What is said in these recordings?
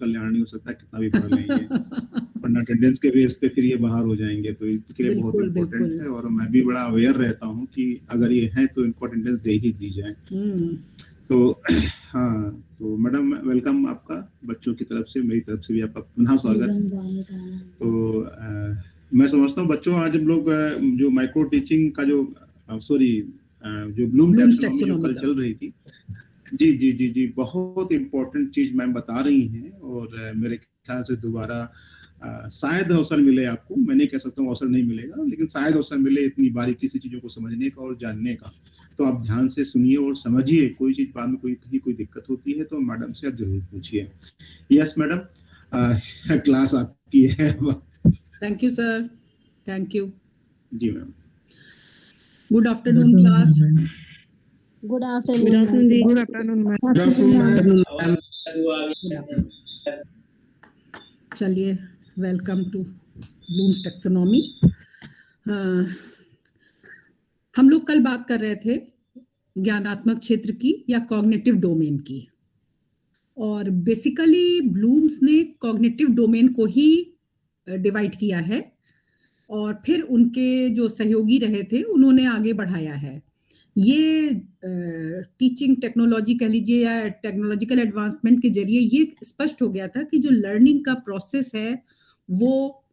कल्याण नहीं हो सकता कितना भी पढ़ लें ये, वरना अटेंडेंस के बेस पे फिर ये बाहर हो जाएंगे, तो इसके लिए बहुत इम्पोर्टेंट है। और मैं भी बड़ा अवेयर रहता हूँ कि अगर ये है तो इनको अटेंडेंस दे ही दी जाए। तो हाँ, तो मैडम वेलकम आपका बच्चों की तरफ से, मेरी तरफ से भी आपका पुनः स्वागत। तो मैं समझता हूँ बच्चों आज हम लोग जो माइक्रो टीचिंग का जो जो ब्लूम टैक्सोनॉमी जो कल चल रही थी, जी जी जी जी, बहुत इम्पोर्टेंट चीज मैम बता रही हैं। और मेरे ख्याल से दोबारा शायद अवसर मिले आपको, मैं नहीं कह सकता हूँ अवसर नहीं मिलेगा, लेकिन शायद अवसर मिले इतनी बारीकी से चीजों को समझने का और जानने का। तो आप ध्यान से सुनिए और समझिए, कोई चीज बाद में कोई दिक्कत होती है तो मैडम से आप जरूर पूछिए। यस मैडम, क्लास आपकी है। Thank you sir, thank you. जी ma'am. Good afternoon class. Good afternoon. Good afternoon. चलिए, वेलकम टू ब्लूम्स टैक्सोनॉमी। हम लोग कल बात कर रहे थे ज्ञानात्मक क्षेत्र की या कॉग्निटिव डोमेन की, और बेसिकली ब्लूम्स ने कॉग्निटिव डोमेन को ही डिवाइड किया है और फिर उनके जो सहयोगी रहे थे उन्होंने आगे बढ़ाया है। ये टीचिंग टेक्नोलॉजी कह लीजिए या टेक्नोलॉजिकल एडवांसमेंट के जरिए ये स्पष्ट हो गया था कि जो लर्निंग का प्रोसेस है वो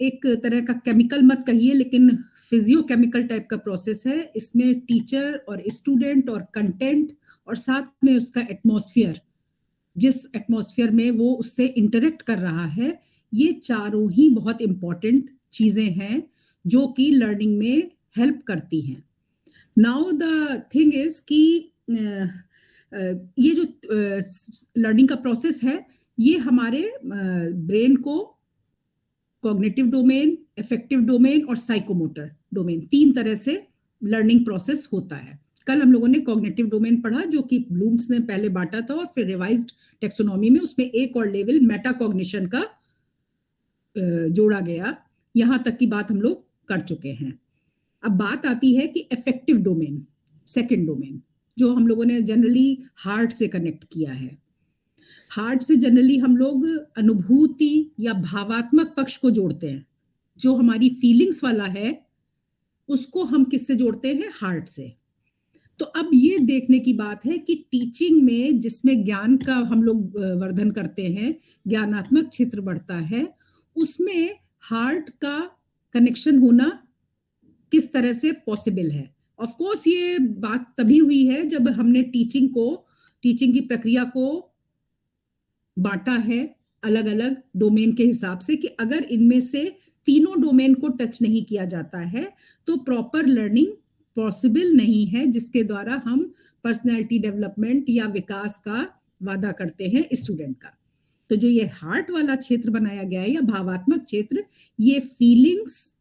एक तरह का केमिकल मत कहिए लेकिन फिजियोकेमिकल टाइप का प्रोसेस है। इसमें टीचर और स्टूडेंट और कंटेंट और साथ में उसका एटमॉस्फेयर, जिस एटमॉस्फेयर में वो उससे इंटरेक्ट कर रहा है, ये चारों ही बहुत इंपॉर्टेंट चीजें हैं जो कि लर्निंग में हेल्प करती हैं। नाउ द थिंग इज कि ये जो लर्निंग का प्रोसेस है ये हमारे ब्रेन को कॉग्निटिव डोमेन, अफेक्टिव डोमेन और साइकोमोटर डोमेन, 3 तरह से लर्निंग प्रोसेस होता है। कल हम लोगों ने कॉग्निटिव डोमेन पढ़ा जो कि ब्लूम्स ने पहले बांटा था और फिर रिवाइज्ड टेक्सोनॉमी में उसमें एक और लेवल मेटा कॉग्निशन का जोड़ा गया। यहां तक की बात हम लोग कर चुके हैं। अब बात आती है कि अफेक्टिव डोमेन, सेकंड डोमेन, जो हम लोगों ने जनरली हार्ट से कनेक्ट किया है। हार्ट से जनरली हम लोग अनुभूति या भावात्मक पक्ष को जोड़ते हैं। जो हमारी फीलिंग्स वाला है उसको हम किससे जोड़ते हैं? हार्ट से। तो अब ये देखने की बात है कि टीचिंग में जिसमें ज्ञान का हम लोग वर्धन करते हैं, ज्ञानात्मक क्षेत्र बढ़ता है, उसमें हार्ट का कनेक्शन होना किस तरह से पॉसिबल है। ऑफ कोर्स ये बात तभी हुई है जब हमने टीचिंग की प्रक्रिया को बांटा है अलग अलग डोमेन के हिसाब से कि अगर इनमें से तीनों डोमेन को टच नहीं किया जाता है तो प्रॉपर लर्निंग पॉसिबल नहीं है, जिसके द्वारा हम पर्सनैलिटी डेवलपमेंट या विकास का वादा करते हैं स्टूडेंट का। तो जो ये हार्ट वाला क्षेत्र बनाया गया है या भावात्मक क्षेत्र, ये फीलिंग्स,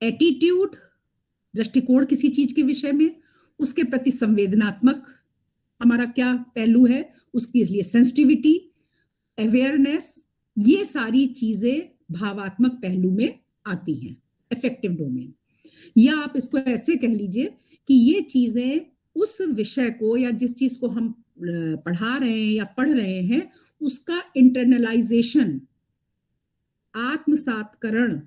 एटीट्यूड, दृष्टिकोण किसी चीज के विषय में, उसके प्रति संवेदनात्मक हमारा क्या पहलू है, उसके लिए सेंसिटिविटी, अवेयरनेस, ये सारी चीजें भावात्मक पहलू में आती हैं अफेक्टिव डोमेन। या आप इसको ऐसे कह लीजिए कि ये चीजें उस विषय को या जिस चीज को हम पढ़ा रहे हैं या पढ़ रहे हैं उसका इंटरनलाइजेशन, आत्मसातकरण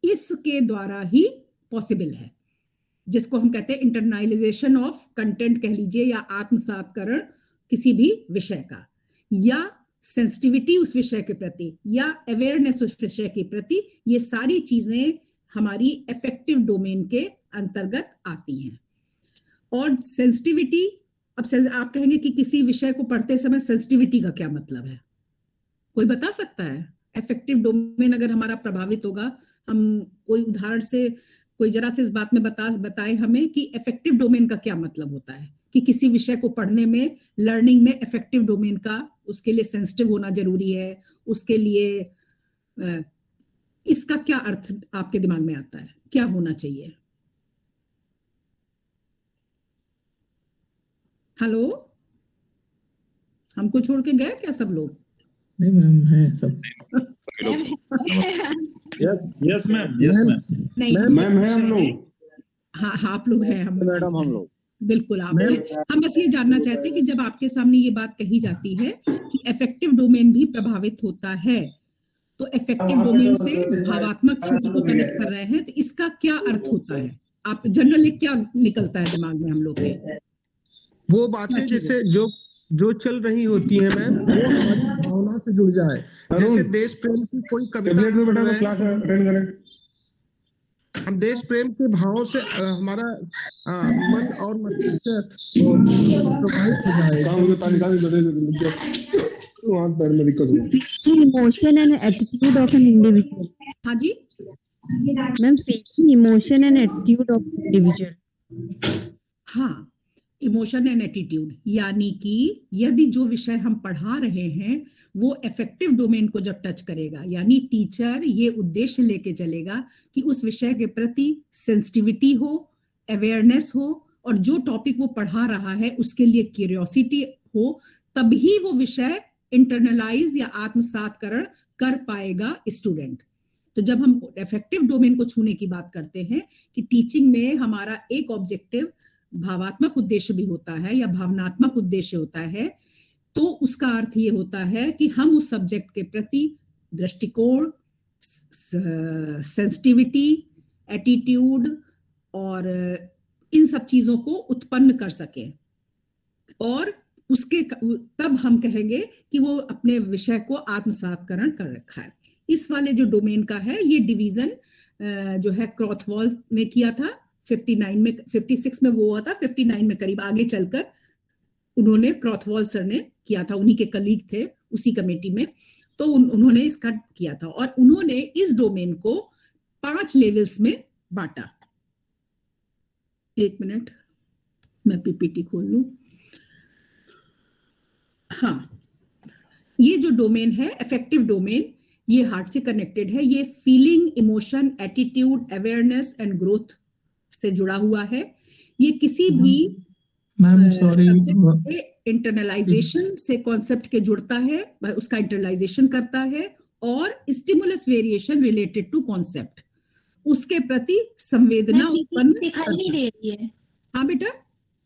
इसके द्वारा ही पॉसिबल है, जिसको हम कहते हैं इंटरनलाइजेशन ऑफ कंटेंट कह लीजिए या आत्मसातकरण किसी भी विषय का, या सेंसिटिविटी उस विषय के प्रति या अवेयरनेस उस विषय के प्रति। ये सारी चीजें हमारी अफेक्टिव डोमेन के अंतर्गत आती हैं। और सेंसिटिविटी, अब आप कहेंगे कि किसी विषय को पढ़ते समय सेंसिटिविटी का क्या मतलब है? कोई बता सकता है? अफेक्टिव डोमेन अगर हमारा प्रभावित होगा, हम कोई उदाहरण से कोई जरा से इस बात में बताए हमें कि अफेक्टिव डोमेन का क्या मतलब होता है, कि किसी विषय को पढ़ने में, लर्निंग में अफेक्टिव डोमेन का, उसके लिए सेंसिटिव होना जरूरी है, उसके लिए इसका क्या अर्थ आपके दिमाग में आता है, क्या होना चाहिए? हेलो, हमको छोड़ के गए क्या सब लोग? नहीं मैम, है सब। Yes ma'am, yes ma'am. नहीं मैम है हम लोग। हाँ, आप लोग हैं, हम मैडम हम लोग। बिल्कुल हम बस ये जानना चाहते हैं कि जब आपके सामने ये बात कही जाती है कि अफेक्टिव डोमेन भी प्रभावित होता है, तो इफेक्टिव डोमेन से भावात्मक क्षेत्र को कनेक्ट कर रहे हैं, तो इसका क्या अर्थ होता है? आप जनरली क्या निकलता है दिमाग में हम लोग के? वो बातें जैसे जो चल रही होती है मैम, वो हमारी भावना से जुड़ जाए। जैसे देश प्रेम की कोई कविता, हम देश प्रेम के भाव से हमारा मन और मस्तिष्क प्रभावित हो जाए। Emotion and attitude of an individual. हाँ जी Ma'am, facing emotion and attitude of an individual. हाँ, इमोशन एंड एटीट्यूड, यानी कि यदि जो विषय हम पढ़ा रहे हैं वो इफेक्टिव डोमेन को जब टच करेगा, यानी टीचर ये उद्देश्य लेके चलेगा कि उस विषय के प्रति सेंसिटिविटी हो, अवेयरनेस हो, और जो टॉपिक वो पढ़ा रहा है उसके लिए क्यूरियोसिटी हो, तभी वो विषय इंटरनलाइज या आत्मसातकरण कर पाएगा स्टूडेंट। तो जब हम इफेक्टिव डोमेन को छूने की बात करते हैं कि टीचिंग में हमारा एक ऑब्जेक्टिव भावात्मक उद्देश्य भी होता है या भावनात्मक उद्देश्य होता है, तो उसका अर्थ ये होता है कि हम उस सब्जेक्ट के प्रति दृष्टिकोण, सेंसिटिविटी, एटीट्यूड और इन सब चीजों को उत्पन्न कर सकें, और उसके तब हम कहेंगे कि वो अपने विषय को आत्मसातकरण कर रखा है। इस वाले जो डोमेन का है, ये डिवीजन जो है क्रॉथवॉल ने किया था 59 में, 56 में वो हुआ था, 59 में करीब आगे चलकर उन्होंने क्रॉथवॉल सर ने किया था, उन्हीं के कलीग थे उसी कमेटी में, तो उन्होंने इसका किया था, और उन्होंने इस डोमेन को 5 लेवल्स में बांटा। एक मिनट मैं पीपीटी खोल लूं। हाँ, ये जो डोमेन है इफेक्टिव डोमेन, ये हार्ट से कनेक्टेड है। ये feeling, emotion, attitude, awareness and growth से जुड़ा हुआ है। ये किसी भी सब्जेक्ट के इंटरनलाइजेशन से कॉन्सेप्ट के जुड़ता है, उसका इंटरनलाइजेशन करता है, और stimulus variation related to concept, उसके प्रति संवेदना उत्पन्न दिखाई नहीं दे रही है। हाँ बेटा,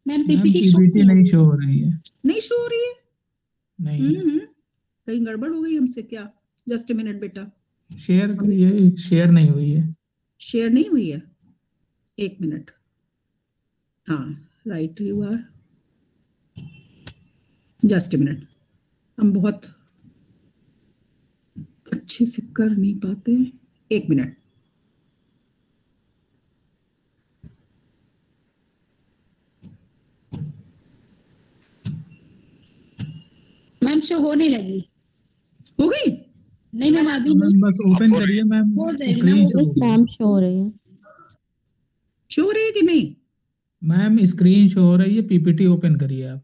मैम पीपीटी नहीं शो हो रही है। नहीं शो हो रही है? नहीं, कहीं गड़बड़ हो गई हमसे क्या? जस्ट ए मिनट बेटा, शेयर करिए, शेयर नहीं हुई है। शेयर नहीं हुई है, एक मिनट। हाँ, right you are, just a minute. हम बहुत अच्छे से कर नहीं पाते, एक मिनट। मैम शो होने लगी। हो गई? नहीं मैम अभी मैम बस ओपन करिए ma'am, screen show ma'am show हो रही है। शो हो रही है कि नहीं? मैम स्क्रीन शो हो रही है, पीपीटी ओपन करिए आप।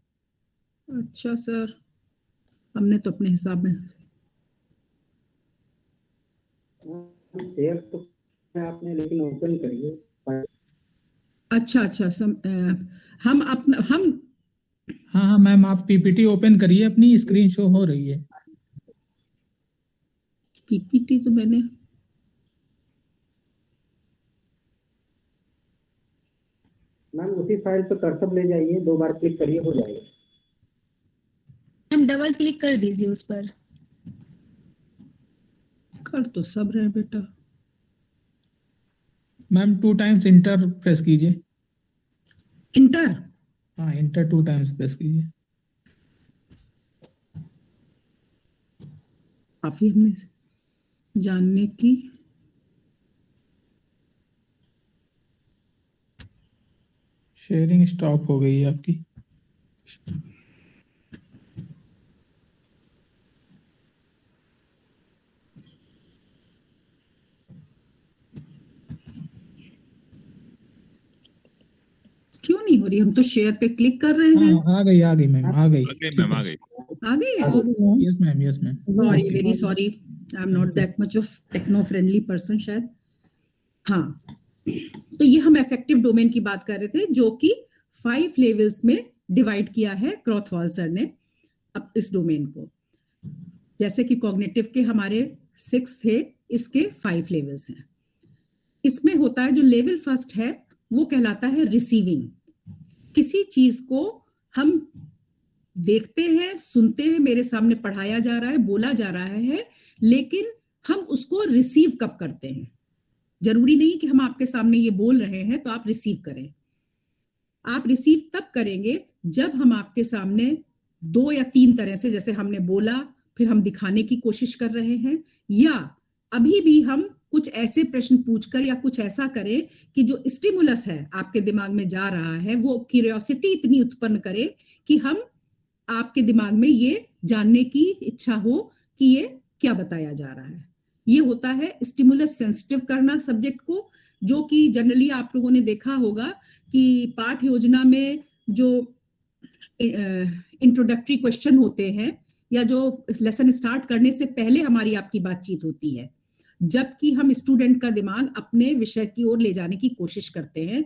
अच्छा सर, हमने तो अपने हिसाब में शेयर तो आपने, लेकिन ओपन करिए। अच्छा, हम हाँ मैम, आप पीपीटी ओपन करिए, अपनी स्क्रीन शो हो रही है। पीपीटी तो मैंने, मैम उसी फाइल पर कर्सर ले जाइए, 2 बार क्लिक करिए, हो जाएगा। मैम डबल क्लिक कर दीजिए उस पर। कर तो सब रहे बेटा। मैम 2 टाइम्स इंटर प्रेस कीजिए। इंटर? हाँ, इंटर 2 टाइम्स प्रेस कीजिए। काफी हमें जानने की। शेयरिंग स्टॉप हो गई है आपकी। क्यों नहीं हो रही? हम तो शेयर पे क्लिक कर रहे हैं। हाँ, आ गई मैम, आ गई। आ गई? Yes ma'am. Sorry, very sorry, I am not that much of techno friendly person शायद। हाँ, तो ये हम इफेक्टिव डोमेन की बात कर रहे थे, जो कि 5 लेवल्स में डिवाइड किया है क्रॉथवॉल सर ने अब इस डोमेन को। जैसे कि कॉग्निटिव के हमारे 6 थे, इसके 5 लेवल्स हैं। इसमें होता है जो लेवल फर्स्ट है वो कहलाता है रिसीविंग। किसी चीज को हम देखते हैं, सुनते हैं, मेरे सामने पढ़ाया जा रहा है, बोला जा रहा है, लेकिन हम उसको रिसीव कब करते हैं? जरूरी नहीं कि हम आपके सामने ये बोल रहे हैं तो आप रिसीव करें। आप रिसीव तब करेंगे जब हम आपके सामने 2 या 3 तरह से, जैसे हमने बोला, फिर हम दिखाने की कोशिश कर रहे हैं, या अभी भी हम कुछ ऐसे प्रश्न पूछकर या कुछ ऐसा करें कि जो स्टिमुलस है आपके दिमाग में जा रहा है, वो क्यूरियोसिटी इतनी उत्पन्न करे कि हम आपके दिमाग में ये जानने की इच्छा हो कि ये क्या बताया जा रहा है। ये होता है स्टिमुलस सेंसिटिव करना सब्जेक्ट को, जो कि जनरली आप लोगों ने देखा होगा कि पाठ योजना में जो इंट्रोडक्टरी क्वेश्चन होते हैं या जो लेसन स्टार्ट करने से पहले हमारी आपकी बातचीत होती है, जबकि हम स्टूडेंट का दिमाग अपने विषय की ओर ले जाने की कोशिश करते हैं।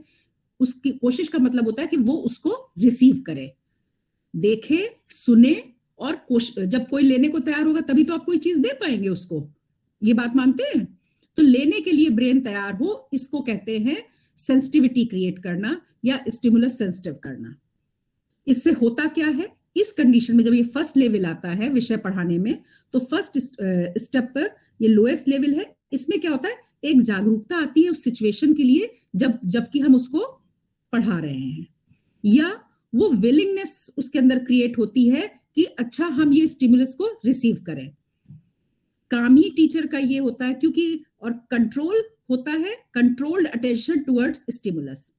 उसकी कोशिश का मतलब होता है कि वो उसको रिसीव करे, देखे, सुने, और जब कोई लेने को तैयार होगा तभी तो आप कोई चीज दे पाएंगे उसको। ये बात मानते हैं? तो लेने के लिए ब्रेन तैयार हो, इसको कहते हैं सेंसिटिविटी क्रिएट करना या स्टिमुलस सेंसिटिव करना। इससे होता क्या है, इस कंडीशन में जब ये फर्स्ट लेवल आता है विषय पढ़ाने में, तो फर्स्ट स्टेप पर ये लोएस्ट लेवल है। इसमें क्या होता है, एक जागरूकता आती है उस सिचुएशन के लिए जबकि हम उसको पढ़ा रहे हैं, या वो विलिंगनेस उसके अंदर क्रिएट होती है कि अच्छा हम ये स्टिमुलस को रिसीव करें। काम ही टीचर का ये होता है, क्योंकि और कंट्रोल होता है कंट्रोल्ड अटेंशन टुवर्ड्स स्टिमुलस।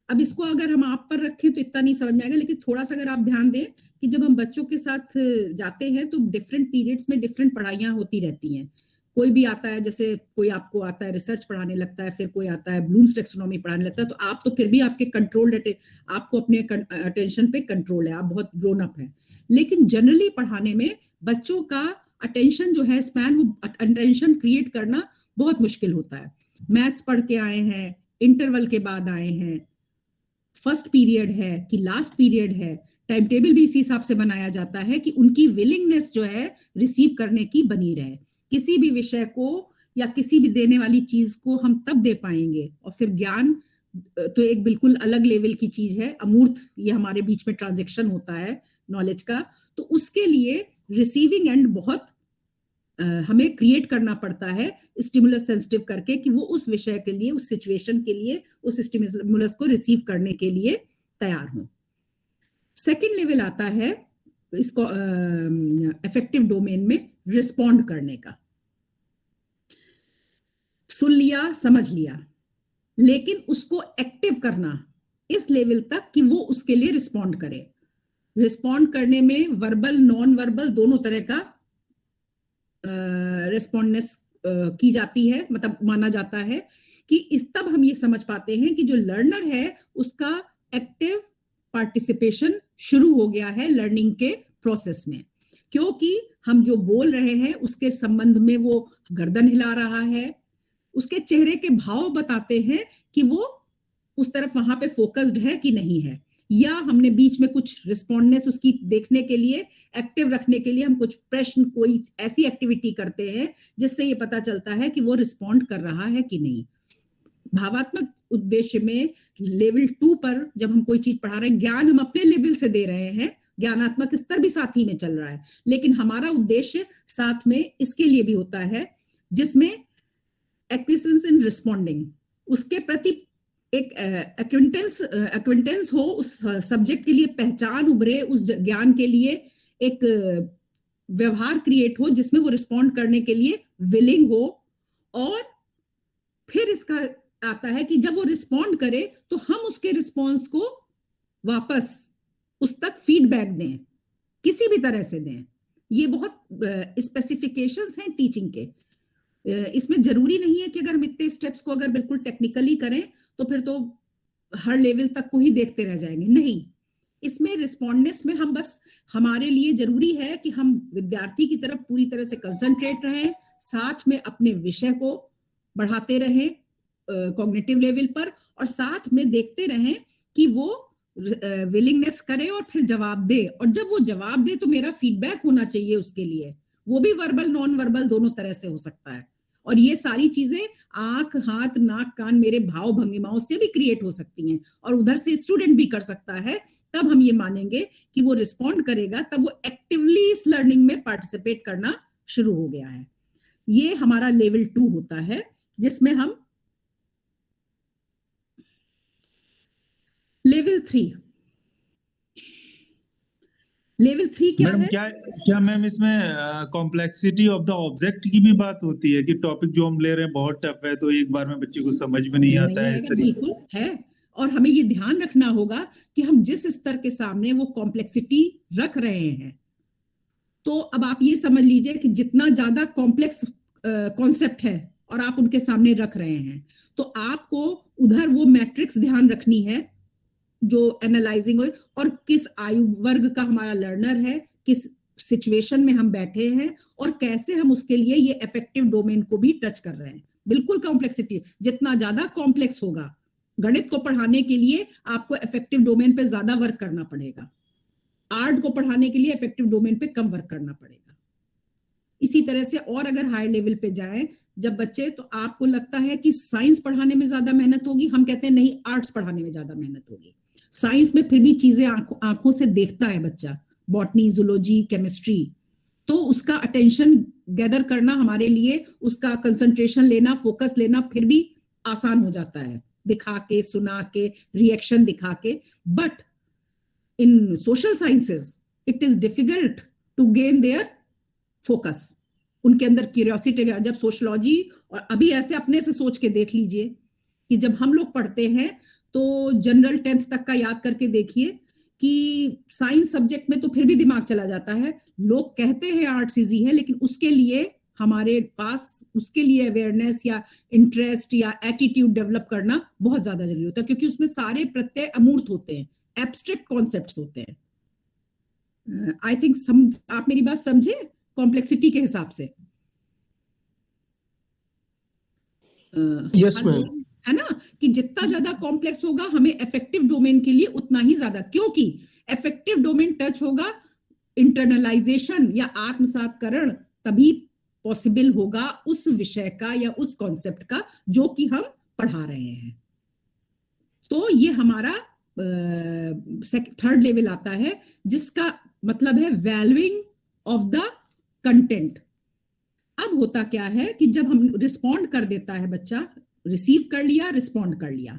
अब इसको अगर हम आप पर रखें तो इतना नहीं समझ में आएगा, लेकिन थोड़ा सा अगर आप ध्यान दें कि जब हम बच्चों के साथ जाते हैं तो डिफरेंट पीरियड्स में डिफरेंट पढ़ाइयाँ होती रहती हैं। कोई भी आता है, जैसे कोई आपको आता है रिसर्च पढ़ाने लगता है, फिर कोई आता है ब्लूम्स टैक्सोनॉमी पढ़ाने लगता है, तो आप तो फिर भी आपके कंट्रोल्ड, आपको अपने अटेंशन पे कंट्रोल है, आप बहुत ग्रोन अप है। लेकिन जनरली पढ़ाने में बच्चों का अटेंशन जो है स्पैन, वो अटेंशन क्रिएट करना बहुत मुश्किल होता है। मैथ्स पढ़ के आए हैं, इंटरवल के बाद आए हैं, फर्स्ट पीरियड है कि लास्ट पीरियड है, टाइम टेबल भी इसी हिसाब से बनाया जाता है कि उनकी विलिंगनेस जो है रिसीव करने की बनी रहे। किसी भी विषय को या किसी भी देने वाली चीज को हम तब दे पाएंगे, और फिर ज्ञान तो एक बिल्कुल अलग लेवल की चीज है, अमूर्त, ये हमारे बीच में ट्रांजैक्शन होता है नॉलेज का, तो उसके लिए रिसीविंग एंड बहुत हमें क्रिएट करना पड़ता है स्टिमुलस सेंसिटिव करके, कि वो उस विषय के लिए, उस सिचुएशन के लिए, उस स्टिमुलस को रिसीव करने के लिए तैयार हो। सेकंड लेवल आता है इसको इफेक्टिव डोमेन में रिस्पॉन्ड करने का। सुन लिया, समझ लिया, लेकिन उसको एक्टिव करना इस लेवल तक कि वो उसके लिए रिस्पॉन्ड करे। रिस्पॉन्ड करने में वर्बल, नॉन वर्बल दोनों तरह का रिस्पॉन्डनेस की जाती है, मतलब माना जाता है कि इस तब हम ये समझ पाते हैं कि जो लर्नर है उसका एक्टिव पार्टिसिपेशन शुरू हो गया है लर्निंग के प्रोसेस में, क्योंकि हम जो बोल रहे हैं उसके संबंध में वो गर्दन हिला रहा है, उसके चेहरे के भाव बताते हैं कि वो उस तरफ वहां पे फोकस्ड है कि नहीं है, या हमने बीच में कुछ रिस्पॉन्डनेस उसकी देखने के लिए, एक्टिव रखने के लिए हम कुछ प्रश्न, कोई ऐसी एक्टिविटी करते हैं जिससे ये पता चलता है कि वो रिस्पॉन्ड कर रहा है कि नहीं। भावात्मक उद्देश्य में लेवल 2 पर जब हम कोई चीज पढ़ा रहे हैं, ज्ञान हम अपने लेवल से दे रहे हैं, ज्ञानात्मक स्तर भी साथ ही में चल रहा है, लेकिन हमारा उद्देश्य साथ में इसके लिए भी होता है जिसमें एक्विसेंस इन रिस्पॉन्डिंग, उसके प्रति एक एक्विंटेंस हो, उस सब्जेक्ट के लिए पहचान उभरे, उस ज्ञान के लिए एक व्यवहार क्रिएट हो जिसमें वो रिस्पॉन्ड करने के लिए विलिंग हो। और फिर इसका आता है कि जब वो रिस्पॉन्ड करे तो हम उसके रिस्पॉन्स को वापस उस तक फीडबैक दें, किसी भी तरह से दें। ये बहुत स्पेसिफिकेशंस हैं टीचिंग के। इसमें जरूरी नहीं है कि अगर हम इतने स्टेप्स को अगर बिल्कुल टेक्निकली करें तो फिर तो हर लेवल तक को ही देखते रह जाएंगे, नहीं। इसमें रिस्पॉन्डनेस में हम बस, हमारे लिए जरूरी है कि हम विद्यार्थी की तरफ पूरी तरह से कंसंट्रेट रहें, साथ में अपने विषय को बढ़ाते रहें कॉग्निटिव लेवल पर, और साथ में देखते रहें कि वो विलिंगनेस करे और फिर जवाब दे, और जब वो जवाब दे तो मेरा फीडबैक होना चाहिए उसके लिए, वो भी वर्बल नॉन वर्बल दोनों तरह से हो सकता है, और ये सारी चीजें आंख, हाथ, नाक, कान, मेरे भाव भंगिमाओं से भी क्रिएट हो सकती हैं, और उधर से स्टूडेंट भी कर सकता है। तब हम ये मानेंगे कि वो रिस्पॉन्ड करेगा, तब वो एक्टिवली इस लर्निंग में पार्टिसिपेट करना शुरू हो गया है। ये हमारा लेवल 2 होता है, जिसमें हम लेवल 3 क्या मैडम है? क्या मैम इसमें कॉम्प्लेक्सिटी ऑफ द ऑब्जेक्ट की भी बात होती है कि टॉपिक जो हम ले रहे हैं बहुत टफ है, तो एक बार में बच्चे को समझ में नहीं आता है इस तरीके? बिल्कुल है, और हमें ये ध्यान रखना होगा कि हम जिस स्तर के सामने वो कॉम्प्लेक्सिटी रख रहे हैं, तो अब आप ये समझ लीजिए कि जितना ज्यादा कॉम्प्लेक्स कॉन्सेप्ट है और आप उनके सामने रख रहे हैं, तो आपको उधर वो मैट्रिक्स ध्यान रखनी है जो एनालाइजिंग हो, और किस आयु वर्ग का हमारा लर्नर है, किस सिचुएशन में हम बैठे हैं, और कैसे हम उसके लिए ये इफेक्टिव डोमेन को भी टच कर रहे हैं। बिल्कुल कॉम्प्लेक्सिटी जितना ज्यादा कॉम्प्लेक्स होगा, गणित को पढ़ाने के लिए आपको इफेक्टिव डोमेन पे ज्यादा वर्क करना पड़ेगा, आर्ट को पढ़ाने के लिए इफेक्टिव डोमेन पे कम वर्क करना पड़ेगा। इसी तरह से और अगर हाई लेवल पे जाए जब बच्चे, तो आपको लगता है कि साइंस पढ़ाने में ज्यादा मेहनत होगी, हम कहते हैं नहीं, आर्ट्स पढ़ाने में ज्यादा मेहनत होगी। साइंस में फिर भी चीजें आंखों से देखता है बच्चा, बॉटनी, जूलॉजी, केमिस्ट्री, तो उसका अटेंशन गैदर करना हमारे लिए, उसका कंसंट्रेशन लेना, फोकस लेना फिर भी आसान हो जाता है, दिखा के, सुना के, रिएक्शन दिखा के। But in social sciences it is difficult to gain their focus, उनके अंदर क्यूरियोसिटी। जब सोशलॉजी, और अभी ऐसे अपने से सोच के देख लीजिए कि जब हम लोग पढ़ते हैं तो जनरल 10th तक का याद करके देखिए कि साइंस सब्जेक्ट में तो फिर भी दिमाग चला जाता है। लोग कहते हैं आर्ट्स इजी है, लेकिन उसके लिए हमारे पास उसके लिए अवेयरनेस या इंटरेस्ट या एटीट्यूड डेवलप करना बहुत ज्यादा जरूरी होता है, क्योंकि उसमें सारे प्रत्यय अमूर्त होते हैं, एब्स्ट्रैक्ट कॉन्सेप्ट्स होते हैं। आई थिंक आप मेरी बात समझे कॉम्प्लेक्सिटी के हिसाब से? यस मैम, है ना, कि जितना ज्यादा कॉम्प्लेक्स होगा हमें इफेक्टिव डोमेन के लिए उतना ही ज्यादा, क्योंकि इफेक्टिव डोमेन टच होगा, इंटरनलाइजेशन या आत्मसातकरण तभी पॉसिबल होगा उस विषय का या उस कॉन्सेप्ट का जो कि हम पढ़ा रहे हैं। तो ये हमारा थर्ड लेवल आता है, जिसका मतलब है वैल्यूइंग ऑफ द कंटेंट। अब होता क्या है कि जब हम रिस्पॉन्ड कर देता है बच्चा, रिसीव कर लिया, रिस्पॉन्ड कर लिया,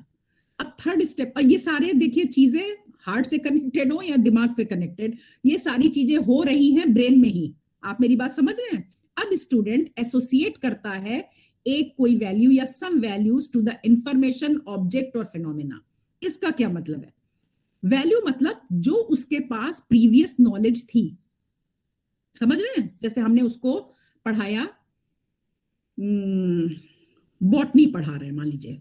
अब थर्ड स्टेप, और ये सारे देखिए चीजें हार्ट से कनेक्टेड हो या दिमाग से कनेक्टेड, ये सारी चीजें हो रही हैं ब्रेन में ही। आप मेरी बात समझ रहे हैं? अब स्टूडेंट एसोसिएट करता है एक कोई वैल्यू या some values to the information, object और फिनोमेना। इसका क्या मतलब है? वैल्यू मतलब जो उसके पास प्रीवियस नॉलेज थी, समझ रहे हैं? जैसे हमने उसको पढ़ाया, बॉटनी पढ़ा रहे हैं मान लीजिए,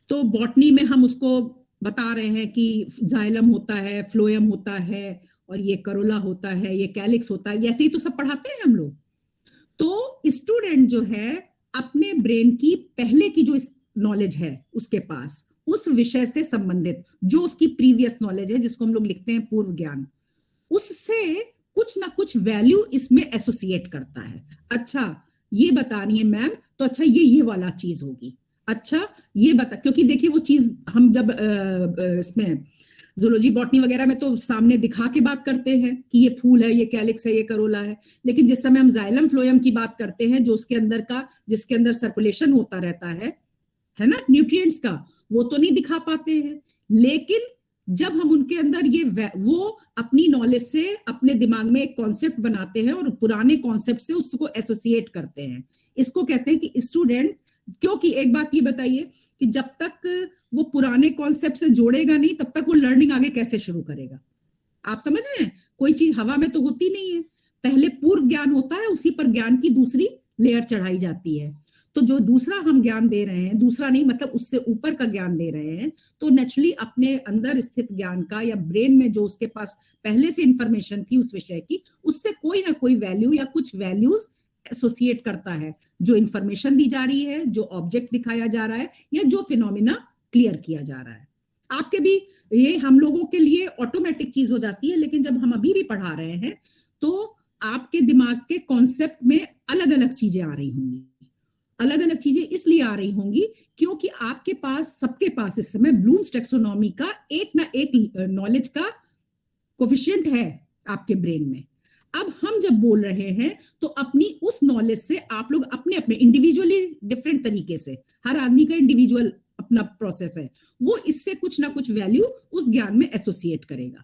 तो बॉटनी में हम उसको बता रहे हैं कि जाइलम होता है, फ्लोएम होता है, और ये करोला होता है, ये कैलिक्स होता है, ऐसे ही तो सब पढ़ाते हैं हम लोग। तो स्टूडेंट जो है अपने ब्रेन की पहले की जो नॉलेज है उसके पास, उस विषय से संबंधित जो उसकी प्रीवियस नॉलेज है, जिसको हम लोग लिखते हैं पूर्व ज्ञान, उससे कुछ ना कुछ वैल्यू इसमें एसोसिएट करता है। अच्छा ये बता रही है मैम, तो अच्छा ये वाला चीज होगी, अच्छा ये बता, क्योंकि देखिए वो चीज हम जब इसमें जूलॉजी, बॉटनी वगैरह में तो सामने दिखा के बात करते हैं कि ये फूल है, ये कैलिक्स है, ये करोला है, लेकिन जिस समय हम जाइलम फ्लोएम की बात करते हैं, जो उसके अंदर का, जिसके अंदर सर्कुलेशन होता रहता है ना, न्यूट्रिएंट्स का, वो तो नहीं दिखा पाते हैं। लेकिन जब हम उनके अंदर ये वो अपनी नॉलेज से अपने दिमाग में एक कॉन्सेप्ट बनाते हैं और पुराने कॉन्सेप्ट से उसको एसोसिएट करते हैं, इसको कहते हैं कि स्टूडेंट, क्योंकि एक बात ये बताइए कि जब तक वो पुराने कॉन्सेप्ट से जोड़ेगा नहीं, तब तक वो लर्निंग आगे कैसे शुरू करेगा? आप समझ रहे हैं? कोई चीज हवा में तो होती नहीं है, पहले पूर्व ज्ञान होता है, उसी पर ज्ञान की दूसरी लेयर चढ़ाई जाती है। तो जो दूसरा हम ज्ञान दे रहे हैं, दूसरा नहीं मतलब उससे ऊपर का ज्ञान दे रहे हैं, तो नेचुरली अपने अंदर स्थित ज्ञान का या ब्रेन में जो उसके पास पहले से इंफॉर्मेशन थी उस विषय की, उससे कोई ना कोई वैल्यू या कुछ वैल्यूज एसोसिएट करता है, जो इंफॉर्मेशन दी जा रही है, जो ऑब्जेक्ट दिखाया जा रहा है, या जो फिनोमिना क्लियर किया जा रहा है। आपके भी ये हम लोगों के लिए ऑटोमेटिक चीज हो जाती है, लेकिन जब हम अभी भी पढ़ा रहे हैं तो आपके दिमाग के कॉन्सेप्ट में अलग अलग चीजें आ रही होंगी। अलग अलग चीजें इसलिए आ रही होंगी क्योंकि आपके पास, सबके पास इस समय ब्लूम्स टैक्सोनॉमी का एक ना एक नॉलेज का कोफिशिएंट है आपके ब्रेन में। अब हम जब बोल रहे हैं तो अपनी उस नॉलेज से आप लोग अपने अपने इंडिविजुअली डिफरेंट तरीके से, हर आदमी का इंडिविजुअल अपना प्रोसेस है, वो इससे कुछ ना कुछ वैल्यू उस ज्ञान में एसोसिएट करेगा।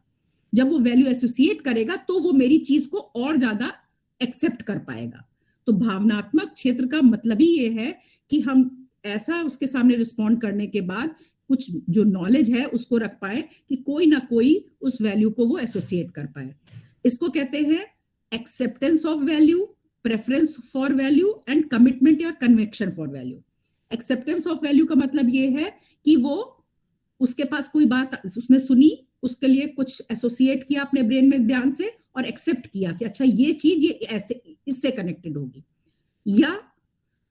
जब वो वैल्यू एसोसिएट करेगा तो वो मेरी चीज को और ज्यादा एक्सेप्ट कर पाएगा। तो भावनात्मक क्षेत्र का मतलब ही ये है कि हम ऐसा उसके सामने रिस्पॉन्ड करने के बाद कुछ जो नॉलेज है उसको रख पाए कि कोई ना कोई उस वैल्यू को वो एसोसिएट कर पाए। इसको कहते हैं acceptance of value, preference for value and commitment या conviction for value. Acceptance of value का मतलब ये है कि वो, उसके पास कोई बात उसने सुनी, उसके लिए कुछ एसोसिएट किया अपने ब्रेन में ध्यान से और एक्सेप्ट किया कि अच्छा ये चीज ये ऐसे इससे कनेक्टेड होगी, या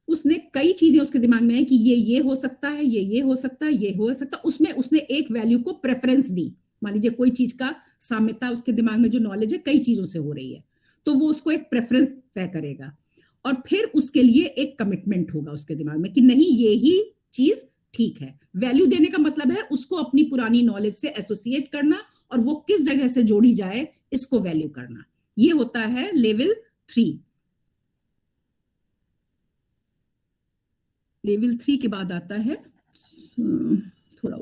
उसने कई चीजें उसके दिमाग में है कि ये हो सकता है, ये हो सकता है, ये हो सकता है, उसमें उसने एक वैल्यू को प्रेफरेंस दी। मान लीजिए कोई चीज का साम्यता उसके दिमाग में जो नॉलेज है कई चीजों से हो रही है, तो वो उसको एक प्रेफरेंस तय करेगा और फिर उसके लिए एक कमिटमेंट होगा उसके दिमाग में कि नहीं ये ही चीज ठीक है। वैल्यू देने का मतलब है उसको अपनी पुरानी नॉलेज से एसोसिएट करना और वो किस जगह से जोड़ी जाए इसको वैल्यू करना। ये होता है लेवल 3। लेवल 3 के बाद आता है थोड़ा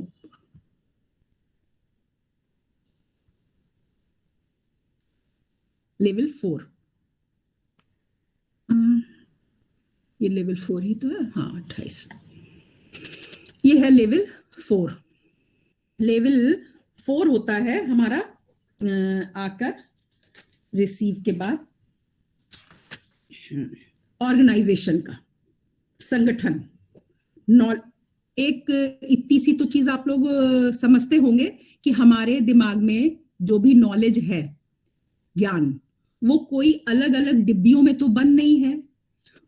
लेवल 4। ये लेवल 4 ही तो है, हाँ 28। ये है लेवल 4। लेवल 4 होता है हमारा आकर रिसीव के बाद ऑर्गेनाइजेशन का, संगठन। एक इतनी सी तो चीज आप लोग समझते होंगे कि हमारे दिमाग में जो भी नॉलेज है, ज्ञान, वो कोई अलग अलग डिब्बियों में तो बंद नहीं है,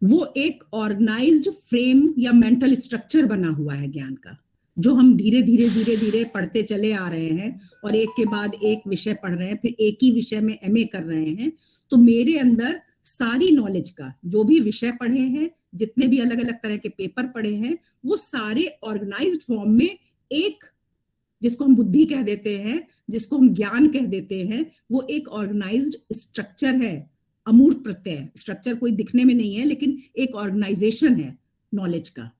वो एक ऑर्गेनाइज्ड फ्रेम या मेंटल स्ट्रक्चर बना हुआ है ज्ञान का, जो हम धीरे धीरे पढ़ते चले आ रहे हैं और एक के बाद एक विषय पढ़ रहे हैं, फिर एक ही विषय में एमए कर रहे हैं। तो मेरे अंदर सारी नॉलेज का जो भी विषय पढ़े हैं, जितने भी अलग अलग तरह के पेपर पढ़े हैं, वो सारे ऑर्गेनाइज्ड फॉर्म में एक, जिसको हम बुद्धि कह देते हैं, जिसको हम ज्ञान कह देते हैं, वो एक ऑर्गेनाइज्ड स्ट्रक्चर है। अमूर्त प्रत्यय स्ट्रक्चर कोई दिखने में नहीं है, लेकिन एक ऑर्गेनाइजेशन है नॉलेज का।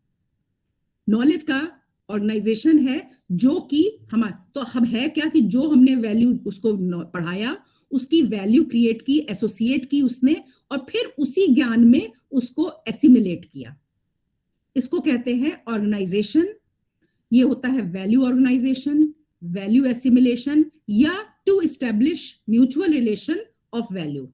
नॉलेज का ऑर्गेनाइजेशन है जो कि हमारा, तो अब है क्या कि जो हमने वैल्यू उसको पढ़ाया, उसकी वैल्यू क्रिएट की, एसोसिएट की उसने, और फिर उसी ज्ञान में उसको एसिमिलेट किया। इसको कहते हैं ऑर्गेनाइजेशन। ये होता है वैल्यू ऑर्गेनाइजेशन, वैल्यू एसिमिलेशन, या to establish mutual relation of value.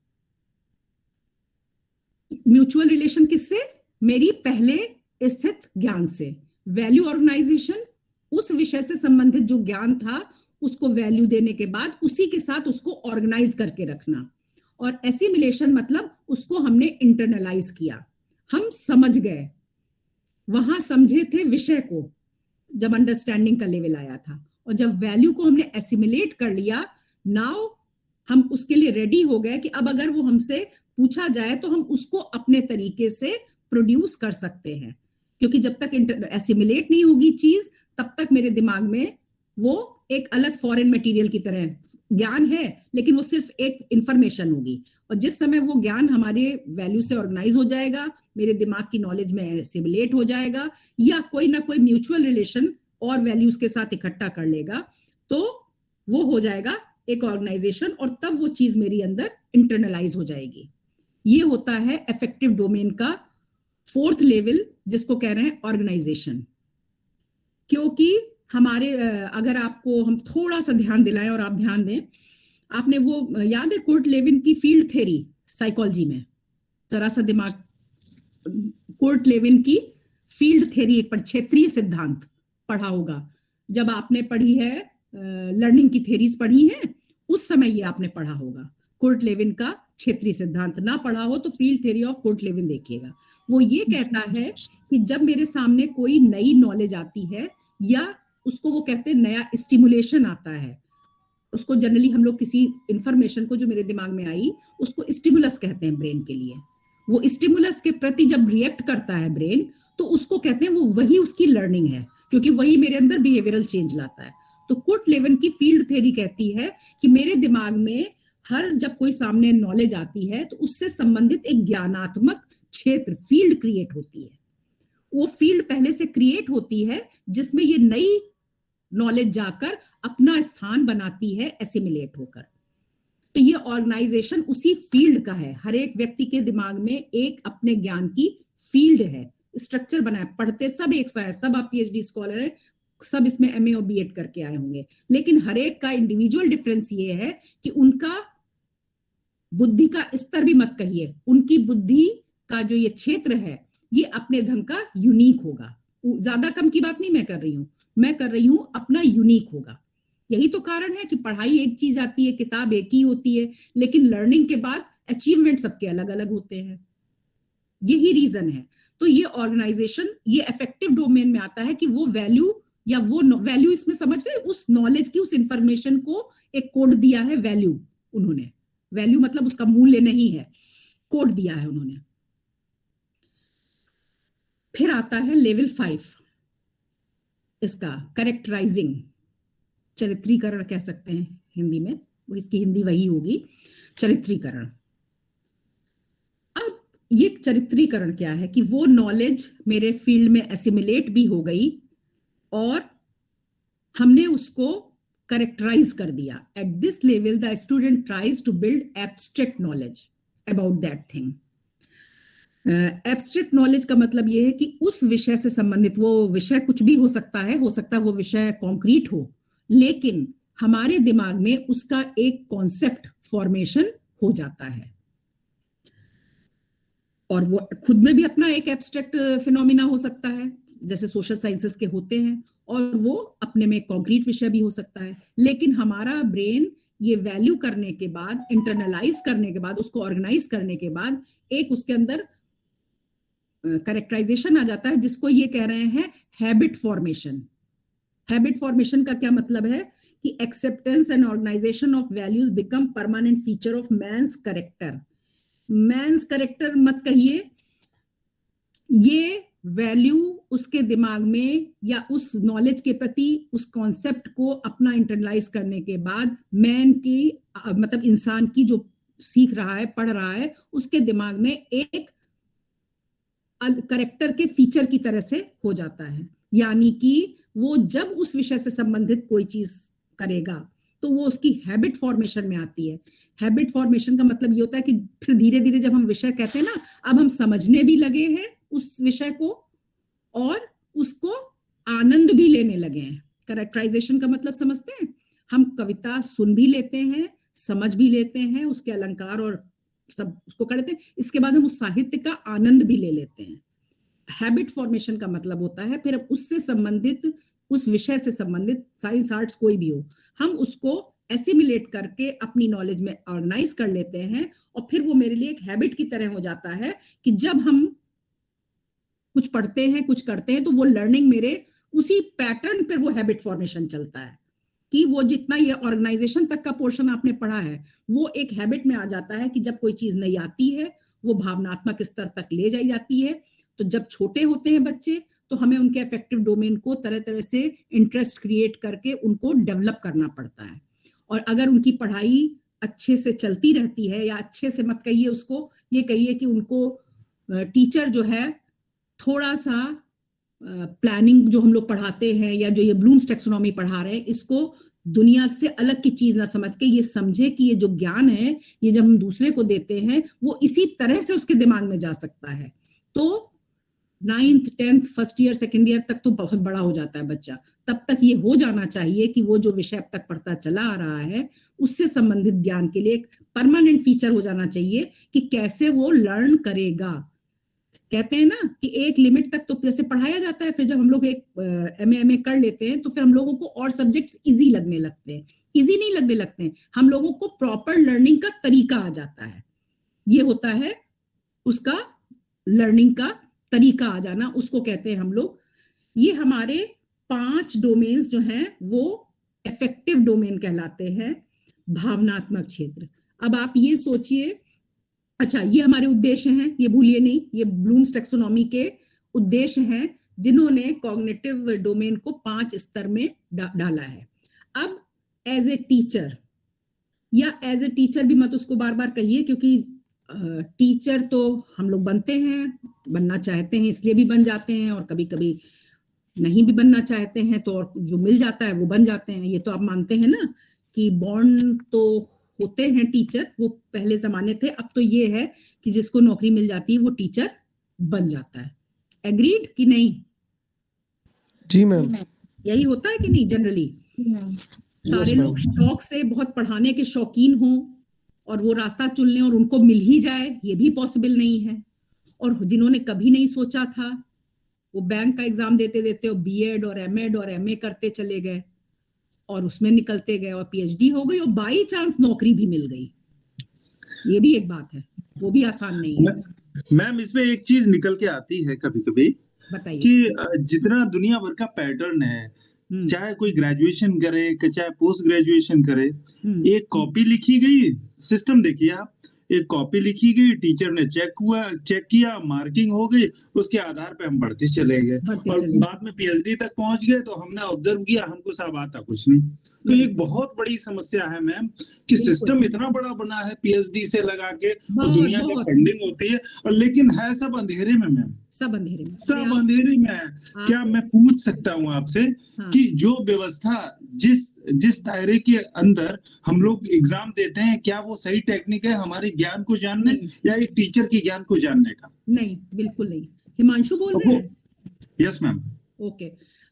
Mutual relation किससे? मेरी पहले स्थित ज्ञान से। वैल्यू ऑर्गेनाइजेशन, उस विषय से संबंधित जो ज्ञान था उसको वैल्यू देने के बाद उसी के साथ उसको ऑर्गेनाइज करके रखना। और एसिमिलेशन मतलब उसको हमने इंटरनलाइज किया, हम समझ गए, वहां समझे थे विषय को जब अंडरस्टैंडिंग का लेवल आया था, और जब वैल्यू को हमने एसिमिलेट कर लिया, नाउ हम उसके लिए रेडी हो गए कि अब अगर वो हमसे पूछा जाए तो हम उसको अपने तरीके से प्रोड्यूस कर सकते हैं। क्योंकि जब तक एसिमिलेट नहीं होगी चीज, तब तक मेरे दिमाग में वो एक अलग फॉरेन मटेरियल की तरह ज्ञान है, लेकिन वो सिर्फ एक इंफॉर्मेशन होगी। और जिस समय वो ज्ञान हमारे वैल्यू से ऑर्गेनाइज हो जाएगा, मेरे दिमाग की नॉलेज में एसिमिलेट हो जाएगा, या कोई ना कोई म्यूचुअल रिलेशन और वैल्यूज के साथ इकट्ठा कर लेगा, तो वो हो जाएगा एक ऑर्गेनाइजेशन, और तब वो चीज मेरी अंदर इंटरनलाइज हो जाएगी। ये होता है अफेक्टिव डोमेन का 4th लेवल, जिसको कह रहे हैं ऑर्गेनाइजेशन। क्योंकि हमारे, अगर आपको हम थोड़ा सा ध्यान दिलाएं और आप ध्यान दें, आपने वो याद है कुर्ट लेविन की फील्ड थ्योरी साइकोलॉजी में, जरा सा दिमाग, कुर्ट लेविन की फील्ड थ्योरी, एक क्षेत्रीय सिद्धांत पढ़ा होगा जब आपने पढ़ी है, लर्निंग की थ्योरीज पढ़ी हैं, उस समय ये आपने पढ़ा होगा। कुर्ट लेविन का क्षेत्रीय सिद्धांत ना पढ़ा हो तो field theory of Kurt Lewin देखिएगा। वो ये कहता है कि जब मेरे सामने कोई नई नॉलेज आती है, या उसको वो कहते हैं नया स्टिमुलेशन आता है, उसको जनरली हम लोग किसी इंफॉर्मेशन को जो मेरे दिमाग में आई उसको स्टिमुलस कहते हैं ब्रेन के लिए। वो स्टिमुलस के प्रति जब रिएक्ट करता है ब्रेन, तो उसको कहते हैं वो वही उसकी लर्निंग है, क्योंकि वही मेरे अंदर बिहेवियरल चेंज लाता है। तो कुर्ट लेविन की फील्ड थ्योरी कहती है कि मेरे दिमाग में हर जब कोई सामने नॉलेज आती है तो उससे संबंधित एक ज्ञानात्मक क्षेत्र फील्ड क्रिएट होती है। वो फील्ड पहले से क्रिएट होती है जिसमें ये नई नॉलेज जाकर अपना स्थान बनाती है एसिमिलेट होकर। तो ये ऑर्गेनाइजेशन उसी फील्ड का है। हर एक व्यक्ति के दिमाग में एक अपने ज्ञान की फील्ड है, स्ट्रक्चर बना है। पढ़ते सब एक सा है, सब आप पीएचडी स्कॉलर है, सब इसमें एमए और बीएड करके आए होंगे, लेकिन हर एक का इंडिविजुअल डिफरेंस ये है कि उनका बुद्धि का स्तर भी मत कहिए, उनकी बुद्धि का जो ये क्षेत्र है ये अपने ढंग का यूनिक होगा। ज्यादा कम की बात नहीं मैं कर रही हूं, मैं कर रही हूं अपना यूनिक होगा। यही तो कारण है कि पढ़ाई एक चीज आती है, किताब एक ही होती है, लेकिन लर्निंग के बाद अचीवमेंट सबके अलग अलग होते हैं। यही रीजन है। तो ये ऑर्गेनाइजेशन ये अफेक्टिव डोमेन में आता है कि वो वैल्यू या वो वैल्यू इसमें समझ रहे, उस नॉलेज की, उस इंफॉर्मेशन को एक कोड दिया है वैल्यू। उन्होंने वैल्यू मतलब उसका मूल्य नहीं है, कोड दिया है उन्होंने। फिर आता है लेवल 5, इसका करेक्टराइजिंग, चरित्रीकरण कह सकते हैं हिंदी में, वो इसकी हिंदी वही होगी, चरित्रीकरण। अब ये चरित्रीकरण क्या है कि वो नॉलेज मेरे फील्ड में एसिमिलेट भी हो गई और हमने उसको करेक्टराइज कर दिया। At this level the student tries to build abstract knowledge about that thing. Abstract knowledge का मतलब ये है कि उस विषय से संबंधित, वो विषय कुछ भी हो सकता है वो विषय कॉन्क्रीट हो, लेकिन हमारे दिमाग में उसका एक कॉन्सेप्ट फॉर्मेशन हो जाता है और वो खुद में भी अपना एक एब्स्ट्रैक्ट फिनोमिना हो सकता है, जैसे सोशल साइंसेस के होते हैं, और वो अपने में कॉन्क्रीट विषय भी हो सकता है। लेकिन हमारा ब्रेन ये वैल्यू करने के बाद, इंटरनलाइज करने के बाद, उसको ऑर्गेनाइज करने के बाद एक उसके अंदर करेक्टराइजेशन आ जाता है, जिसको ये कह रहे हैं हैबिट फॉर्मेशन। हैबिट फॉर्मेशन का क्या मतलब है कि acceptance and organisation of values become permanent feature of man's character. Man's character मत कहिए, ये वैल्यू उसके दिमाग में या उस नॉलेज के प्रति उस कॉन्सेप्ट को अपना इंटरनलाइज करने के बाद मैन की मतलब इंसान की जो सीख रहा है, पढ़ रहा है, उसके दिमाग में एक कैरेक्टर के फीचर की तरह से हो जाता है। यानी कि वो जब उस विषय से संबंधित कोई चीज करेगा तो वो उसकी हैबिट फॉर्मेशन में आती है। हैबिट फॉर्मेशन का मतलब ये होता है कि फिर धीरे धीरे जब हम विषय कहते हैं ना, अब हम समझने भी लगे हैं उस विषय को और उसको आनंद भी लेने लगे हैं। कैरेक्टराइजेशन का मतलब समझते हैं, हम कविता सुन भी लेते हैं, समझ भी लेते हैं, उसके अलंकार और सब उसको कर लेते हैं, इसके बाद हम उस साहित्य का आनंद भी ले लेते हैं। हैबिट फॉर्मेशन का मतलब होता है फिर उससे संबंधित, उस विषय से संबंधित, साइंस आर्ट्स कोई भी हो, हम उसको एसिमिलेट करके अपनी नॉलेज में ऑर्गेनाइज कर लेते हैं और फिर वो मेरे लिए एक हैबिट की तरह हो जाता है कि जब हम कुछ पढ़ते हैं, कुछ करते हैं, तो वो लर्निंग मेरे उसी पैटर्न पर वो हैबिट फॉर्मेशन चलता है कि वो जितना ये ऑर्गेनाइजेशन तक का पोर्शन आपने पढ़ा है वो एक हैबिट में आ जाता है कि जब कोई चीज नई आती है वो भावनात्मक स्तर तक ले जाई जाती है। तो जब छोटे होते हैं बच्चे तो हमें उनके अफेक्टिव डोमेन को तरह तरह से इंटरेस्ट क्रिएट करके उनको डेवलप करना पड़ता है। और अगर उनकी पढ़ाई अच्छे से चलती रहती है, या अच्छे से मत कहिए उसको, ये कहिए कि उनको टीचर जो है थोड़ा सा प्लानिंग जो हम लोग पढ़ाते हैं या जो ये ब्लूम्स टैक्सोनॉमी पढ़ा रहे हैं, इसको दुनिया से अलग की चीज ना समझ के ये समझे कि ये जो ज्ञान है ये जब हम दूसरे को देते हैं वो इसी तरह से उसके दिमाग में जा सकता है। तो 9th 10th first year second year तक तो बहुत बड़ा हो जाता है बच्चा, तब तक ये हो जाना चाहिए कि वो जो विषय अब तक पढ़ता चला आ रहा है उससे संबंधित ज्ञान के लिए एक परमानेंट फीचर हो जाना चाहिए कि कैसे वो लर्न करेगा। कहते हैं ना कि एक लिमिट तक तो जैसे पढ़ाया जाता है, फिर जब हम लोग एक एमए कर लेते हैं तो फिर हम लोगों को और सब्जेक्ट्स इजी लगने लगते हैं। इजी नहीं लगने लगते हैं, हम लोगों को प्रॉपर लर्निंग का तरीका आ जाता है। ये होता है उसका लर्निंग का तरीका आ जाना, उसको कहते हैं हम लोग। ये हमारे 5 डोमेन्स जो हैं वो इफेक्टिव डोमेन कहलाते हैं, भावनात्मक क्षेत्र। अब आप ये सोचिए अच्छा, ये हमारे उद्देश्य हैं, ये भूलिए नहीं, ये ब्लूम्स टैक्सोनॉमी के उद्देश्य हैं जिन्होंने कॉग्निटिव डोमेन को 5 स्तर में डाला है। अब एज ए टीचर, या एज ए टीचर भी मत उसको बार बार कहिए, क्योंकि टीचर तो हम लोग बनते हैं, बनना चाहते हैं इसलिए भी बन जाते हैं, और कभी कभी नहीं भी बनना चाहते हैं तो और जो मिल जाता है वो बन जाते हैं। ये तो आप मानते हैं ना कि बॉर्न तो होते हैं टीचर, वो पहले जमाने थे, अब तो ये है कि जिसको नौकरी मिल जाती है वो टीचर बन जाता है। एग्रीड कि नहीं? जी मैम। यही होता है कि नहीं जनरली? सारे लोग शौक से बहुत पढ़ाने के शौकीन हों और वो रास्ता चुन लें और उनको मिल ही जाए, ये भी पॉसिबल नहीं है। और जिन्होंने कभी नहीं सोचा था वो बैंक का एग्जाम देते देते और बीएड और एमएड और एमए करते चले गए और उसमें निकलते गए और पीएचडी हो गई और बाई चांस नौकरी भी मिल गई। ये भी एक बात है, वो भी आसान नहीं है। मैम इसमें एक चीज निकल के आती है कभी कभी, बताइए। कि जितना दुनिया भर का पैटर्न है, चाहे कोई ग्रेजुएशन करे चाहे पोस्ट ग्रेजुएशन करे, एक कॉपी लिखी गई, सिस्टम देखिए आप, एक कॉपी लिखी गई, टीचर ने चेक किया, मार्किंग हो गई, उसके आधार पे हम बढ़ते चले गए और बाद में पीएचडी तक पहुंच गए तो हमने ऑब्जर्व किया हमको सब आता कुछ नहीं। तो एक बहुत बड़ी समस्या है मैम कि सिस्टम इतना बड़ा बना है पीएचडी से लगा के, और दुनिया की फंडिंग होती है और लेकिन है सब अंधेरे में मैम, सब अंधेरे में है। क्या मैं पूछ सकता हूँ आपसे कि जो व्यवस्था जिस दायरे के अंदर हम लोग एग्जाम देते हैं, क्या वो सही टेक्निक है हमारे ज्ञान को जानने या एक टीचर के ज्ञान को जानने का? नहीं, बिल्कुल नहीं। हिमांशु बोल रहे हैं? Yes ma'am. ओके,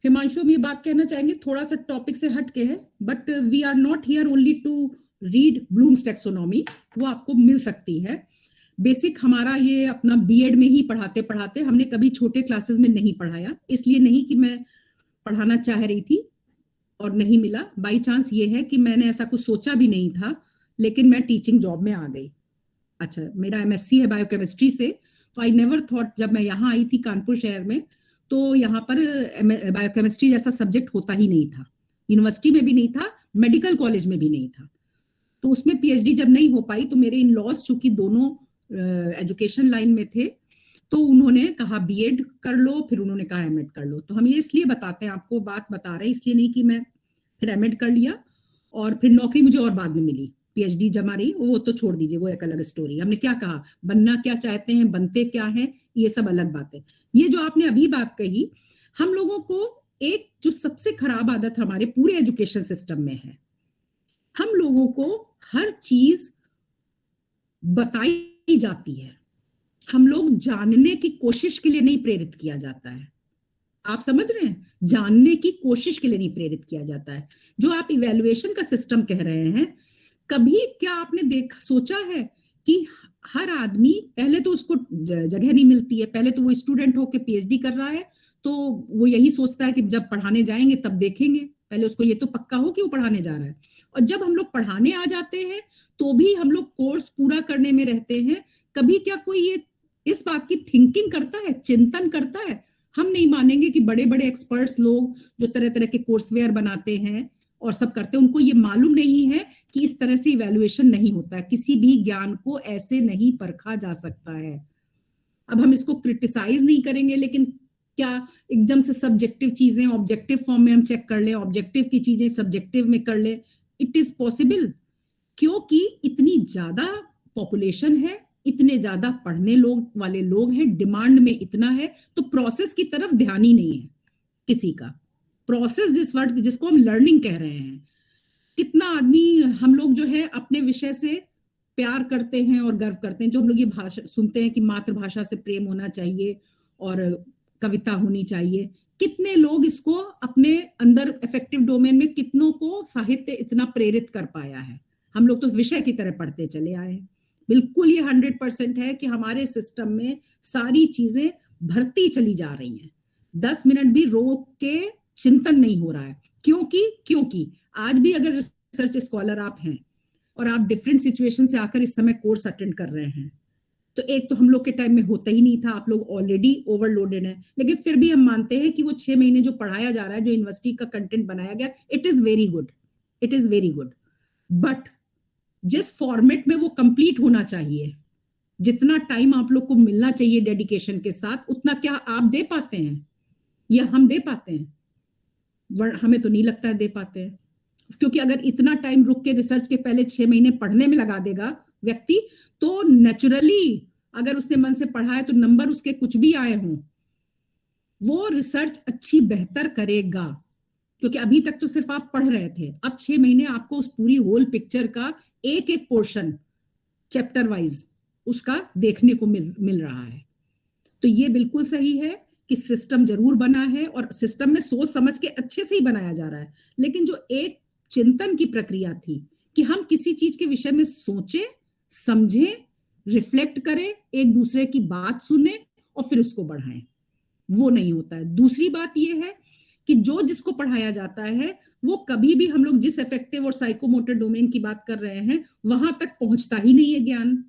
हिमांशु, हम ये बात कहना चाहेंगे, थोड़ा सा टॉपिक से हट के है, but we are not here only to read Bloom's taxonomy, वो आपको मिल सकती है। बेसिक हमारा ये अपना बीएड में ही पढ़ाते पढ़ाते हमने कभी छोटे क्लासेस में नहीं पढ़ाया, इसलिए नहीं कि मैं पढ़ाना चाह रही थी और नहीं मिला, बाई चांस ये है कि मैंने ऐसा कुछ सोचा भी नहीं था, लेकिन मैं टीचिंग जॉब में आ गई। अच्छा, मेरा एमएससी है बायोकेमिस्ट्री से, तो आई नेवर थॉट, जब मैं यहाँ आई थी कानपुर शहर में, तो यहाँ पर बायोकेमिस्ट्री जैसा सब्जेक्ट होता ही नहीं था, यूनिवर्सिटी में भी नहीं था, मेडिकल कॉलेज में भी नहीं था। तो उसमें पीएचडी जब नहीं हो पाई तो मेरे इन लॉज चूंकि दोनों एजुकेशन लाइन में थे, तो उन्होंने कहा बीएड कर लो, फिर उन्होंने कहा एमएड कर लो। तो हम ये इसलिए बताते हैं, आपको बात बता रहे हैं, इसलिए नहीं कि मैं फिर एमएड कर लिया और फिर नौकरी मुझे और बाद में मिली, पीएचडी जमा रही, वो तो छोड़ दीजिए, वो एक अलग स्टोरी। हमने क्या कहा, बनना क्या चाहते हैं, बनते क्या हैं, ये सब अलग बात है। ये जो आपने अभी बात कही, हम लोगों को एक जो सबसे खराब आदत हमारे पूरे एजुकेशन सिस्टम में है, हम लोगों को हर चीज बताई जाती है, हम लोग जानने की कोशिश के लिए नहीं प्रेरित किया जाता है। आप समझ रहे हैं? जानने की कोशिश के लिए नहीं प्रेरित किया जाता है। जो आप इवैल्यूएशन का सिस्टम कह रहे हैं, कभी क्या आपने सोचा है कि हर आदमी, पहले तो उसको जगह नहीं मिलती है, पहले तो वो स्टूडेंट होके पीएचडी कर रहा है तो वो यही सोचता है कि जब पढ़ाने जाएंगे तब देखेंगे, पहले उसको ये तो पक्का हो कि वो पढ़ाने जा रहा है। और जब हम लोग पढ़ाने आ जाते हैं तो भी हम लोग कोर्स पूरा करने में रहते हैं। कभी क्या कोई ये इस बात की थिंकिंग करता है, चिंतन करता है? हम नहीं मानेंगे कि बड़े बड़े एक्सपर्ट्स लोग जो तरह तरह के कोर्सवेयर बनाते हैं और सब करते हैं, उनको ये मालूम नहीं है कि इस तरह से इवैल्यूएशन नहीं होता है, किसी भी ज्ञान को ऐसे नहीं परखा जा सकता है। अब हम इसको क्रिटिसाइज नहीं करेंगे, लेकिन क्या एकदम से सब्जेक्टिव चीजें ऑब्जेक्टिव फॉर्म में हम चेक कर लें, ऑब्जेक्टिव की चीजें सब्जेक्टिव में कर लें? इट इज पॉसिबल, क्योंकि इतनी ज्यादा पॉपुलेशन है, इतने ज्यादा पढ़ने वाले लोग हैं, डिमांड में इतना है, तो प्रोसेस की तरफ ध्यान ही नहीं है किसी का। प्रोसेस जिसको हम लर्निंग कह रहे हैं, कितना आदमी हम लोग जो है अपने विषय से प्यार करते हैं और गर्व करते हैं। जो हम लोग ये भाषा सुनते हैं कि मातृभाषा से प्रेम होना चाहिए और कविता होनी चाहिए, कितने लोग इसको अपने अंदर इफेक्टिव डोमेन में, कितनों को साहित्य इतना प्रेरित कर पाया है? हम लोग तो विषय की तरह पढ़ते चले आए हैं। बिल्कुल ये 100% है कि हमारे सिस्टम में सारी चीजें भरती चली जा रही हैं, 10 मिनट भी रोक के चिंतन नहीं हो रहा है। क्योंकि आज भी अगर रिसर्च स्कॉलर आप हैं और आप डिफरेंट सिचुएशन से आकर इस समय कोर्स अटेंड कर रहे हैं, तो एक तो हम लोग के टाइम में होता ही नहीं था, आप लोग ऑलरेडी ओवरलोडेड हैं, लेकिन फिर भी हम मानते हैं कि वो 6 महीने जो पढ़ाया जा रहा है, जो यूनिवर्सिटी का कंटेंट बनाया गया, it is very good, but जिस फॉर्मेट में वो कंप्लीट होना चाहिए जितना टाइम आप लोग को मिलना चाहिए डेडिकेशन के साथ, उतना क्या आप दे पाते हैं या हम दे पाते हैं? हमें तो नहीं लगता है दे पाते हैं, क्योंकि अगर इतना टाइम रुक के रिसर्च के पहले 6 महीने पढ़ने में लगा देगा व्यक्ति, तो नेचुरली अगर उसने मन से पढ़ा है तो नंबर उसके कुछ भी आए हों, वो रिसर्च अच्छी बेहतर करेगा। क्योंकि अभी तक तो सिर्फ आप पढ़ रहे थे, अब 6 महीने आपको उस पूरी होल पिक्चर का एक एक पोर्शन चैप्टर वाइज उसका देखने को मिल रहा है। तो ये बिल्कुल सही है कि सिस्टम जरूर बना है और सिस्टम में सोच समझ के अच्छे से ही बनाया जा रहा है, लेकिन जो एक चिंतन की प्रक्रिया थी कि हम किसी चीज के विषय में सोचें, समझें, रिफ्लेक्ट करें, एक दूसरे की बात सुने और फिर उसको बढ़ाएं, वो नहीं होता है। दूसरी बात यह है कि जो जिसको पढ़ाया जाता है वो कभी भी, हम लोग जिस अफेक्टिव और साइकोमोटर डोमेन की बात कर रहे हैं, वहां तक पहुंचता ही नहीं है ज्ञान।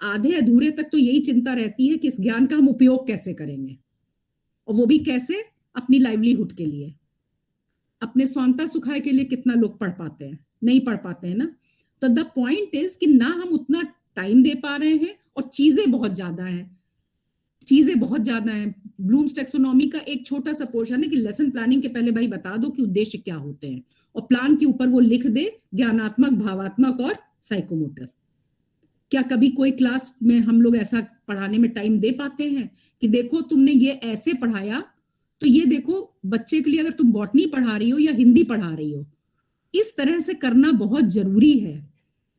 आधे अधूरे तक तो यही चिंता रहती है कि इस ज्ञान का हम उपयोग कैसे करेंगे, और वो भी कैसे? अपनी लाइवलीहुड के लिए, अपने स्वांता सुखाय के लिए। कितना लोग पढ़ पाते हैं? नहीं पढ़ पाते हैं ना। तो द पॉइंट इज कि ना हम उतना टाइम दे पा रहे हैं और चीजें बहुत ज्यादा हैं, चीजें बहुत ज्यादा हैं। ब्लूम्स टैक्सोनॉमी का एक छोटा सा पोर्शन है कि लेसन प्लानिंग के पहले भाई बता दो कि उद्देश्य क्या होते हैं, और प्लान के ऊपर वो लिख दे ज्ञानात्मक, भावात्मक और साइकोमोटर। क्या कभी कोई क्लास में हम लोग ऐसा पढ़ाने में टाइम दे पाते हैं कि देखो तुमने ये ऐसे पढ़ाया, तो ये देखो बच्चे के लिए अगर तुम बॉटनी पढ़ा रही हो या हिंदी पढ़ा रही हो, इस तरह से करना बहुत जरूरी है,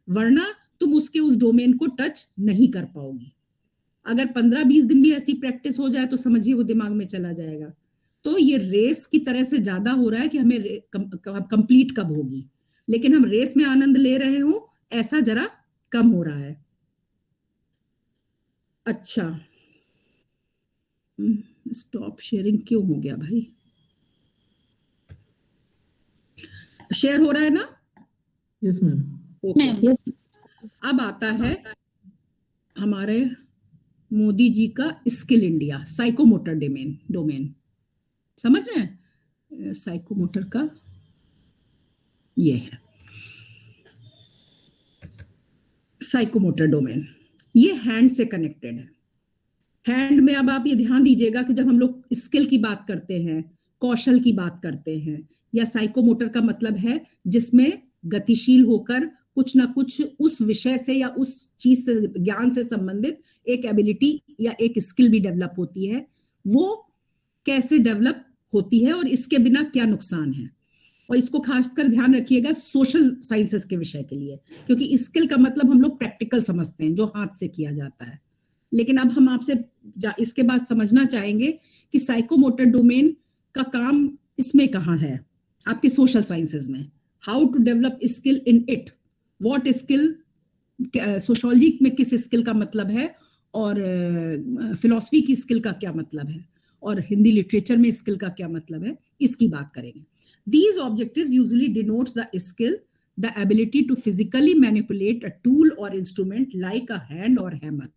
वरना तुम उसके उस डोमेन को टच नहीं कर पाओगी। अगर 15-20 दिन भी ऐसी प्रैक्टिस हो जाए तो समझिए वो दिमाग में चला जाएगा। तो ये रेस की तरह से ज्यादा हो रहा है कि हमें कंप्लीट कब होगी, लेकिन हम रेस में आनंद ले रहे हो, ऐसा जरा कम हो रहा है। अच्छा, स्टॉप शेयरिंग क्यों हो गया भाई? शेयर हो रहा है ना? Yes ma'am. ओके। अब आता है हमारे मोदी जी का स्किल इंडिया, साइकोमोटर डोमेन समझ रहे हैं? साइकोमोटर का ये है साइकोमोटर डोमेन, ये हैंड से कनेक्टेड है। हैंड में अब आप ये ध्यान दीजिएगा कि जब हम लोग स्किल की बात करते हैं, कौशल की बात करते हैं, या साइकोमोटर का मतलब है जिसमें गतिशील होकर कुछ ना कुछ उस विषय से या उस चीज से, ज्ञान से संबंधित एक एबिलिटी या एक स्किल भी डेवलप होती है, वो कैसे डेवलप होती है और इसके बिना क्या नुकसान है। और इसको खासकर ध्यान रखिएगा सोशल साइंसेस के विषय के लिए, क्योंकि स्किल का मतलब हम लोग प्रैक्टिकल समझते हैं, जो हाथ से किया जाता है। लेकिन अब हम आपसे इसके बाद समझना चाहेंगे कि साइकोमोटर डोमेन का काम इसमें कहाँ है, आपके सोशल साइंसेस में। How to develop skill in it, what skill, sociology में किस स्किल का मतलब है, और फिलॉसफी की स्किल का क्या मतलब है, और हिंदी लिटरेचर में स्किल का क्या मतलब है, इसकी बात करेंगे। These objectives usually denotes the skill, the ability to physically manipulate a tool or instrument like a hand or hammer.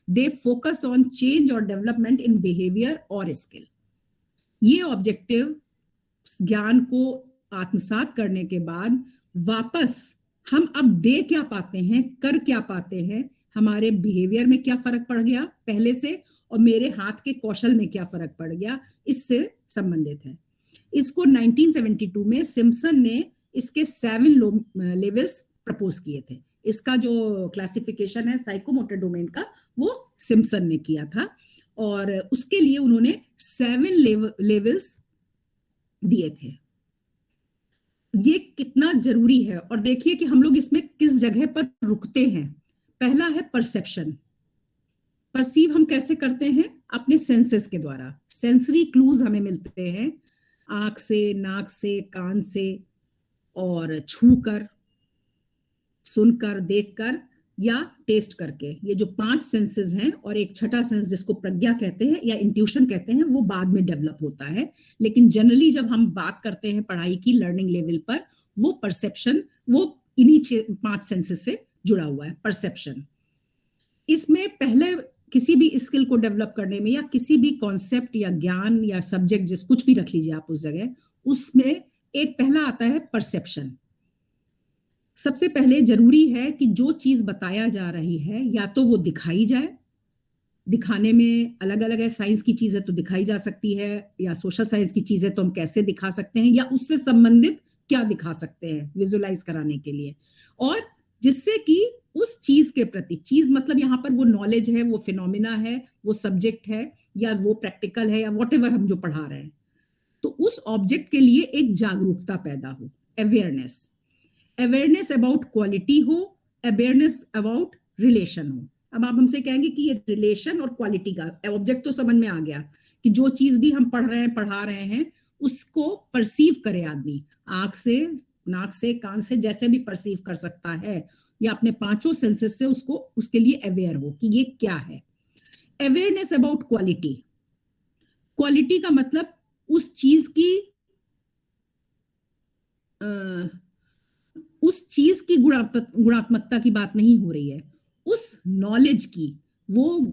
They focus on change or development in behavior or skill. ये objective ज्ञान को आत्मसात करने के बाद वापस हम अब दे क्या पाते हैं, कर क्या पाते हैं, हमारे बिहेवियर में क्या फर्क पड़ गया पहले से, और मेरे हाथ के कौशल में क्या फर्क पड़ गया, इससे संबंधित है। इसको 1972 में सिम्पसन ने इसके 7 लेवल्स प्रपोज किए थे। इसका जो क्लासिफिकेशन है साइकोमोटर डोमेन का, वो सिम्पसन ने किया था, और उसके लिए उन्होंने 7 लेवल्स दिए थे। ये कितना जरूरी है, और देखिए कि हम लोग इसमें किस जगह पर रुकते हैं। पहला है परसेप्शन। परसीव हम कैसे करते हैं? अपने सेंसेस के द्वारा। सेंसरी क्लूज हमें मिलते हैं, आंख से, नाक से, कान से, और छूकर, सुनकर, देखकर या टेस्ट करके। ये जो 5 सेंसेस हैं, और एक छठा सेंस जिसको प्रज्ञा कहते हैं या इंट्यूशन कहते हैं, वो बाद में डेवलप होता है। लेकिन जनरली जब हम बात करते हैं पढ़ाई की लर्निंग लेवल पर, वो परसेप्शन, वो इन्हीं 5 सेंसेस से जुड़ा हुआ है, परसेप्शन। इसमें पहले किसी भी स्किल को डेवलप करने में, या किसी भी कॉन्सेप्ट या ज्ञान या सब्जेक्ट, जिस कुछ भी रख लीजिए आप उस जगह, उसमें एक पहला आता है परसेप्शन। सबसे पहले जरूरी है कि जो चीज बताया जा रही है या तो वो दिखाई जाए, दिखाने में अलग अलग है, साइंस की चीज है तो दिखाई जा सकती है, या सोशल साइंस की चीज है तो हम कैसे दिखा सकते हैं, या उससे संबंधित क्या दिखा सकते हैं विजुअलाइज कराने के लिए, और जिससे कि उस चीज के प्रति, चीज मतलब यहाँ पर वो नॉलेज है, वो फिनोमिना है, वो सब्जेक्ट है, या वो प्रैक्टिकल है, या व्हाटएवर हम जो पढ़ा रहे हैं, तो उस ऑब्जेक्ट के लिए एक जागरूकता पैदा हो, अवेयरनेस, अवेयरनेस अबाउट क्वालिटी हो, अवेयरनेस अबाउट रिलेशन हो। अब आप हमसे कहेंगे कि ये रिलेशन और क्वालिटी का ऑब्जेक्ट तो समझ में आ गया कि जो चीज भी हम पढ़ रहे हैं, पढ़ा रहे हैं, उसको परसीव करे आदमी, आंख से, नाक से, कान से, जैसे भी परसीव कर सकता है, या अपने 5 सेंसेस से उसको, उसके लिए अवेयर हो कि ये क्या है। अवेयरनेस अबाउट क्वालिटी, क्वालिटी का मतलब उस चीज की गुणात्मकता की बात नहीं हो रही है, उस नॉलेज की, वो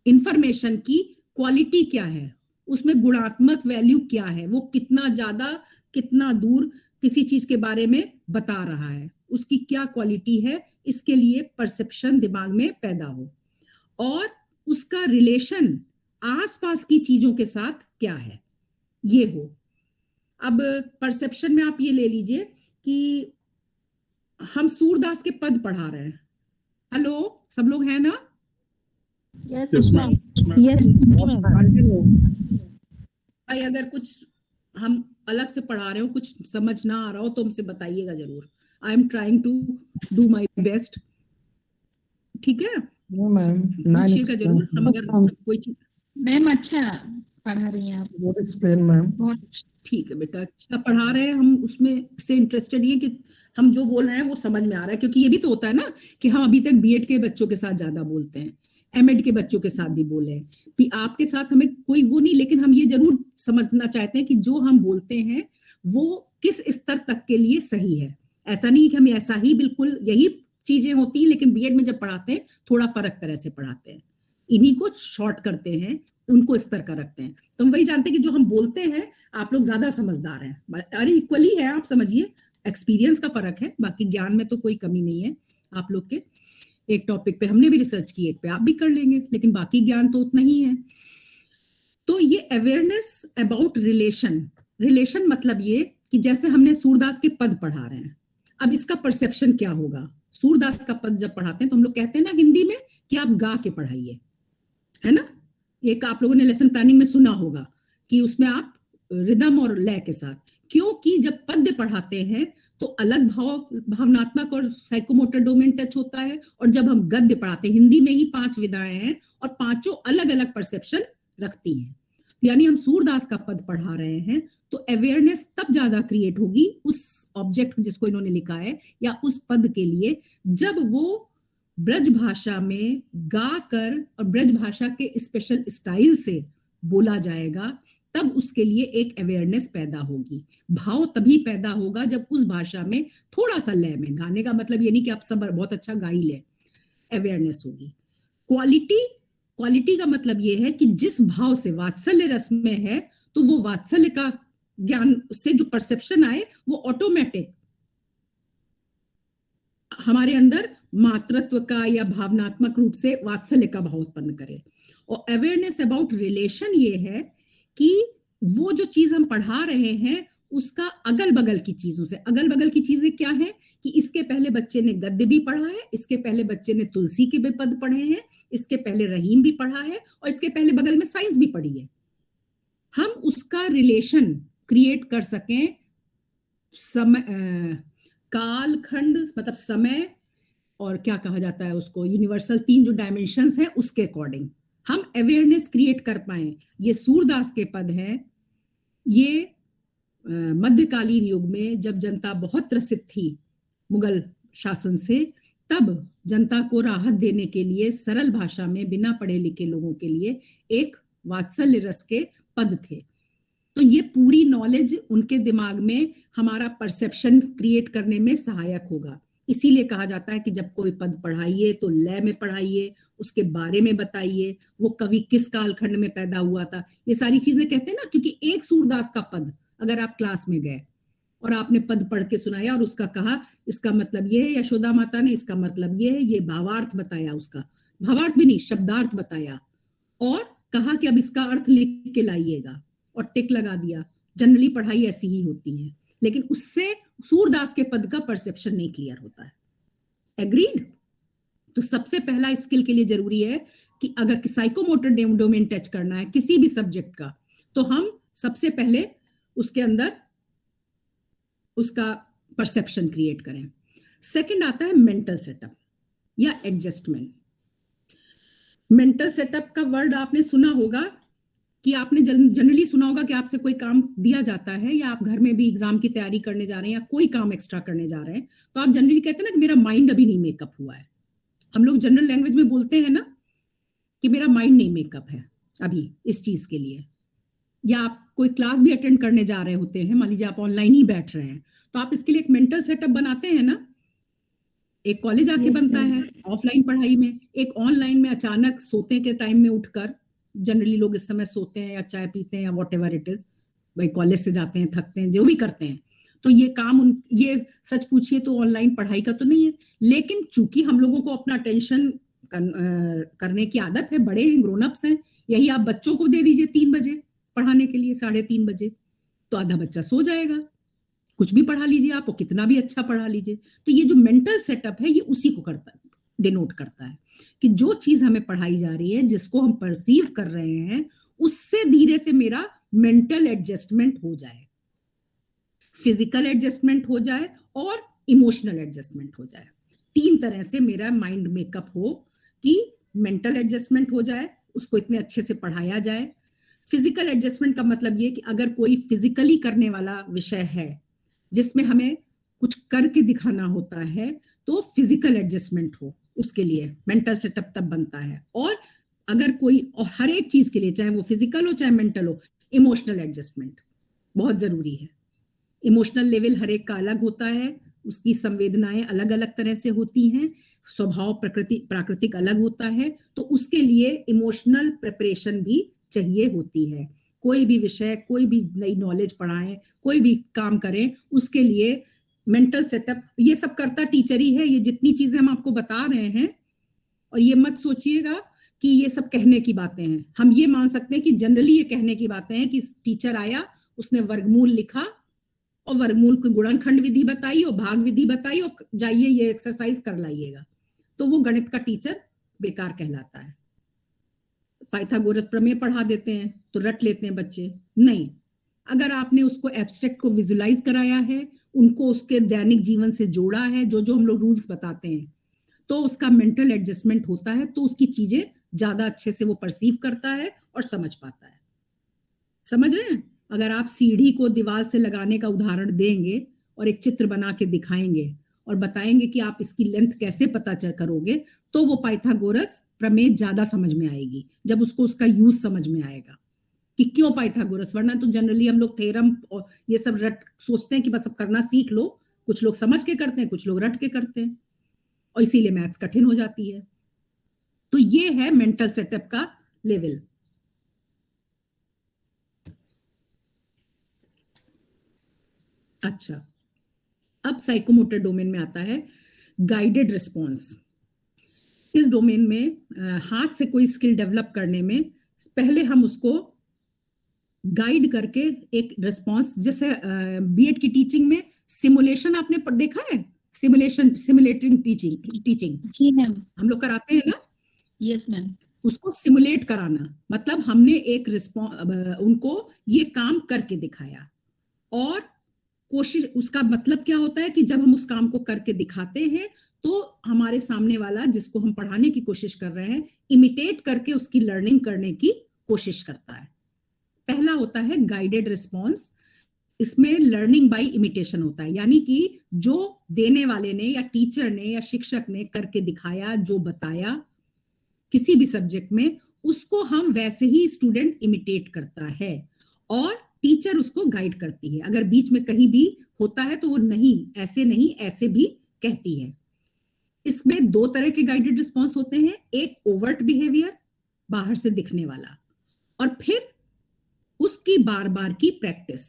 इंफॉर्मेशन की क्वालिटी क्या है, उसमें गुणात्मक वैल्यू क्या है, वो कितना ज्यादा, कितना दूर किसी चीज के बारे में बता रहा है, उसकी क्या क्वालिटी है, इसके लिए परसेप्शन दिमाग में पैदा हो, और उसका रिलेशन आसपास की चीजों के साथ क्या है, ये हो। अब परसेप्शन में आप ये ले लीजिए कि हम सूरदास के पद पढ़ा रहे हैं, हेलो सब लोग हैं ना? Yes, भाई अगर कुछ हम अलग से पढ़ा रहे हो, कुछ समझ ना आ रहा हो तो हमसे बताइएगा जरूर, I am trying to do my best, ठीक है? पूछिएगा जरूर, हम अगर कोई चीज, मैम अच्छा पढ़ा रही हैं आप, मैम ठीक है बेटा, अच्छा पढ़ा रहे हैं हम, उसमें से इंटरेस्टेड ये कि हम जो बोल रहे हैं वो समझ में आ रहा है, क्योंकि ये भी तो होता है ना कि हम अभी तक बीएड के बच्चों के साथ ज्यादा बोलते हैं, एमएड के बच्चों के साथ भी बोले हैं, भी आपके साथ हमें कोई वो नहीं, लेकिन हम ये जरूर समझना चाहते हैं कि जो हम बोलते हैं वो किस स्तर तक के लिए सही है। ऐसा नहीं कि हम ऐसा ही बिल्कुल यही चीजें होती हैं, लेकिन बीएड में जब पढ़ाते हैं थोड़ा फर्क तरह से पढ़ाते हैं, इन्हीं को शॉर्ट करते हैं, उनको स्तर का रखते हैं, तो हम वही जानते हैं कि जो हम बोलते हैं आप लोग ज्यादा समझदार हैं, अरे इक्वली है, आप समझिए, एक्सपीरियंस का फर्क है, बाकी ज्ञान में तो कोई कमी नहीं है आप लोग के। एक टॉपिक पे हमने भी रिसर्च की, एक पे आप भी कर लेंगे, लेकिन बाकी ज्ञान तो उतना ही है। तो ये अवेयरनेस अबाउट रिलेशन, रिलेशन मतलब ये कि जैसे हमने सूरदास के पद पढ़ा रहे हैं, अब इसका परसेप्शन क्या होगा। सूरदास का पद जब पढ़ाते हैं तो हम लोग कहते हैं ना हिंदी में कि आप गा के पढ़ाइए, है ना? एक आप लोगों ने लेसन प्लानिंग में सुना होगा कि उसमें आप रिदम और लय के साथ, क्योंकि जब पद्य पढ़ाते हैं तो अलग भावनात्मक और साइकोमोटर डोमेन टच होता है, और जब हम गद्य पढ़ाते हैं, हिंदी में ही 5 विधाएं हैं और 5 अलग अलग परसेप्शन रखती हैं, यानी हम सूरदास का पद पढ़ा रहे हैं तो अवेयरनेस तब ज्यादा क्रिएट होगी उस ऑब्जेक्ट जिसको इन्होंने लिखा है या उस पद के लिए, जब वो ब्रज भाषा में गा कर और ब्रज भाषा के स्पेशल स्टाइल से बोला जाएगा, तब उसके लिए एक अवेयरनेस पैदा होगी। भाव तभी पैदा होगा जब उस भाषा में थोड़ा सा लय में, गाने का मतलब ये नहीं कि आप सब बहुत अच्छा गा ही ले, अवेयरनेस होगी। क्वालिटी, क्वालिटी का मतलब ये है कि जिस भाव से वात्सल्य रस में है तो वो वात्सल्य का ज्ञान से जो परसेप्शन आए वो ऑटोमेटिक हमारे अंदर मातृत्व का या भावनात्मक रूप से वात्सल्य का भाव उत्पन्न करे। और अवेयरनेस अबाउट रिलेशन ये है कि वो जो चीज हम पढ़ा रहे हैं उसका अगल बगल की चीजों से, अगल बगल की चीजें क्या है कि इसके पहले बच्चे ने गद्य भी पढ़ा है, इसके पहले बच्चे ने तुलसी के भी पद पढ़े हैं, इसके पहले रहीम भी पढ़ा है, और इसके पहले बगल में साइंस भी पढ़ी है। हम उसका रिलेशन क्रिएट कर सकें समय, कालखंड मतलब समय, और क्या कहा जाता है उसको, यूनिवर्सल 3 जो डायमेंशंस हैं उसके अकॉर्डिंग हम अवेयरनेस क्रिएट कर पाए। ये सूरदास के पद हैं, ये मध्यकालीन युग में जब जनता बहुत त्रसित थी मुगल शासन से, तब जनता को राहत देने के लिए सरल भाषा में बिना पढ़े लिखे लोगों के लिए एक वात्सल्य रस के पद थे। तो ये पूरी नॉलेज उनके दिमाग में हमारा परसेप्शन क्रिएट करने में सहायक होगा। इसीलिए कहा जाता है कि जब कोई पद पढ़ाइए तो लय में पढ़ाइए, उसके बारे में बताइए, वो कवि किस कालखंड में पैदा हुआ था, ये सारी चीजें कहते हैं ना, क्योंकि एक सूरदास का पद अगर आप क्लास में गए और आपने पद पढ़ के सुनाया और उसका कहा इसका मतलब ये है, यशोदा माता ने इसका मतलब ये है, ये भावार्थ बताया, उसका भावार्थ भी नहीं शब्दार्थ बताया और कहा कि अब इसका अर्थ लिख के लाइएगा और टिक लगा दिया। जनरली पढ़ाई ऐसी ही होती है, लेकिन उससे सूरदास के पद का परसेप्शन नहीं क्लियर होता है। एग्रीड? तो सबसे पहला स्किल के लिए जरूरी है कि अगर साइकोमोटर डोमेन टच करना है किसी भी सब्जेक्ट का, तो हम सबसे पहले उसके अंदर उसका परसेप्शन क्रिएट करें। सेकंड आता है मेंटल सेटअप या एडजस्टमेंट। मेंटल सेटअप का वर्ड आपने सुना होगा कि आपने जनरली सुना होगा कि आपसे कोई काम दिया जाता है या आप घर में भी एग्जाम की तैयारी करने जा रहे हैं या कोई काम एक्स्ट्रा करने जा रहे हैं, तो आप जनरली कहते हैं ना कि मेरा माइंड अभी नहीं मेकअप हुआ है। हम लोग जनरल लैंग्वेज में बोलते हैं ना कि मेरा माइंड नहीं मेकअप है अभी इस चीज के लिए। या आप कोई क्लास भी अटेंड करने जा रहे होते हैं, मान लीजिए आप ऑनलाइन ही बैठ रहे हैं, तो आप इसके लिए एक मेंटल सेटअप बनाते हैं ना। एक कॉलेज आके बनता है ऑफलाइन पढ़ाई में, एक ऑनलाइन में अचानक सोते के टाइम में उठकर, जनरली लोग इस समय सोते हैं या चाय पीते हैं या वॉट एवर इट इज, भाई कॉलेज से जाते हैं, थकते हैं, जो भी करते हैं, तो ये काम ये सच पूछिए तो ऑनलाइन पढ़ाई का तो नहीं है, लेकिन चूंकि हम लोगों को अपना अटेंशन करने की आदत है, बड़े हैं, ग्रोन अप्स हैं, यही आप बच्चों को दे दीजिए 3 बजे पढ़ाने के लिए, 3:30 बजे, तो आधा बच्चा सो जाएगा। कुछ भी पढ़ा लीजिए आप, कितना भी अच्छा पढ़ा लीजिए। तो ये जो मेंटल सेटअप है ये उसी को करता है, डिनोट करता है कि जो चीज हमें पढ़ाई जा रही है, जिसको हम परसीव कर रहे हैं, उससे धीरे से मेरा मेंटल एडजस्टमेंट हो जाए, फिजिकल एडजस्टमेंट हो जाए और इमोशनल एडजस्टमेंट हो जाए। 3 तरह से मेरा माइंड मेकअप हो कि मेंटल एडजस्टमेंट हो जाए, उसको इतने अच्छे से पढ़ाया जाए। फिजिकल एडजस्टमेंट का मतलब ये कि अगर कोई फिजिकली करने वाला विषय है जिसमें हमें कुछ करके दिखाना होता है, तो फिजिकल एडजस्टमेंट हो, उसके लिए मेंटल सेटअप तब बनता है। और अगर कोई, और हर एक चीज के लिए, चाहे वो फिजिकल हो चाहे मेंटल हो, इमोशनल एडजस्टमेंट बहुत जरूरी है। इमोशनल लेवल हर एक का अलग होता है, उसकी संवेदनाएं अलग अलग तरह से होती हैं, स्वभाव प्राकृतिक अलग होता है, तो उसके लिए इमोशनल प्रिपरेशन भी चाहिए होती है। कोई भी विषय, कोई भी नई नॉलेज पढ़ाएं, कोई भी काम करें, उसके लिए मेंटल सेटअप, ये सब करता टीचर ही है। ये जितनी चीजें हम आपको बता रहे हैं, और ये मत सोचिएगा कि ये सब कहने की बातें हैं। हम ये मान सकते हैं कि जनरली ये कहने की बातें हैं कि टीचर आया, उसने वर्गमूल लिखा और वर्गमूल की गुणनखंड विधि बताई और भाग विधि बताई और जाइए ये एक्सरसाइज कर लाइएगा, तो वो गणित का टीचर बेकार कहलाता है। पाइथागोरस प्रमेय पढ़ा देते हैं तो रट लेते हैं बच्चे, नहीं। अगर आपने उसको एब्स्ट्रैक्ट को विजुलाइज कराया है, उनको उसके दैनिक जीवन से जोड़ा है, जो जो हम लोग रूल्स बताते हैं, तो उसका मेंटल एडजस्टमेंट होता है, तो उसकी चीजें ज्यादा अच्छे से वो परसीव करता है और समझ पाता है। समझ रहे हैं? अगर आप सीढ़ी को दीवार से लगाने का उदाहरण देंगे और एक चित्र बना के दिखाएंगे और बताएंगे कि आप इसकी लेंथ कैसे पता करोगे, तो वो पाइथागोरस प्रमेय ज्यादा समझ में आएगी, जब उसको उसका यूज समझ में आएगा कि क्यों पाइथागोरस। वरना तो जनरली हम लोग थ्योरम और ये सब रट सोचते हैं कि बस अब करना सीख लो, कुछ लोग समझ के करते हैं, कुछ लोग रट के करते हैं, और इसीलिए मैथ्स कठिन हो जाती है। तो ये है मेंटल सेटअप का लेवल। अच्छा, अब साइकोमोटर डोमेन में आता है गाइडेड रिस्पॉन्स। इस डोमेन में हाथ से कोई स्किल डेवलप करने में पहले हम उसको गाइड करके एक रिस्पॉन्स, जैसे बीएड की टीचिंग में सिमुलेशन आपने देखा है, सिमुलेटिंग टीचिंग जी मैम, हम लोग कराते हैं ना। Yes ma'am. उसको सिमुलेट कराना मतलब हमने एक उनको ये काम करके दिखाया, और कोशिश, उसका मतलब क्या होता है कि जब हम उस काम को करके दिखाते हैं तो हमारे सामने वाला, जिसको हम पढ़ाने की कोशिश कर रहे हैं, इमिटेट करके उसकी लर्निंग करने की कोशिश करता है। पहला होता है गाइडेड रिस्पॉन्स। इसमें लर्निंग बाय इमिटेशन होता है, यानी कि जो देने वाले ने या टीचर ने या शिक्षक ने करके दिखाया, जो बताया किसी भी सब्जेक्ट में, उसको हम वैसे ही स्टूडेंट इमिटेट करता है और टीचर उसको गाइड करती है। अगर बीच में कहीं भी होता है तो वो नहीं, ऐसे नहीं, ऐसे भी कहती है। इसमें 2 तरह के गाइडेड रिस्पॉन्स होते हैं, एक ओवर्ट बिहेवियर, बाहर से दिखने वाला, और फिर उसकी बार बार की प्रैक्टिस,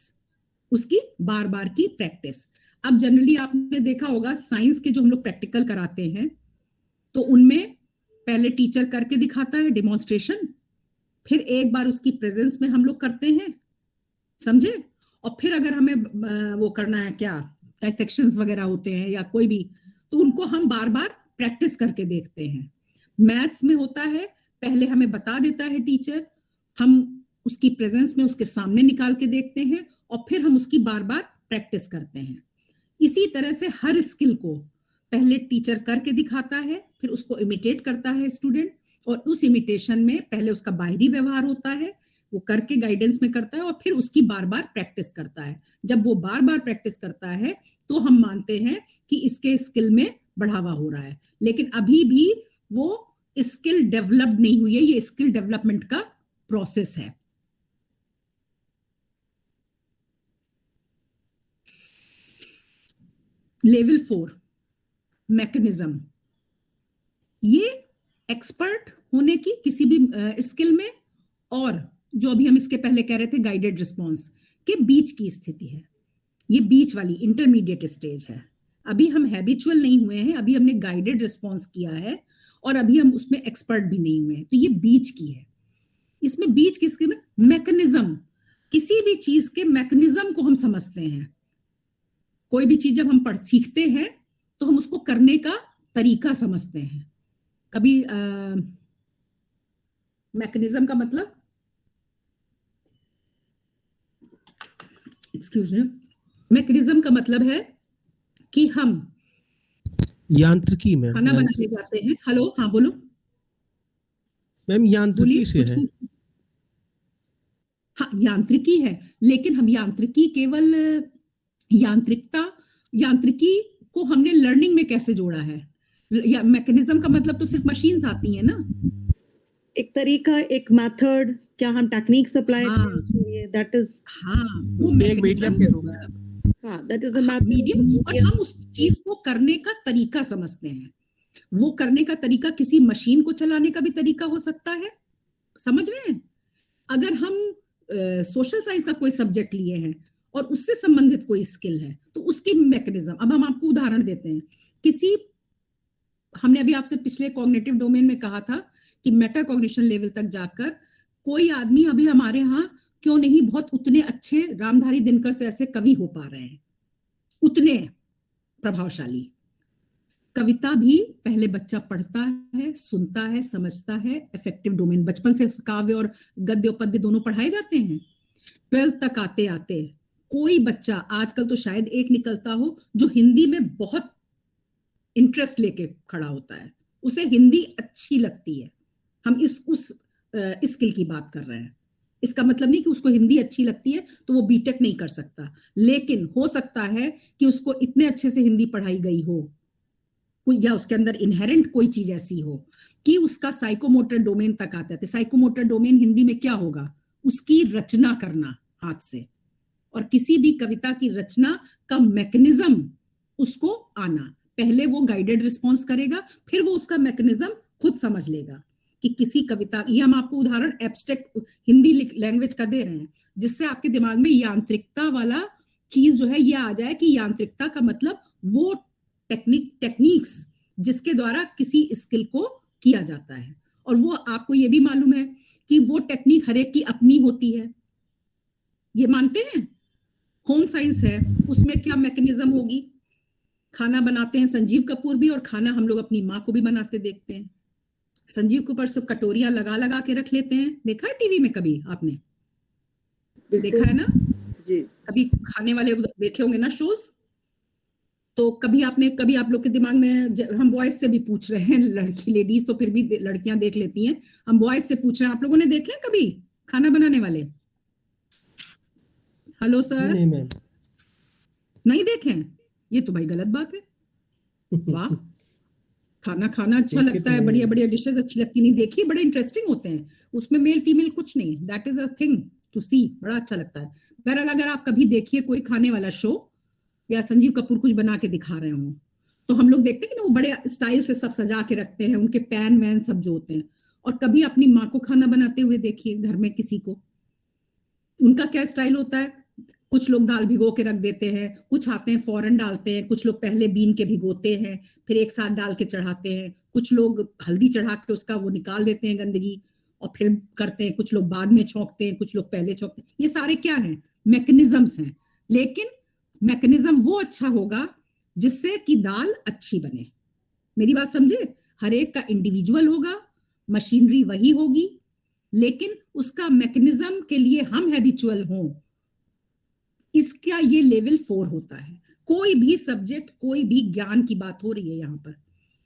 उसकी बार बार की प्रैक्टिस। अब जनरली आपने देखा होगा साइंस के जो हम लोग प्रैक्टिकल कराते हैं तो उनमें पहले टीचर करके दिखाता है डेमोन्स्ट्रेशन, फिर एक बार उसकी प्रेजेंस में हम लोग करते हैं, समझे, और फिर अगर हमें वो करना है क्या डाइसेक्शंस वगैरह होते हैं या कोई भी, तो उनको हम बार बार प्रैक्टिस करके देखते हैं। मैथ्स में होता है पहले हमें बता देता है टीचर, हम उसकी प्रेजेंस में उसके सामने निकाल के देखते हैं और फिर हम उसकी बार बार प्रैक्टिस करते हैं। इसी तरह से हर स्किल को पहले टीचर करके दिखाता है, फिर उसको इमिटेट करता है स्टूडेंट, और उस इमिटेशन में पहले उसका बाहरी व्यवहार होता है, वो करके गाइडेंस में करता है और फिर उसकी बार बार प्रैक्टिस करता है। जब वो बार बार प्रैक्टिस करता है तो हम मानते हैं कि इसके स्किल में बढ़ावा हो रहा है, लेकिन अभी भी वो स्किल डेवलप नहीं हुई है, ये स्किल डेवलपमेंट का प्रोसेस है। लेवल 4 मैकेनिज्म, ये एक्सपर्ट होने की किसी भी स्किल में और जो अभी हम इसके पहले कह रहे थे गाइडेड रिस्पॉन्स के बीच की स्थिति है। ये बीच वाली इंटरमीडिएट स्टेज है। अभी हम हैबिचुअल नहीं हुए हैं, अभी हमने गाइडेड रिस्पॉन्स किया है और अभी हम उसमें एक्सपर्ट भी नहीं हुए हैं, तो ये बीच की है। इसमें बीच की स्किल में मैकेनिज्म, किसी भी चीज के मैकेनिज्म को हम समझते हैं। कोई भी चीज जब हम सीखते हैं तो हम उसको करने का तरीका समझते हैं। कभी मैकेनिज्म का मतलब, एक्सक्यूज मी, मैकेनिज्म का मतलब है कि हम यांत्रिकी में खाना बनाने जाते हैं। हेलो, हाँ बोलो मैम, यांत्रिकी से है। हाँ यांत्रिकी है, लेकिन हम यांत्रिकी केवल यांत्रिकी को हमने लर्निंग में कैसे जोड़ा है? मैकेनिज्म का मतलब तो सिर्फ मशीन्स आती है ना, एक तरीका, एक मेथड, क्या हम टेक्निक्स अप्लाई हाँ, दैट इज, हाँ वो मीडियम के रूप में, हाँ दैट इज अ मीडियम, और हम उस चीज को करने का तरीका समझते हैं। वो करने का तरीका किसी मशीन को चलाने का भी तरीका हो सकता है, समझ रहे हैं? अगर हम सोशल साइंस का कोई सब्जेक्ट लिए हैं और उससे संबंधित कोई स्किल है तो उसकी मैकेनिज्म, अब हम आपको उदाहरण देते हैं। किसी, हमने अभी आपसे पिछले कॉग्निटिव डोमेन में कहा था कि मेटा कॉग्निशन लेवल तक जाकर कोई आदमी अभी हमारे यहाँ क्यों नहीं बहुत उतने अच्छे रामधारी दिनकर से ऐसे कवि हो पा रहे हैं, उतने प्रभावशाली। कविता भी पहले बच्चा पढ़ता है, सुनता है, समझता है, इफेक्टिव डोमेन, बचपन से काव्य और गद्य और पद्य दोनों पढ़ाए जाते हैं। 12th तक आते आते कोई बच्चा, आजकल तो शायद एक निकलता हो जो हिंदी में बहुत इंटरेस्ट लेके खड़ा होता है, उसे हिंदी अच्छी लगती है। हम उस स्किल की बात कर रहे हैं। इसका मतलब नहीं कि उसको हिंदी अच्छी लगती है तो वो बीटेक नहीं कर सकता, लेकिन हो सकता है कि उसको इतने अच्छे से हिंदी पढ़ाई गई हो या उसके अंदर इनहेरेंट कोई चीज ऐसी हो कि उसका साइकोमोटर डोमेन तक आता है। साइकोमोटर डोमेन हिंदी में क्या होगा? उसकी रचना करना हाथ से, और किसी भी कविता की रचना का मैकेनिज्म उसको आना। पहले वो गाइडेड रिस्पॉन्स करेगा, फिर वो उसका मैकेनिज्म खुद समझ लेगा कि किसी कविता, ये हम आपको उदाहरण एब्स्ट्रैक्ट हिंदी लैंग्वेज का दे रहे हैं जिससे आपके दिमाग में यांत्रिकता वाला चीज जो है ये आ जाए कि यांत्रिकता का मतलब वो टेक्निक्स जिसके द्वारा किसी स्किल को किया जाता है। और वो आपको ये भी मालूम है कि वो टेक्निक हर एक की अपनी होती है, ये मानते हैं। होम साइंस है, उसमें क्या मैकेनिज्म होगी? खाना बनाते हैं संजीव कपूर भी, और खाना हम लोग अपनी माँ को भी बनाते देखते हैं। संजीव कपूर सब कटोरियां लगा लगा के रख लेते हैं, देखा है टीवी में कभी आपने? देखा है ना जी, कभी खाने वाले देखे होंगे ना शोज। तो कभी आप लोग के दिमाग में, हम बॉयज से भी पूछ रहे हैं, लड़की लेडीज तो फिर भी लड़कियां देख लेती हैं, हम बॉयज से पूछ रहे हैं, आप लोगों ने देखे कभी खाना बनाने वाले? हेलो सर, नहीं मैम, नहीं देखे? ये तो भाई गलत बात है। वाह, खाना अच्छा लगता है, बढ़िया बढ़िया डिशेस अच्छी लगती नहीं, देखिए बड़े इंटरेस्टिंग होते हैं, उसमें मेल फीमेल कुछ नहीं, that is a thing to see, बड़ा अच्छा लगता है। बहरहाल अगर आप कभी देखिए कोई खाने वाला शो या संजीव कपूर कुछ बना के दिखा रहे हो तो हम लोग देखते हैं कि ना वो बड़े स्टाइल से सब सजा के रखते हैं, उनके पैन वैन सब जो होते हैं। और कभी अपनी माँ को खाना बनाते हुए देखिए घर में किसी को, उनका क्या स्टाइल होता है? कुछ लोग दाल भिगो के रख देते हैं, कुछ आते हैं फौरन डालते हैं, कुछ लोग पहले बीन के भिगोते हैं फिर एक साथ डाल के चढ़ाते हैं, कुछ लोग हल्दी चढ़ा के उसका वो निकाल देते हैं गंदगी और फिर करते हैं, कुछ लोग बाद में छौंकते हैं, कुछ लोग पहले छौंकते हैं। ये सारे क्या हैं? मैकेनिज्म्स हैं। लेकिन मैकेनिज्म वो अच्छा होगा जिससे कि दाल अच्छी बने। मेरी बात समझे? हर एक का इंडिविजुअल होगा, मशीनरी वही होगी, लेकिन उसका मैकेनिज्म के लिए हम हैबिचुअल हों, इसका ये लेवल 4 होता है। कोई भी सब्जेक्ट, कोई भी ज्ञान की बात हो रही है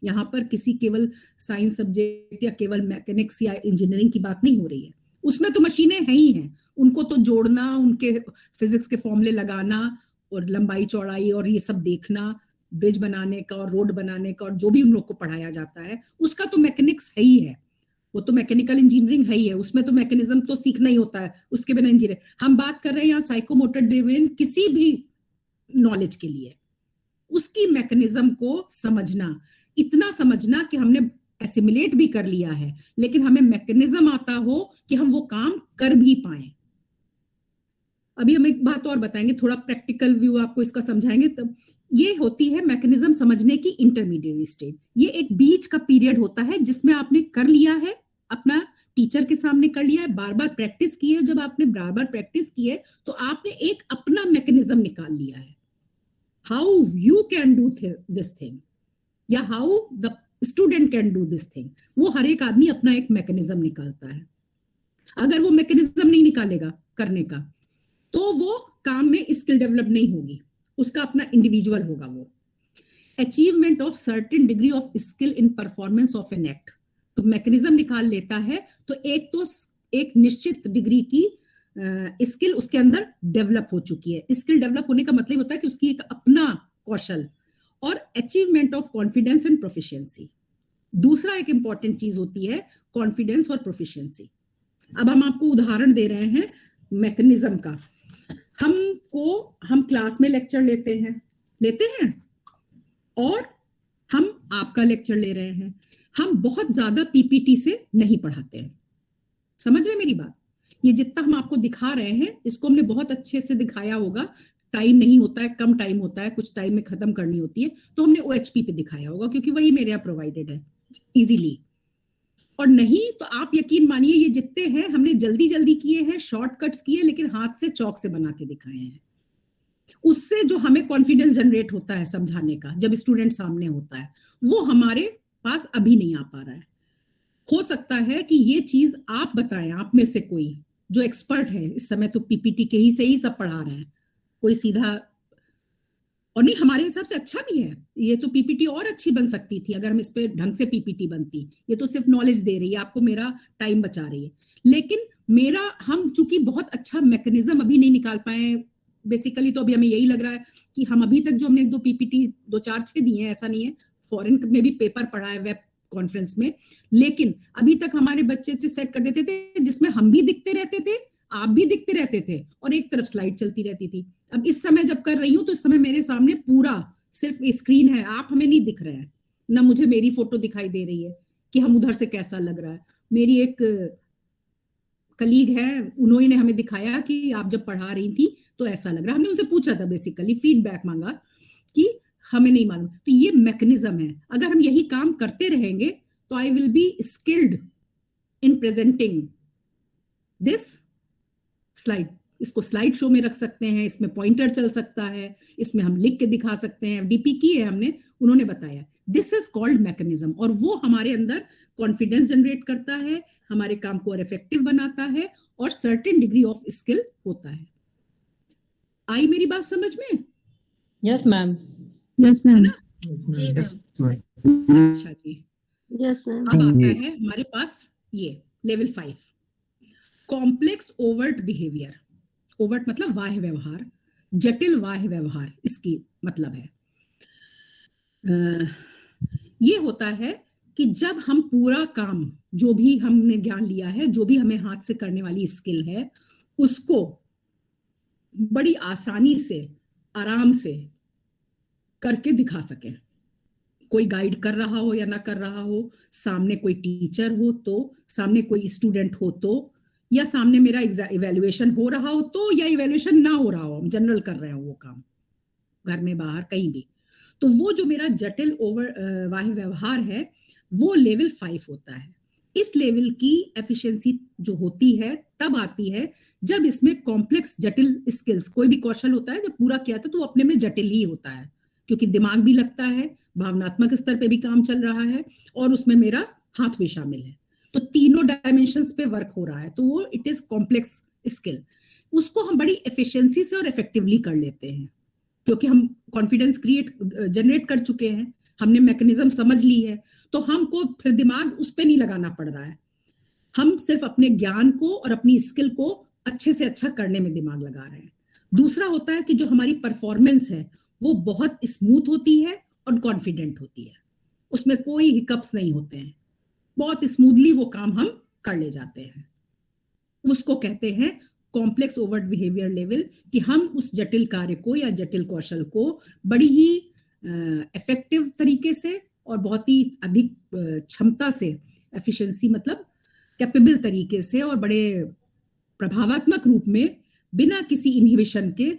यहाँ पर किसी केवल साइंस सब्जेक्ट या केवल मैकेनिक्स या इंजीनियरिंग की बात नहीं हो रही है। उसमें तो मशीनें हैं ही हैं, उनको तो जोड़ना, उनके फिजिक्स के फॉर्मूले लगाना और लंबाई चौड़ाई और ये सब देखना, ब्रिज बनाने का और रोड बनाने का और जो भी उन लोग को पढ़ाया जाता है उसका तो मैकेनिक्स है ही है, वो तो मैकेनिकल इंजीनियरिंग है ही है, उसमें तो मैकेनिज्म तो सीखना ही होता है, उसके बिना इंजीनियर। हम बात कर रहे हैं यहाँ साइकोमोटर ड्रिवन किसी भी नॉलेज के लिए, उसकी मैकेनिज्म को समझना, इतना समझना कि हमने एसिमुलेट भी कर लिया है लेकिन हमें मैकेनिज्म आता हो कि हम वो काम कर भी पाए। अभी हम एक बात और बताएंगे, थोड़ा प्रैक्टिकल व्यू आपको इसका समझाएंगे। तब ये होती है मैकेनिज्म समझने की इंटरमीडिएट स्टेज। ये एक बीच का पीरियड होता है जिसमें आपने कर लिया है, अपना टीचर के सामने कर लिया है, बार बार प्रैक्टिस की है। जब आपने बार बार प्रैक्टिस की है तो आपने एक अपना मैकेनिज्म निकाल लिया है, how you can do this thing या how the student can do this thing. वो हर एक आदमी अपना एक मैकेनिज्म निकालता है। अगर वो मैकेनिज्म नहीं निकालेगा करने का तो वो काम में स्किल डेवलप नहीं होगी, उसका अपना इंडिविजुअल होगा। वो achievement of certain degree of skill in performance of an act, तो मैकेनिज्म निकाल लेता है तो एक निश्चित डिग्री की स्किल उसके अंदर डेवलप हो चुकी है। स्किल डेवलप होने का मतलब होता है कि उसकी एक अपना कौशल। और achievement of confidence and proficiency, दूसरा एक इंपॉर्टेंट चीज होती है कॉन्फिडेंस और प्रोफिशिएंसी। अब हम आपको उदाहरण दे रहे हैं मैकेनिज्म का। हम क्लास में लेक्चर लेते हैं और हम आपका लेक्चर ले रहे हैं, हम बहुत ज्यादा पीपीटी से नहीं पढ़ाते हैं। समझ रहे हैं मेरी बात? ये जितना हम आपको दिखा रहे हैं इसको हमने बहुत अच्छे से दिखाया होगा, टाइम नहीं होता है, कम टाइम होता है, कुछ टाइम में खत्म करनी होती है, तो हमने OHP पे दिखाया होगा क्योंकि वही मेरे यहाँ प्रोवाइडेड है इजीली। और नहीं तो आप यकीन मानिए ये जितने हैं हमने जल्दी जल्दी किए हैं, शॉर्टकट्स किए, लेकिन हाथ से चौक से बना के दिखाए हैं। उससे जो हमें कॉन्फिडेंस जनरेट होता है समझाने का, जब स्टूडेंट सामने होता है, वो हमारे पास अभी नहीं आ पा रहा है। हो सकता है कि ये चीज आप बताएं, आप में से कोई जो एक्सपर्ट है इस समय, तो पीपीटी के ही से ही सब पढ़ा रहे हैं, कोई सीधा, और नहीं हमारे हिसाब से अच्छा भी है ये, तो पीपीटी और अच्छी बन सकती थी अगर हम इस पे ढंग से पीपीटी बनती। ये तो सिर्फ नॉलेज दे रही है आपको, मेरा टाइम बचा रही है। लेकिन हम चूंकि बहुत अच्छा मैकेनिज्म अभी नहीं निकाल पाए बेसिकली, तो अभी हमें यही लग रहा है कि हम अभी तक जो हमने 2 PPT 2 4 6 दिए हैं, ऐसा नहीं है, फॉरेन में भी पेपर पढ़ा है वेब कॉन्फ्रेंस में, लेकिन अभी तक हमारे बच्चे सेट कर देते थे जिसमें हम भी दिखते रहते थे, आप भी दिखते रहते थे और एक तरफ स्लाइड चलती रहती थी। अब इस समय जब कर रही हूं तो इस समय मेरे सामने पूरा सिर्फ स्क्रीन है, आप हमें नहीं दिख रहे हैं, ना मुझे मेरी फोटो दिखाई दे रही है कि हम उधर से कैसा लग रहा है। मेरी एक कलीग है, उन्होंने हमें दिखाया कि आप जब पढ़ा रही थी तो ऐसा लग रहा है। हमने उनसे पूछा था, बेसिकली फीडबैक मांगा कि हमें नहीं मालूम। तो ये मैकेनिज्म है, अगर हम यही काम करते रहेंगे तो I will be skilled in presenting this slide. इसको स्लाइड शो में रख सकते हैं, इसमें पॉइंटर चल सकता है, इसमें हम लिख के दिखा सकते हैं, डीपी की है हमने, उन्होंने बताया। दिस इज कॉल्ड मैकेनिज्म, और वो हमारे अंदर कॉन्फिडेंस जनरेट करता है, हमारे काम को और इफेक्टिव बनाता है और सर्टेन डिग्री ऑफ स्किल होता है। आई मेरी बात समझ में? Yes ma'am. Yes ma'am. Yes, अच्छा जी, Yes, ma'am. अब आता है हमारे पास ये level 5, complex overt behaviour. Overt मतलब बाह्य व्यवहार, जटिल बाह्य व्यवहार इसकी मतलब है। ये होता है कि जब हम पूरा काम, जो भी हमने ज्ञान लिया है, जो भी हमें हाथ से करने वाली स्किल है, उसको बड़ी आसानी से, आराम से करके दिखा सके। कोई गाइड कर रहा हो या ना कर रहा हो, सामने कोई टीचर हो तो, सामने कोई स्टूडेंट हो तो, या सामने मेरा इवेल्युएशन हो रहा हो तो, या इवेल्युएशन ना हो रहा हो, हम जनरल कर रहे हो वो काम, घर में बाहर कहीं भी, तो वो जो मेरा जटिल वाह्य व्यवहार है वो लेवल 5 होता है। इस लेवल की एफिशिएंसी जो होती है तब आती है जब इसमें कॉम्प्लेक्स जटिल स्किल्स, कोई भी कौशल होता है जब पूरा किया था तो अपने में जटिल ही होता है, क्योंकि दिमाग भी लगता है, भावनात्मक स्तर पे भी काम चल रहा है और उसमें मेरा हाथ भी शामिल है, तो तीनों डायमेंशंस पे वर्क हो रहा है, तो वो इट इज कॉम्प्लेक्स स्किल। उसको हम बड़ी एफिशिएंसी से और इफेक्टिवली कर लेते हैं क्योंकि हम कॉन्फिडेंस जनरेट कर चुके हैं, हमने मैकेनिज्म समझ ली है, तो हमको फिर दिमाग उस पर नहीं लगाना पड़ रहा है, हम सिर्फ अपने ज्ञान को और अपनी स्किल को अच्छे से अच्छा करने में दिमाग लगा रहे हैं। दूसरा होता है कि जो हमारी परफॉर्मेंस है वो बहुत स्मूथ होती है और कॉन्फिडेंट होती है, उसमें कोई हिकअप्स नहीं होते हैं, बहुत स्मूथली वो काम हम कर ले जाते हैं। उसको कहते हैं कॉम्प्लेक्स ओवर्ट बिहेवियर लेवल, कि हम उस जटिल कार्य को या जटिल कौशल को बड़ी ही इफेक्टिव तरीके से और बहुत ही अधिक क्षमता से, एफिशिएंसी मतलब कैपेबल तरीके से और बड़े प्रभावात्मक रूप में बिना किसी इनहिबिशन के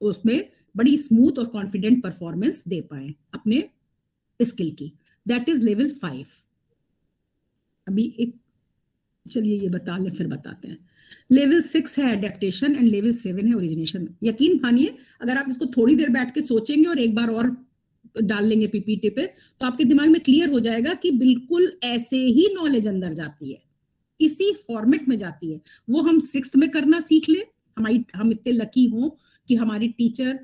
उसमें बड़ी स्मूथ और कॉन्फिडेंट परफॉर्मेंस दे पाए अपने स्किल की। That is level 5। अभी एक चलिए ये बता लें फिर बताते हैं। लेवल 6 है एडेप्टेशन एंड लेवल 7 है ओरिजिनेशन। यकीन मानिए अगर आप इसको थोड़ी देर बैठ के सोचेंगे और एक बार और डाल लेंगे पीपीटी पे तो आपके दिमाग में क्लियर हो जाएगा कि बिल्कुल ऐसे ही नॉलेज अंदर जाती है, इसी फॉर्मेट में जाती है। वो हम 6th में करना सीख ले, हम इतने लकी हों कि हमारी टीचर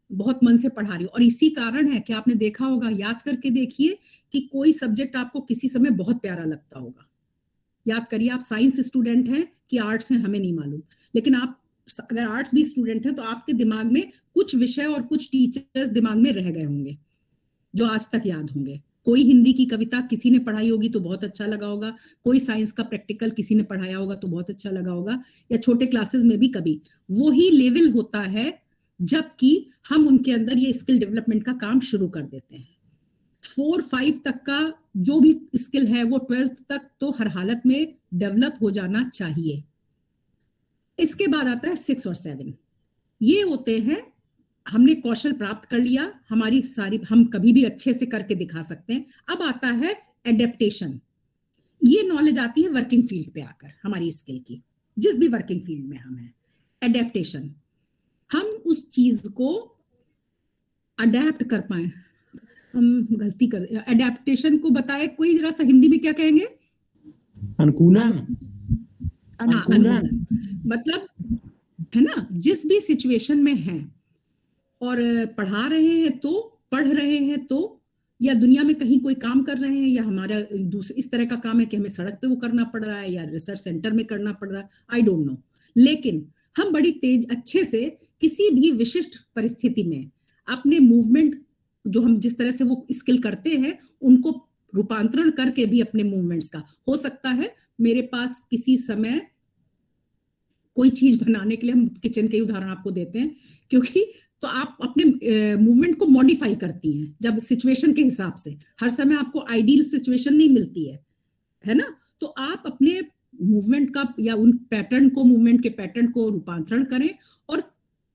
बहुत मन से पढ़ा रही हो, और इसी कारण है कि आपने देखा होगा, याद करके देखिए कि कोई सब्जेक्ट आपको किसी समय बहुत प्यारा लगता होगा। याद करिए, आप साइंस स्टूडेंट हैं कि आर्ट्स हैं हमें नहीं मालूम, लेकिन आप अगर आर्ट्स भी स्टूडेंट हैं तो आपके दिमाग में कुछ विषय और कुछ टीचर्स दिमाग में रह गए होंगे जो आज तक याद होंगे। कोई हिंदी की कविता किसी ने पढ़ाई होगी तो बहुत अच्छा लगा होगा, कोई साइंस का प्रैक्टिकल किसी ने पढ़ाया होगा तो बहुत अच्छा लगा होगा, या छोटे क्लासेस में भी कभी। वो ही लेवल होता है जबकि हम उनके अंदर ये स्किल डेवलपमेंट का काम शुरू कर देते हैं। 4-5 तक का जो भी स्किल है वो 12th तक तो हर हालत में डेवलप हो जाना चाहिए। इसके बाद आता है 6 और 7। ये होते हैं हमने कौशल प्राप्त कर लिया, हमारी सारी हम कभी भी अच्छे से करके दिखा सकते हैं। अब आता है एडेप्टेशन। ये नॉलेज आती है वर्किंग फील्ड पे आकर, हमारी स्किल की, जिस भी वर्किंग फील्ड में हम हैं। एडेप्टेशन, हम उस चीज को अडेप्ट कर पाए। हम गलती कर, एडेप्टेशन को बताए कोई, जरा सा हिंदी में क्या कहेंगे? अनुकूलन। अनुकूलन मतलब है ना, जिस भी सिचुएशन में हैं और पढ़ा रहे हैं तो, पढ़ रहे हैं तो, या दुनिया में कहीं कोई काम कर रहे हैं, या हमारा दूसरे इस तरह का काम है कि हमें सड़क पे वो करना पड़ रहा है या रिसर्च सेंटर में करना पड़ रहा है, आई डोंट नो, लेकिन हम बड़ी तेज अच्छे से किसी भी विशिष्ट परिस्थिति में अपने मूवमेंट, जो हम जिस तरह से वो स्किल करते हैं उनको रूपांतरण करके भी अपने मूवमेंट्स का, हो सकता है मेरे पास किसी समय कोई चीज बनाने के लिए, हम किचन के उदाहरण आपको देते हैं क्योंकि, तो आप अपने मूवमेंट को मॉडिफाई करती हैं जब सिचुएशन के हिसाब से। हर समय आपको आइडियल सिचुएशन नहीं मिलती है ना, तो आप अपने मूवमेंट का या उन पैटर्न को, मूवमेंट के पैटर्न को रूपांतरण करें और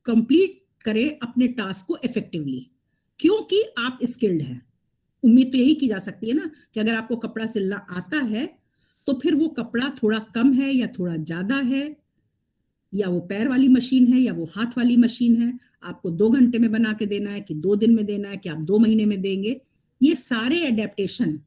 कंप्लीट करें अपने टास्क को इफेक्टिवली, क्योंकि आप स्किल्ड हैं। उम्मीद तो यही की जा सकती है ना कि अगर आपको कपड़ा सिलना आता है तो फिर वो कपड़ा थोड़ा कम है या थोड़ा ज्यादा है, या वो पैर वाली मशीन है या वो हाथ वाली मशीन है, आपको 2 घंटे में बना के देना है कि 2 दिन में देना है कि आप 2 महीने में देंगे। ये सारे एडेप्टेशन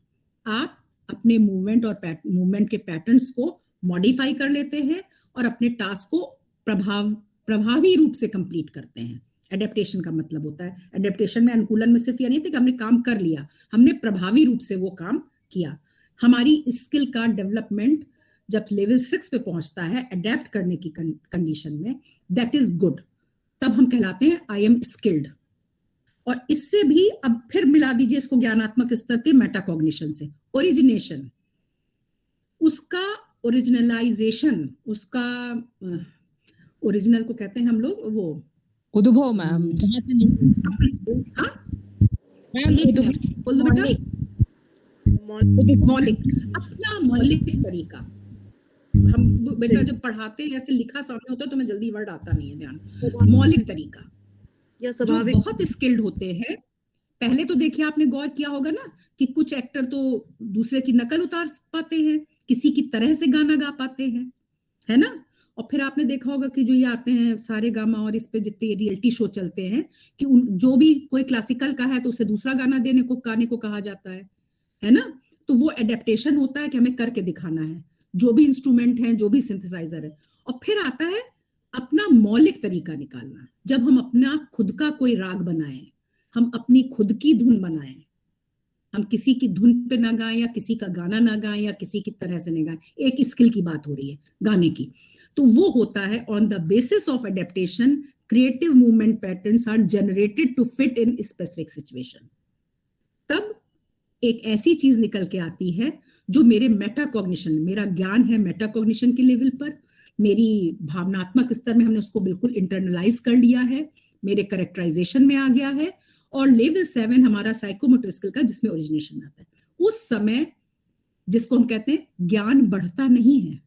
आप अपने मूवमेंट और मूवमेंट के पैटर्न्स को मॉडिफाई कर लेते हैं और अपने टास्क को प्रभावी रूप से कंप्लीट करते हैं। एडेप्टेशन का मतलब होता है, एडेप्टेशन में, अनुकूलन में सिर्फ ये नहीं था कि हमने काम कर लिया, हमने प्रभावी रूप से वो काम किया। हमारी स्किल का डेवलपमेंट जब लेवल 6 पे पहुंचता है अडेप्ट करने की कंडीशन में, दैट इज गुड, तब हम कहलाते हैं आई एम स्किल्ड। और इससे भी अब फिर मिला दीजिए इसको ज्ञानात्मक स्तर के मेटाकॉग्निशन से। ओरिजिनेशन, उसका ओरिजिनलाइजेशन, उसका ओरिजिनल को कहते हैं हम लोग वो उद्भव मैम, जहाँ से बोल दो बेटा, मौलिक, अपना मौलिक तरीका। हम बेटा जब पढ़ाते हैं ऐसे लिखा सामने होता है तो मैं जल्दी वर्ड आता नहीं है ध्यान, मौलिक तरीका या जो स्वाभाविक बहुत स्किल्ड होते हैं। पहले तो देखिए आपने गौर किया होगा ना कि कुछ एक्टर तो दूसरे की नकल उतार पाते हैं, किसी की तरह से गाना गा पाते हैं, है ना। और फिर आपने देखा होगा कि जो ये आते हैं सारे गामा और इस पे जितने रियलिटी शो चलते हैं कि जो भी कोई क्लासिकल का है तो उसे दूसरा गाना गाने को कहा जाता है ना। तो वो एडेप्टेशन होता है कि हमें करके दिखाना है, जो भी इंस्ट्रूमेंट है, जो भी सिंथेसाइजर है। और फिर आता है अपना मौलिक तरीका निकालना, जब हम अपना खुद का कोई राग बनाएं, हम अपनी खुद की धुन बनाएं, हम किसी की धुन पे ना गाएं या किसी का गाना ना गाएं या किसी की तरह से नहीं गाएं। एक स्किल की बात हो रही है गाने की, तो वो होता है on the basis of adaptation creative movement patterns are generated to fit in specific situation. तब एक ऐसी चीज निकल के आती है जो मेरे मेटाकॉग्निशन, मेरा ज्ञान है मेटाकॉग्निशन के लेवल पर, मेरी भावनात्मक स्तर में हमने उसको बिल्कुल इंटरनलाइज कर लिया है, मेरे करेक्टराइजेशन में आ गया है। और लेवल 7 हमारा साइकोमोटर स्किल का, जिसमें ओरिजिनेशन आता है। उस समय जिसको हम कहते हैं ज्ञान बढ़ता नहीं है,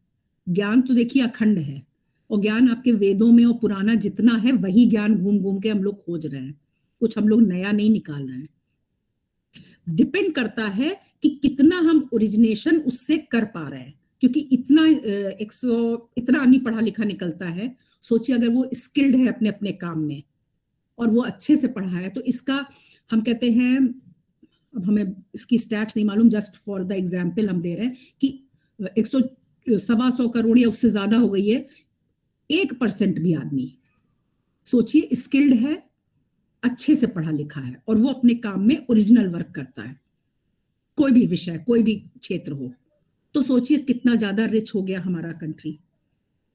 ज्ञान तो देखिए अखंड है, और ज्ञान आपके वेदों में और पुराना जितना है वही ज्ञान घूम घूम के हम लोग खोज रहे हैं, कुछ हम लोग नया नहीं निकाल रहे हैं। डिपेंड करता है कि कितना हम ओरिजिनेशन उससे कर पा रहे हैं, क्योंकि इतना नहीं पढ़ा लिखा निकलता है। सोचिए अगर वो स्किल्ड है अपने अपने काम में और वो अच्छे से पढ़ा है, तो इसका हम कहते हैं, अब हमें इसकी स्टैट्स नहीं मालूम, जस्ट फॉर द एग्जाम्पल हम दे रहे हैं कि 100 करोड़ या उससे ज्यादा हो गई है, 1% भी आदमी सोचिए स्किल्ड है, अच्छे से पढ़ा लिखा है और वो अपने काम में ओरिजिनल वर्क करता है, कोई भी विषय, कोई भी क्षेत्र हो, तो सोचिए कितना ज्यादा रिच हो गया हमारा कंट्री।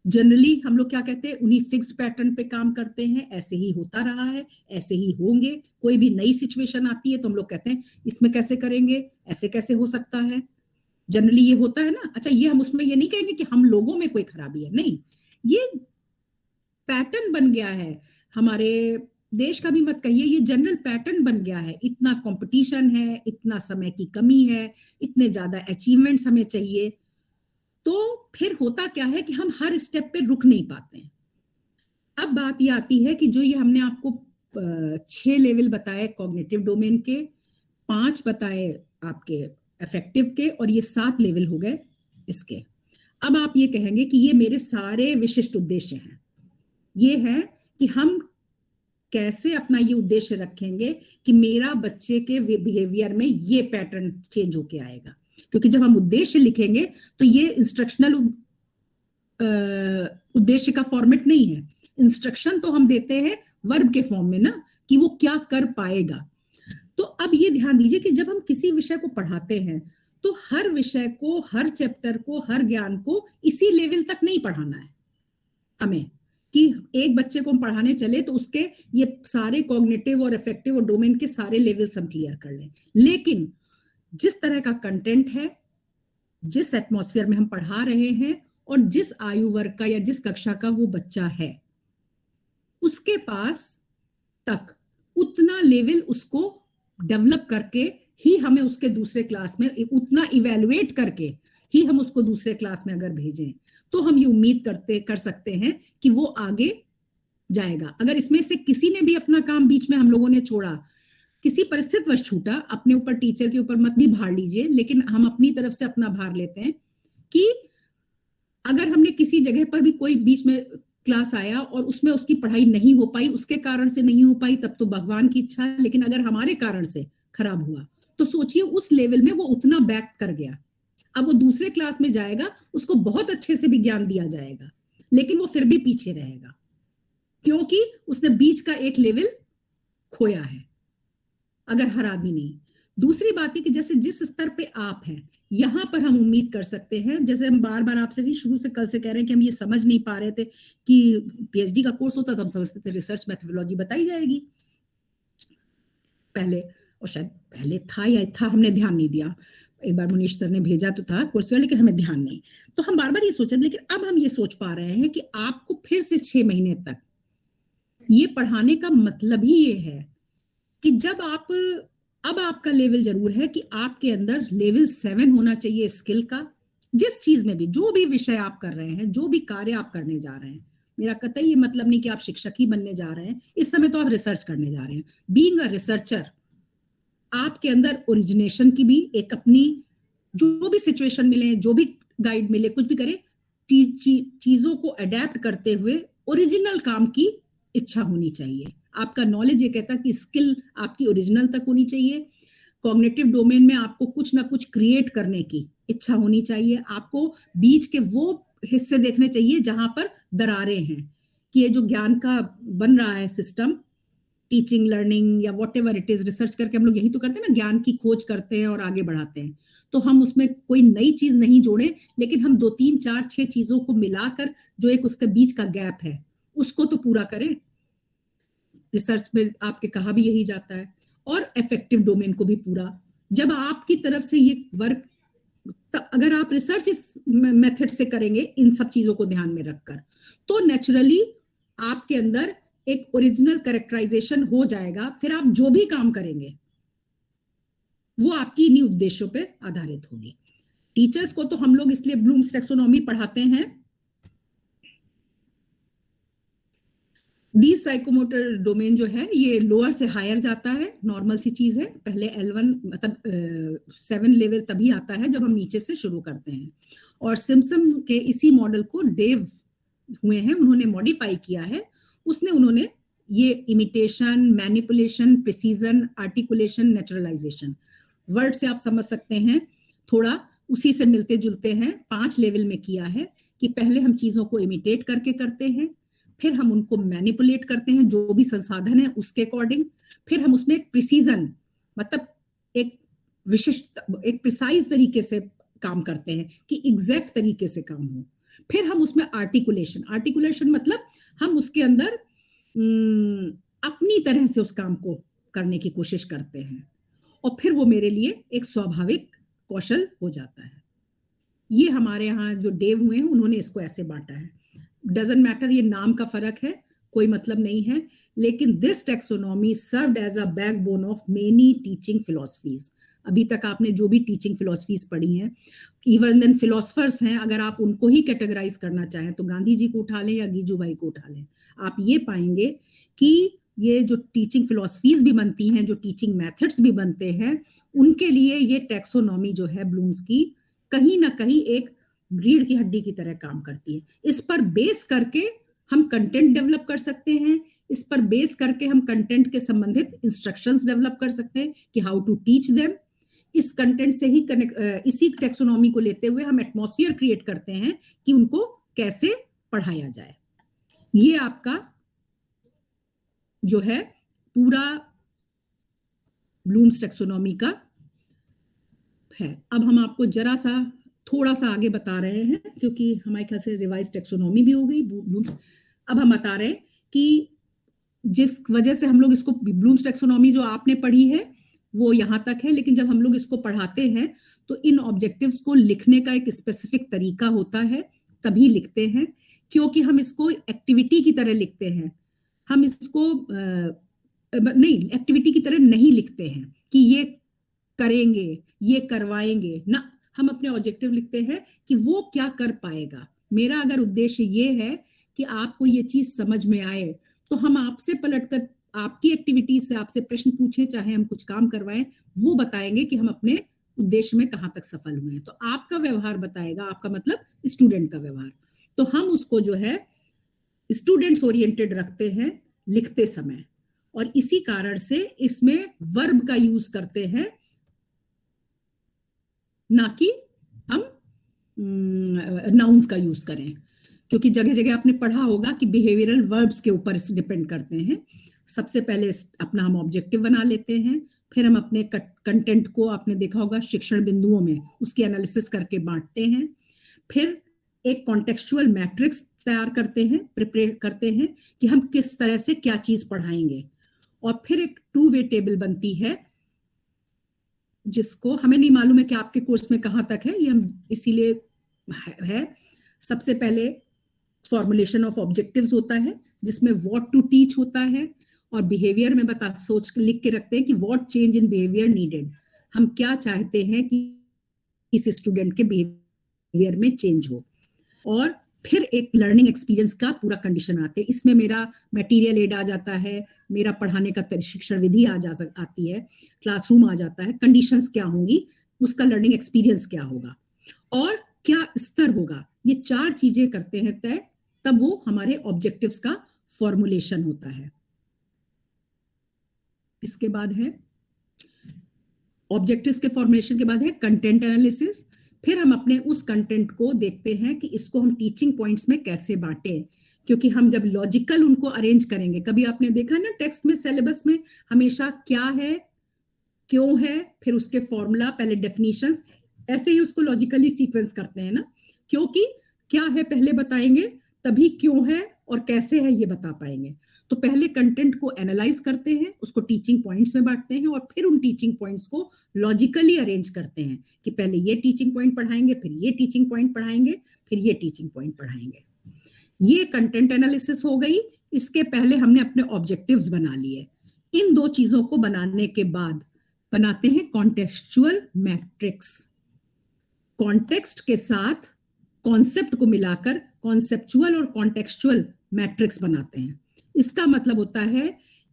जनरली हम लोग क्या कहते हैं, उन्हीं फिक्स्ड पैटर्न पे काम करते हैं, ऐसे ही होता रहा है, ऐसे ही होंगे। कोई भी नई सिचुएशन आती है तो हम लोग कहते हैं इसमें कैसे करेंगे, ऐसे कैसे हो सकता है, जनरली ये होता है ना। अच्छा, ये हम उसमें ये नहीं कहेंगे कि हम लोगों में कोई खराबी है, नहीं, ये पैटर्न बन गया है, हमारे देश का भी मत कहिए, ये जनरल पैटर्न बन गया है। इतना कंपटीशन है, इतना समय की कमी है, इतने ज्यादा अचीवमेंट्स हमें चाहिए, तो फिर होता क्या है कि हम हर स्टेप पे रुक नहीं पाते हैं। अब बात ये आती है कि जो ये हमने आपको 6 लेवल बताए कॉग्निटिव डोमेन के, 5 बताए आपके अफेक्टिव के, और ये 7 लेवल हो गए इसके। अब आप ये कहेंगे कि ये मेरे सारे विशिष्ट उद्देश्य हैं, ये है कि हम कैसे अपना ये उद्देश्य रखेंगे कि मेरा बच्चे के बिहेवियर में ये पैटर्न चेंज होके आएगा। क्योंकि जब हम उद्देश्य लिखेंगे तो ये इंस्ट्रक्शनल उद्देश्य का फॉर्मेट नहीं है, इंस्ट्रक्शन तो हम देते हैं वर्ब के फॉर्म में ना, कि वो क्या कर पाएगा। तो अब ये ध्यान दीजिए कि जब हम किसी विषय को पढ़ाते हैं तो हर विषय को, हर चैप्टर को, हर ज्ञान को इसी लेवल तक नहीं पढ़ाना है हमें, कि एक बच्चे को हम पढ़ाने चले तो उसके ये सारे कॉग्निटिव और अफेक्टिव और डोमेन के सारे लेवल्स हम क्लियर कर लें। लेकिन जिस तरह का कंटेंट है, जिस एटमॉस्फेयर में हम पढ़ा रहे हैं और जिस आयु वर्ग का या जिस कक्षा का वो बच्चा है, उसके पास तक उतना लेवल उसको डेवलप करके ही हमें उसके दूसरे क्लास में, उतना इवेलुएट करके ही हम उसको दूसरे क्लास में अगर भेजें तो हम ये उम्मीद कर सकते हैं कि वो आगे जाएगा। अगर इसमें से किसी ने भी अपना काम बीच में हम लोगों ने छोड़ा, किसी परिस्थितिवश छूटा, अपने ऊपर, टीचर के ऊपर मत भी भार लीजिए, लेकिन हम अपनी तरफ से अपना भार लेते हैं कि अगर हमने किसी जगह पर भी कोई बीच में क्लास आया और उसमें उसकी पढ़ाई नहीं हो पाई, उसके कारण से नहीं हो पाई, तब तो भगवान की इच्छा है, लेकिन अगर हमारे कारण से खराब हुआ तो सोचिए उस लेवल में वो उतना बैक कर गया, अब वो दूसरे क्लास में जाएगा, उसको बहुत अच्छे से भी ज्ञान दिया जाएगा, लेकिन वो फिर भी पीछे रहेगा क्योंकि उसने बीच का एक लेवल खोया है, अगर हर आदमी नहीं। दूसरी बात है कि जैसे जिस स्तर पे आप हैं, यहां पर हम उम्मीद कर सकते हैं, जैसे हम बार बार आपसे भी शुरू से कल से कह रहे हैं कि हम ये समझ नहीं पा रहे थे कि पीएचडी का कोर्स होता तो हम समझते थे रिसर्च मेथोडोलॉजी बताई जाएगी पहले, और शायद पहले था या था, हमने ध्यान नहीं दिया। एक बार मुनीश सर ने भेजा तो था कोर्स में, लेकिन हमें ध्यान नहीं, तो हम बार बार ये सोचे, लेकिन अब हम ये सोच पा रहे हैं कि आपको फिर से 6 महीने तक ये पढ़ाने का मतलब ही ये है कि जब आप, अब आपका लेवल जरूर है कि आपके अंदर लेवल 7 होना चाहिए स्किल का, जिस चीज में भी, जो भी विषय आप कर रहे हैं, जो भी कार्य आप करने जा रहे हैं, मेरा कतई ये मतलब नहीं कि आप शिक्षक ही बनने जा रहे हैं, इस समय तो आप रिसर्च करने जा रहे हैं। बीइंग अ रिसर्चर, आपके अंदर ओरिजिनेशन की भी एक अपनी, जो भी सिचुएशन मिले, जो भी गाइड मिले, कुछ भी करे, चीजों को अडेप्ट करते हुए ओरिजिनल काम की इच्छा होनी चाहिए। आपका नॉलेज ये कहता है कि स्किल आपकी ओरिजिनल तक होनी चाहिए। कॉग्निटिव डोमेन में आपको कुछ ना कुछ क्रिएट करने की इच्छा होनी चाहिए। आपको बीच के वो हिस्से देखने चाहिए जहां पर दरारें हैं, कि ये जो ज्ञान का बन रहा है सिस्टम, टीचिंग, लर्निंग या what ever it is, research करके हम लोग यही तो करते हैं ना, ज्ञान की खोज करते हैं और आगे बढ़ाते हैं। तो हम उसमें कोई नई चीज नहीं जोड़े, लेकिन हम 2, 3, 4, 6 चीजों को मिलाकर जो एक उसके बीच का गैप है उसको तो पूरा करें। रिसर्च में आपके कहा भी यही जाता है। और इफेक्टिव डोमेन को भी पूरा, जब आपकी तरफ से ये वर्क, अगर आप रिसर्च इस मेथड से करेंगे इन सब चीजों को ध्यान में रखकर, तो नेचुरली आपके अंदर एक ओरिजिनल कैरेक्टराइजेशन हो जाएगा। फिर आप जो भी काम करेंगे वो आपकी इन्हीं उद्देश्यों पे आधारित होगी। टीचर्स को तो हम लोग इसलिए ब्लूम्स टैक्सोनॉमी पढ़ाते हैं। दी साइकोमोटर डोमेन जो है ये लोअर से हायर जाता है, नॉर्मल सी चीज है। पहले L1 मतलब 7 लेवल तभी आता है जब हम नीचे से शुरू करते हैं। और सिम्पसन के इसी मॉडल को डेव हुए हैं, उन्होंने मॉडिफाई किया है। उन्होंने ये imitation, manipulation, precision, articulation, naturalisation, word से आप समझ सकते हैं थोड़ा उसी से मिलते जुलते हैं, 5 लेवल में किया है। कि पहले हम चीजों को इमिटेट करके करते हैं, फिर हम उनको मैनिपुलेट करते हैं जो भी संसाधन है उसके अकॉर्डिंग, फिर हम उसमें एक प्रिसीजन मतलब एक विशिष्ट, एक प्रिसाइज तरीके से काम करते हैं कि एग्जैक्ट तरीके से काम हो। फिर हम उसमें आर्टिकुलेशन मतलब हम उसके अंदर अपनी तरह से उस काम को करने की कोशिश करते हैं, और फिर वो मेरे लिए एक स्वाभाविक कौशल हो जाता है। ये हमारे यहाँ जो डेव हुए हैं उन्होंने इसको ऐसे बांटा है। डजंट मैटर, ये नाम का फर्क है, कोई मतलब नहीं है, लेकिन this taxonomy served as a backbone of many teaching philosophies. अभी तक आपने जो भी टीचिंग फिलॉसफीज पढ़ी हैं, इवन देन फिलोसफर्स हैं, अगर आप उनको ही कैटेगराइज करना चाहें तो गांधी जी को उठा लें या गीजूभाई को उठा लें, आप ये पाएंगे कि ये जो टीचिंग फिलॉसफीज भी बनती हैं, जो टीचिंग मेथड्स भी बनते हैं, उनके लिए ये टैक्सोनॉमी जो है ब्लूम्स की कहीं ना कहीं एक रीढ़ की हड्डी की तरह काम करती है। इस पर बेस करके हम कंटेंट डेवलप कर सकते हैं, इस पर बेस करके हम कंटेंट के संबंधित इंस्ट्रक्शंस डेवलप कर सकते हैं कि हाउ टू टीच देम। इस कंटेंट से ही इसी टैक्सोनॉमी को लेते हुए हम एटमॉस्फेयर क्रिएट करते हैं कि उनको कैसे पढ़ाया जाए। ये आपका जो है पूरा ब्लूम्स टैक्सोनॉमी का है। अब हम आपको जरा सा थोड़ा सा आगे बता रहे हैं, क्योंकि हमारे ख्याल से रिवाइज टैक्सोनॉमी भी हो गई ब्लूम्स। अब हम बता रहे हैं कि जिस वजह से हम लोग इसको, ब्लूम्स टैक्सोनॉमी जो आपने पढ़ी है वो यहाँ तक है, लेकिन जब हम लोग इसको पढ़ाते हैं तो इन ऑब्जेक्टिव्स को लिखने का एक स्पेसिफिक तरीका होता है, तभी लिखते हैं, क्योंकि हम इसको एक्टिविटी की तरह लिखते हैं। हम इसको नहीं, एक्टिविटी की तरह नहीं लिखते हैं कि ये करेंगे, ये करवाएंगे ना। हम अपने ऑब्जेक्टिव लिखते हैं कि वो क्या कर पाएगा। मेरा अगर उद्देश्य ये है कि आपको ये चीज समझ में आए, तो हम आपसे पलटकर आपकी एक्टिविटी से आपसे प्रश्न पूछे, चाहे हम कुछ काम करवाएं, वो बताएंगे कि हम अपने उद्देश्य में कहाँ तक सफल हुए हैं। तो आपका व्यवहार बताएगा, आपका मतलब स्टूडेंट का व्यवहार। तो हम उसको जो है स्टूडेंट्स ओरिएंटेड रखते हैं लिखते समय, और इसी कारण से इसमें वर्ब का यूज करते हैं, ना कि हम नाउन्स का यूज करें, क्योंकि जगह जगह आपने पढ़ा होगा कि बिहेवियरल वर्ब्स के ऊपर डिपेंड करते हैं। सबसे पहले अपना हम ऑब्जेक्टिव बना लेते हैं, फिर हम अपने कंटेंट को, आपने देखा होगा शिक्षण बिंदुओं में, उसकी एनालिसिस करके बांटते हैं, फिर एक कॉन्टेक्सचुअल मैट्रिक्स तैयार करते हैं, प्रिपेयर करते हैं कि हम किस तरह से क्या चीज पढ़ाएंगे, और फिर एक 2 वे टेबल बनती है, जिसको हमें नहीं मालूम है कि आपके कोर्स में कहाँ तक है, ये हम इसीलिए है। सबसे पहले फॉर्मुलेशन ऑफ ऑब्जेक्टिव्स होता है, जिसमें व्हाट टू टीच होता है, और बिहेवियर में सोच लिख के रखते हैं कि what change in behaviour needed, हम क्या चाहते हैं कि इस स्टूडेंट के बिहेवियर बिहेवियर में चेंज हो। और फिर एक लर्निंग एक्सपीरियंस का पूरा कंडीशन आते हैं। इसमें मेरा मटेरियल एड आ जाता है, मेरा पढ़ाने का शिक्षण विधि आती है, क्लासरूम आ जाता है, कंडीशंस क्या होंगी, उसका लर्निंग एक्सपीरियंस क्या होगा और क्या स्तर होगा, ये 4 चीजें करते हैं तय, तब वो हमारे ऑब्जेक्टिव्स का फॉर्मुलेशन होता है। इसके बाद है ऑब्जेक्टिव्स के फॉर्मुलेशन के बाद है कंटेंट एनालिसिस। फिर हम अपने उस कंटेंट को देखते हैं कि इसको हम टीचिंग पॉइंट्स में कैसे बांटें, क्योंकि हम जब लॉजिकल उनको अरेंज करेंगे, कभी आपने देखा ना टेक्स्ट में, सिलेबस में हमेशा क्या है, क्यों है, फिर उसके फॉर्मूला, पहले डेफिनेशंस, ऐसे ही उसको लॉजिकली सीक्वेंस करते हैं ना, क्योंकि क्या है पहले बताएंगे, तभी क्यों है और कैसे है ये बता पाएंगे। तो पहले कंटेंट को एनालाइज करते हैं, उसको टीचिंग पॉइंट्स में बांटते हैं और फिर उन टीचिंग पॉइंट्स को लॉजिकली अरेंज करते हैं कि पहले ये टीचिंग पॉइंट पढ़ाएंगे, फिर ये टीचिंग पॉइंट पढ़ाएंगे, फिर ये टीचिंग पॉइंट पढ़ाएंगे। ये कंटेंट एनालिसिस हो गई। इसके पहले हमने अपने ऑब्जेक्टिव्स बना लिए। इन 2 चीजों को बनाने के बाद बनाते हैं कॉन्टेक्सचुअल मैट्रिक्स। कॉन्टेक्स्ट के साथ कॉन्सेप्ट को मिलाकर कॉन्सेप्चुअल और कॉन्टेक्सचुअल मैट्रिक्स बनाते हैं। इसका मतलब होता है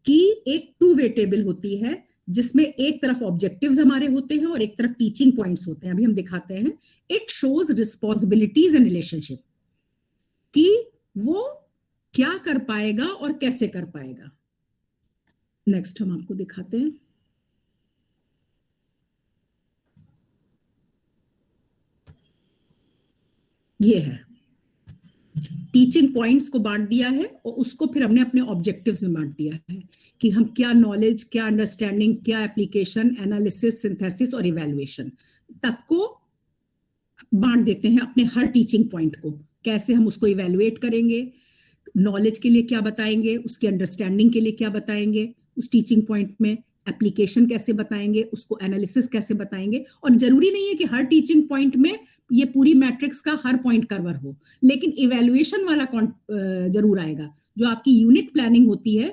कि एक 2 वे टेबल होती है जिसमें एक तरफ ऑब्जेक्टिव्स हमारे होते हैं और एक तरफ टीचिंग पॉइंट्स होते हैं। अभी हम दिखाते हैं। It shows responsibilities and relationship, कि वो क्या कर पाएगा और कैसे कर पाएगा। नेक्स्ट हम आपको दिखाते हैं। ये है, टीचिंग पॉइंट्स को बांट दिया है और उसको फिर हमने अपने ऑब्जेक्टिव्स में बांट दिया है कि हम क्या नॉलेज, क्या अंडरस्टैंडिंग, क्या एप्लीकेशन, एनालिसिस, सिंथेसिस और इवैल्यूएशन तक को बांट देते हैं अपने हर टीचिंग पॉइंट को। कैसे हम उसको इवैल्यूएट करेंगे, नॉलेज के लिए क्या बताएंगे, उसकी अंडरस्टैंडिंग के लिए क्या बताएंगे उस टीचिंग पॉइंट में, एप्लीकेशन कैसे बताएंगे, उसको एनालिसिस कैसे बताएंगे। और जरूरी नहीं है कि हर टीचिंग पॉइंट में ये पूरी मैट्रिक्स का हर पॉइंट कवर हो, लेकिन इवैल्यूएशन वाला जरूर आएगा। जो आपकी यूनिट प्लानिंग होती है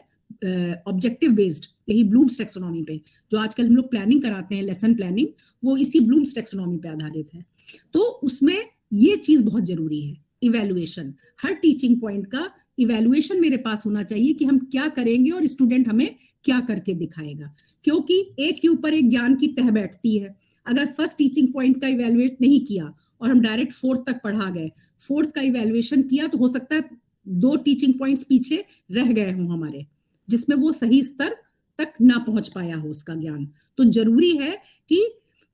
ऑब्जेक्टिव बेस्ड, यही ब्लूम्स टैक्सोनॉमी पे जो आजकल हम लोग प्लानिंग कराते हैं, लेसन प्लानिंग, वो इसी ब्लूम्स टैक्सोनॉमी पे आधारित है। तो उसमें ये चीज बहुत जरूरी है, इवैल्यूएशन। हर टीचिंग पॉइंट का इवैल्यूएशन मेरे पास होना चाहिए कि हम क्या करेंगे और स्टूडेंट हमें क्या करके दिखाएगा, क्योंकि एक के ऊपर एक ज्ञान की तह बैठती है। अगर फर्स्ट टीचिंग पॉइंट का इवैल्यूएट नहीं किया और हम डायरेक्ट 4th तक पढ़ा गए, 4th का इवैल्यूएशन किया, तो हो सकता है 2 टीचिंग पॉइंट्स पीछे रह गए हों हमारे, जिसमें वो सही स्तर तक ना पहुंच पाया हो उसका ज्ञान। तो जरूरी है कि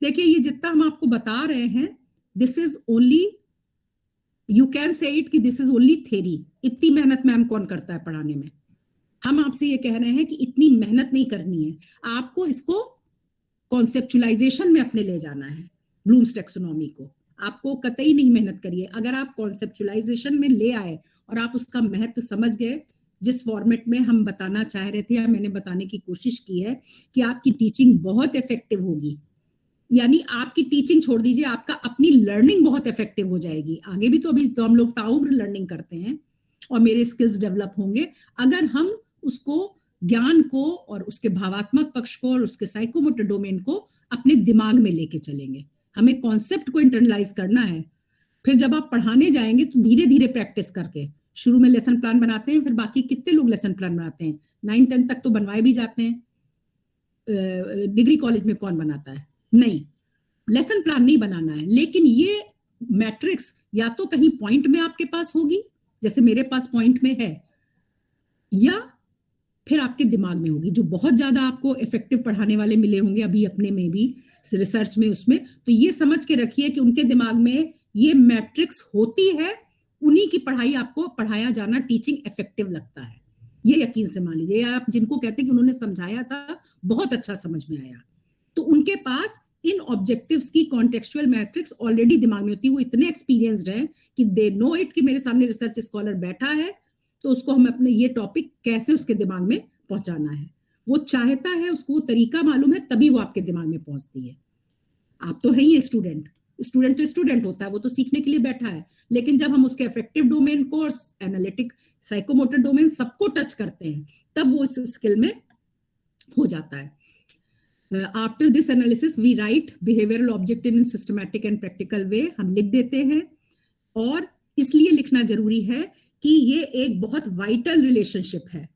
देखिए, ये जितना हम आपको बता रहे हैं, this is only, you can say it कि दिस इज ओनली थ्योरी। इतनी मेहनत मैम कौन करता है पढ़ाने में? हम आपसे ये कह रहे हैं कि इतनी मेहनत नहीं करनी है, आपको इसको कॉन्सेप्चुलाइजेशन में अपने ले जाना है। ब्लूम्स टैक्सोनॉमी को आपको कतई नहीं मेहनत करिए। अगर आप कॉन्सेप्चुलाइजेशन में ले आए और आप उसका महत्व समझ गए, जिस फॉर्मेट में हम बताना चाह रहे थे या मैंने बताने की कोशिश की है, कि आपकी टीचिंग बहुत इफेक्टिव होगी। यानी आपकी टीचिंग छोड़ दीजिए, आपका अपनी लर्निंग बहुत इफेक्टिव हो जाएगी। आगे भी तो अभी तो हम लोग ताउम्र लर्निंग करते हैं और मेरे स्किल्स डेवलप होंगे अगर हम उसको, ज्ञान को और उसके भावात्मक पक्ष को और उसके साइकोमोटर डोमेन को अपने दिमाग में लेके चलेंगे। हमें कॉन्सेप्ट को इंटरनलाइज करना है। फिर जब आप पढ़ाने जाएंगे तो धीरे धीरे प्रैक्टिस करके, शुरू में लेसन प्लान बनाते हैं, फिर बाकी कितने लोग लेसन प्लान बनाते हैं? 9-10 तक तो बनवाए भी जाते हैं, डिग्री कॉलेज में कौन बनाता है? नहीं, लेसन प्लान नहीं बनाना है। लेकिन ये मैट्रिक्स या तो कहीं पॉइंट में आपके पास होगी, जैसे मेरे पास पॉइंट में है, या फिर आपके दिमाग में होगी। जो बहुत ज्यादा आपको इफेक्टिव पढ़ाने वाले मिले होंगे अभी अपने में भी, रिसर्च में, उसमें तो ये समझ के रखिए कि उनके दिमाग में ये मैट्रिक्स होती है, उन्हीं की पढ़ाई आपको पढ़ाया जाना टीचिंग इफेक्टिव लगता है। ये यकीन से मान लीजिए। आप जिनको कहते हैं कि उन्होंने समझाया था, बहुत अच्छा समझ में आया, तो उनके पास इन ऑब्जेक्टिव्स की कॉन्टेक्सचुअल मैट्रिक्स ऑलरेडी दिमाग में होती है। वो इतने एक्सपीरियंस्ड हैं कि दे नो इट कि मेरे सामने रिसर्च स्कॉलर बैठा है, तो उसको हम अपने ये टॉपिक कैसे उसके दिमाग में पहुंचाना है, वो चाहता है, उसको वो तरीका मालूम है, तभी वो आपके दिमाग में पहुंचती है। आप तो है ही स्टूडेंट, स्टूडेंट तो स्टूडेंट होता है, वो तो सीखने के लिए बैठा है। लेकिन जब हम उसके अफेक्टिव डोमेन को और एनालिटिक, साइकोमोटर डोमेन सबको टच करते हैं, तब वो इस स्किल में हो जाता है। After this analysis we write behavioural objective in systematic and practical way, हम लिख देते हैं। और इसलिए लिखना जरूरी है कि ये एक बहुत वाइटल रिलेशनशिप है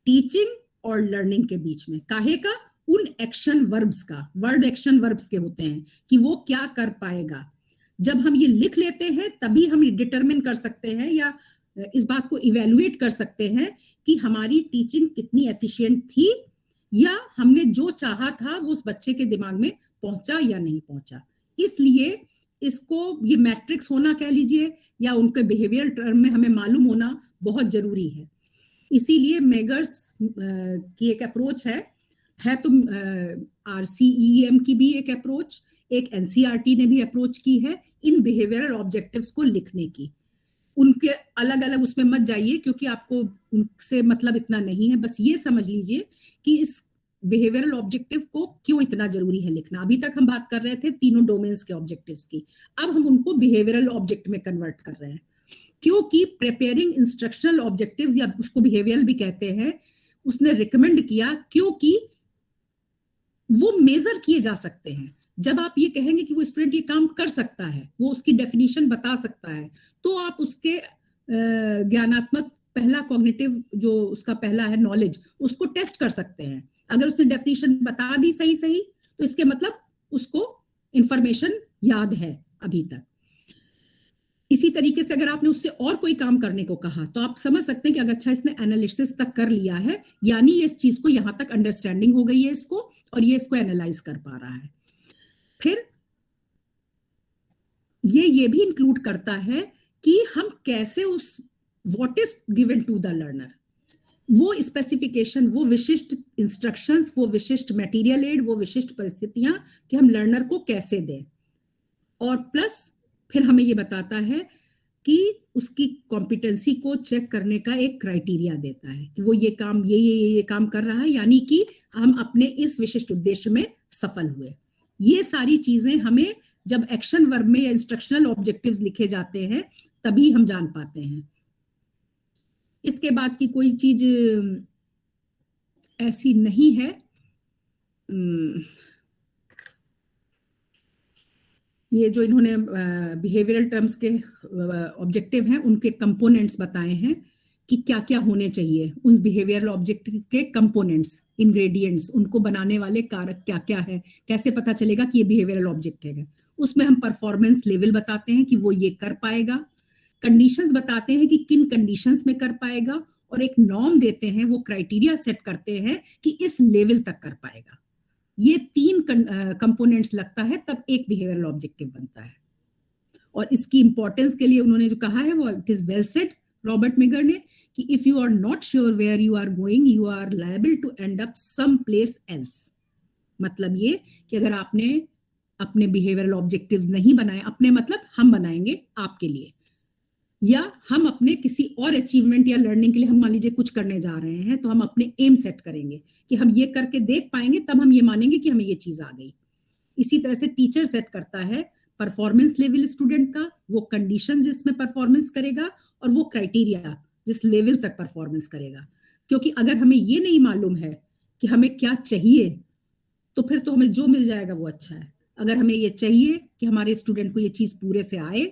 टीचिंग और लर्निंग के बीच में। काहे का? उन एक्शन वर्ब्स का, वर्ड एक्शन वर्ब्स के होते हैं कि वो क्या कर पाएगा। जब हम ये लिख लेते हैं तभी हम डिटरमिन कर सकते हैं या इस बात को इवेल्युएट कर सकते हैं कि हमारी टीचिंग कितनी एफिशिएंट थी या हमने जो चाहा था वो उस बच्चे के दिमाग में पहुंचा या नहीं पहुंचा। इसलिए इसको ये मैट्रिक्स होना कह लीजिए या उनके बिहेवियर टर्म में हमें मालूम होना बहुत जरूरी है। इसीलिए मेगर्स की एक अप्रोच है तो RCEM की भी एक अप्रोच, एक NCERT ने भी अप्रोच की है इन बिहेवियरल ऑब्जेक्टिव्स को लिखने की। उनके अलग अलग उसमें मत जाइए क्योंकि आपको उनसे मतलब इतना नहीं है, बस ये समझ लीजिए कि इस बिहेवियरल ऑब्जेक्टिव को क्यों इतना जरूरी है लिखना। अभी तक हम बात कर रहे थे तीनों डोमेन्स के ऑब्जेक्टिव्स की, अब हम उनको बिहेवियरल ऑब्जेक्ट में कन्वर्ट कर रहे हैं क्योंकि प्रिपेयरिंग इंस्ट्रक्शनल ऑब्जेक्टिव्स या उसको बिहेवियरल भी कहते हैं, उसने रिकमेंड किया क्योंकि वो मेजर किए जा सकते हैं। जब आप ये कहेंगे कि वो स्टूडेंट ये काम कर सकता है, वो उसकी डेफिनेशन बता सकता है, तो आप उसके ज्ञानात्मक पहला कॉग्निटिव जो उसका पहला है नॉलेज, उसको टेस्ट कर सकते हैं। अगर उसने डेफिनेशन बता दी सही तो इसके मतलब उसको इंफॉर्मेशन याद है अभी तक। इसी तरीके से अगर आपने उससे और कोई काम करने को कहा तो आप समझ सकते हैं कि अगर अच्छा इसने एनालिसिस तक कर लिया है यानी ये इस चीज को यहां तक अंडरस्टैंडिंग हो गई है इसको और ये इसको एनालाइज कर पा रहा है। फिर ये भी इंक्लूड करता है कि हम कैसे उस what is given to the learner, वो स्पेसिफिकेशन, वो विशिष्ट इंस्ट्रक्शंस, वो विशिष्ट मटेरियल एड, वो विशिष्ट परिस्थितियां कि हम लर्नर को कैसे दें। और प्लस फिर हमें ये बताता है कि उसकी कॉम्पिटेंसी को चेक करने का एक क्राइटेरिया देता है कि वो ये काम ये काम कर रहा है यानी कि हम अपने इस विशिष्ट उद्देश्य में सफल हुए। ये सारी चीजें हमें जब एक्शन वर्ब में या इंस्ट्रक्शनल ऑब्जेक्टिव्स लिखे जाते हैं तभी हम जान पाते हैं। इसके बाद की कोई चीज ऐसी नहीं है। ये जो इन्होंने बिहेवियरल टर्म्स के ऑब्जेक्टिव हैं उनके कंपोनेंट्स बताए हैं कि क्या क्या होने चाहिए, उन बिहेवियरल ऑब्जेक्टिव के कंपोनेंट्स, इंग्रेडिएंट्स, उनको बनाने वाले कारक क्या क्या है, कैसे पता चलेगा कि ये बिहेवियरल ऑब्जेक्टिव है। उसमें हम परफॉर्मेंस लेवल बताते हैं कि वो ये कर पाएगा, कंडीशंस बताते हैं कि किन कंडीशंस में कर पाएगा, और एक नॉर्म देते हैं, वो क्राइटेरिया सेट करते हैं कि इस लेवल तक कर पाएगा। ये 3 कंपोनेंट्स लगता है तब एक बिहेवियरल ऑब्जेक्टिव बनता है। और इसकी इंपॉर्टेंस के लिए उन्होंने जो कहा है वो it is well said Robert Mager ने कि if you are not sure where you are going you are liable to end up some place else. मतलब ये कि अगर आपने अपने बिहेवियरल ऑब्जेक्टिव्स नहीं बनाए, अपने मतलब हम बनाएंगे आपके लिए, या हम अपने किसी और अचीवमेंट या लर्निंग के लिए हम मान लीजिए कुछ करने जा रहे हैं तो हम अपने एम सेट करेंगे कि हम ये करके देख पाएंगे, तब हम ये मानेंगे कि हमें ये चीज आ गई। इसी तरह से टीचर सेट करता है परफॉर्मेंस लेवल स्टूडेंट का, वो कंडीशन जिसमें परफॉर्मेंस करेगा और वो क्राइटेरिया जिस लेवल तक परफॉर्मेंस करेगा। क्योंकि अगर हमें ये नहीं मालूम है कि हमें क्या चाहिए तो फिर तो हमें जो मिल जाएगा वो अच्छा है। अगर हमें ये चाहिए कि हमारे स्टूडेंट को ये चीज पूरे से आए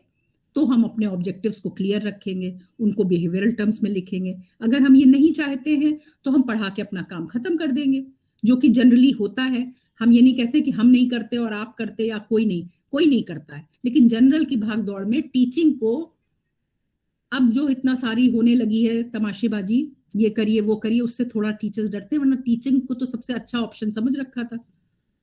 तो हम अपने ऑब्जेक्टिव्स को क्लियर रखेंगे, उनको बिहेवियरल टर्म्स में लिखेंगे। अगर हम ये नहीं चाहते हैं तो हम पढ़ा के अपना काम खत्म कर देंगे, जो कि जनरली होता है। हम ये नहीं कहते कि हम नहीं करते और आप करते या कोई नहीं करता है, लेकिन जनरल की भाग दौड़ में टीचिंग को अब जो इतना सारी होने लगी है तमाशेबाजी, ये करिए वो करिए, उससे थोड़ा टीचर्स डरते हैं। वरना टीचिंग को तो सबसे अच्छा ऑप्शन समझ रखा था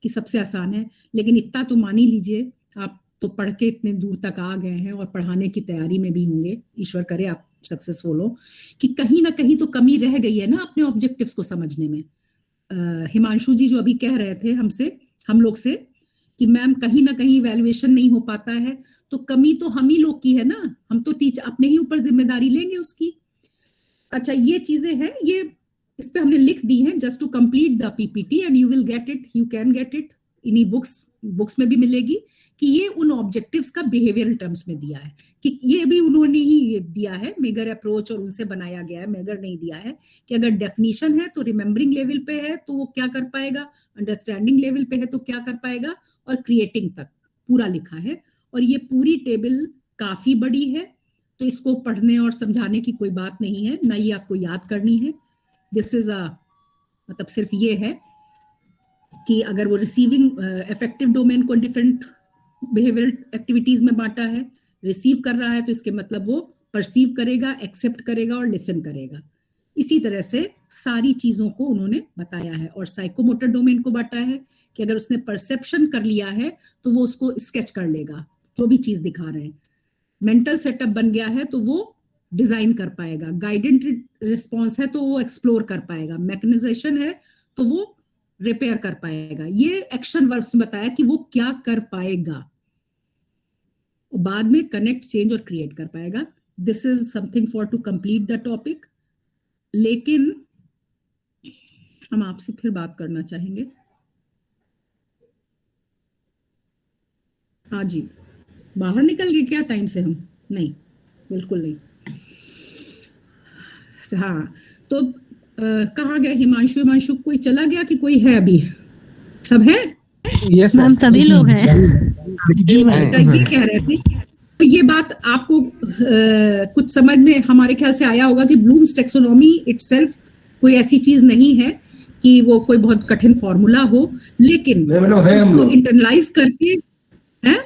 कि सबसे आसान है। लेकिन इतना तो मान ही लीजिए, आप तो पढ़ के इतने दूर तक आ गए हैं और पढ़ाने की तैयारी में भी होंगे, ईश्वर करे आप सक्सेसफुल हो, कि कहीं ना कहीं तो कमी रह गई है ना अपने ऑब्जेक्टिव्स को समझने में। हिमांशु जी जो अभी कह रहे थे हम लोग से कि मैम कहीं ना कहीं वैल्यूएशन नहीं हो पाता है, तो कमी तो हम ही लोग की है ना, हम तो टीचर अपने ही ऊपर जिम्मेदारी लेंगे उसकी। अच्छा, ये चीजें हैं, ये इस पे हमने लिख दी हैं just to complete the PPT and you will get it, you can get it इन्हीं बुक्स में भी मिलेगी कि ये उन ऑब्जेक्टिव्स का बिहेवियरल टर्म्स में दिया है, कि ये भी उन्होंने ही दिया है, मेगर अप्रोच और उनसे बनाया गया है। मेगर नहीं दिया है कि अगर डेफिनेशन है तो रिमेम्बरिंग लेवल पे है तो वो क्या कर पाएगा, अंडरस्टैंडिंग लेवल पे है तो क्या कर पाएगा, और क्रिएटिंग तक पूरा लिखा है। और ये पूरी टेबल काफी बड़ी है, तो इसको पढ़ने और समझाने की कोई बात नहीं है, ना ये आपको याद करनी है। दिस इज मतलब सिर्फ ये है कि अगर वो रिसीविंग इफेक्टिव डोमेन को डिफरेंट बिहेवियरल एक्टिविटीज में बांटा है, रिसीव कर रहा है तो इसके मतलब वो परसीव करेगा, एक्सेप्ट करेगा और लिसन करेगा। इसी तरह से सारी चीजों को उन्होंने बताया है। और साइकोमोटर डोमेन को बांटा है कि अगर उसने परसेप्शन कर लिया है तो वो उसको स्केच कर लेगा, जो भी चीज दिखा रहे हैं। मेंटल सेटअप बन गया है तो वो डिजाइन कर पाएगा, गाइडेड रिस्पॉन्स है तो वो एक्सप्लोर कर पाएगा, मैकेनाइजेशन है तो वो रिपेयर कर पाएगा। ये एक्शन वर्ब्स में बताया कि वो क्या कर पाएगा, बाद में कनेक्ट, चेंज और क्रिएट कर पाएगा। This is something for to complete the topic. लेकिन हम आपसे फिर बात करना चाहेंगे। हाँ जी, बाहर निकल गए क्या टाइम से हम? नहीं, बिल्कुल नहीं। हाँ, तो कहाँ गए हिमांशु? हिमांशु कोई चला गया कि कोई है अभी? सब है? यस मैम, सभी लोग हैं। जी मैम, ये कह रहे थे तो ये बात आपको कुछ समझ में हमारे ख्याल से आया होगा कि ब्लूम्स टैक्सोनॉमी इटसेल्फ कोई ऐसी चीज नहीं है कि वो कोई बहुत कठिन फॉर्मूला हो, लेकिन उसको इंटरनलाइज करके हैं।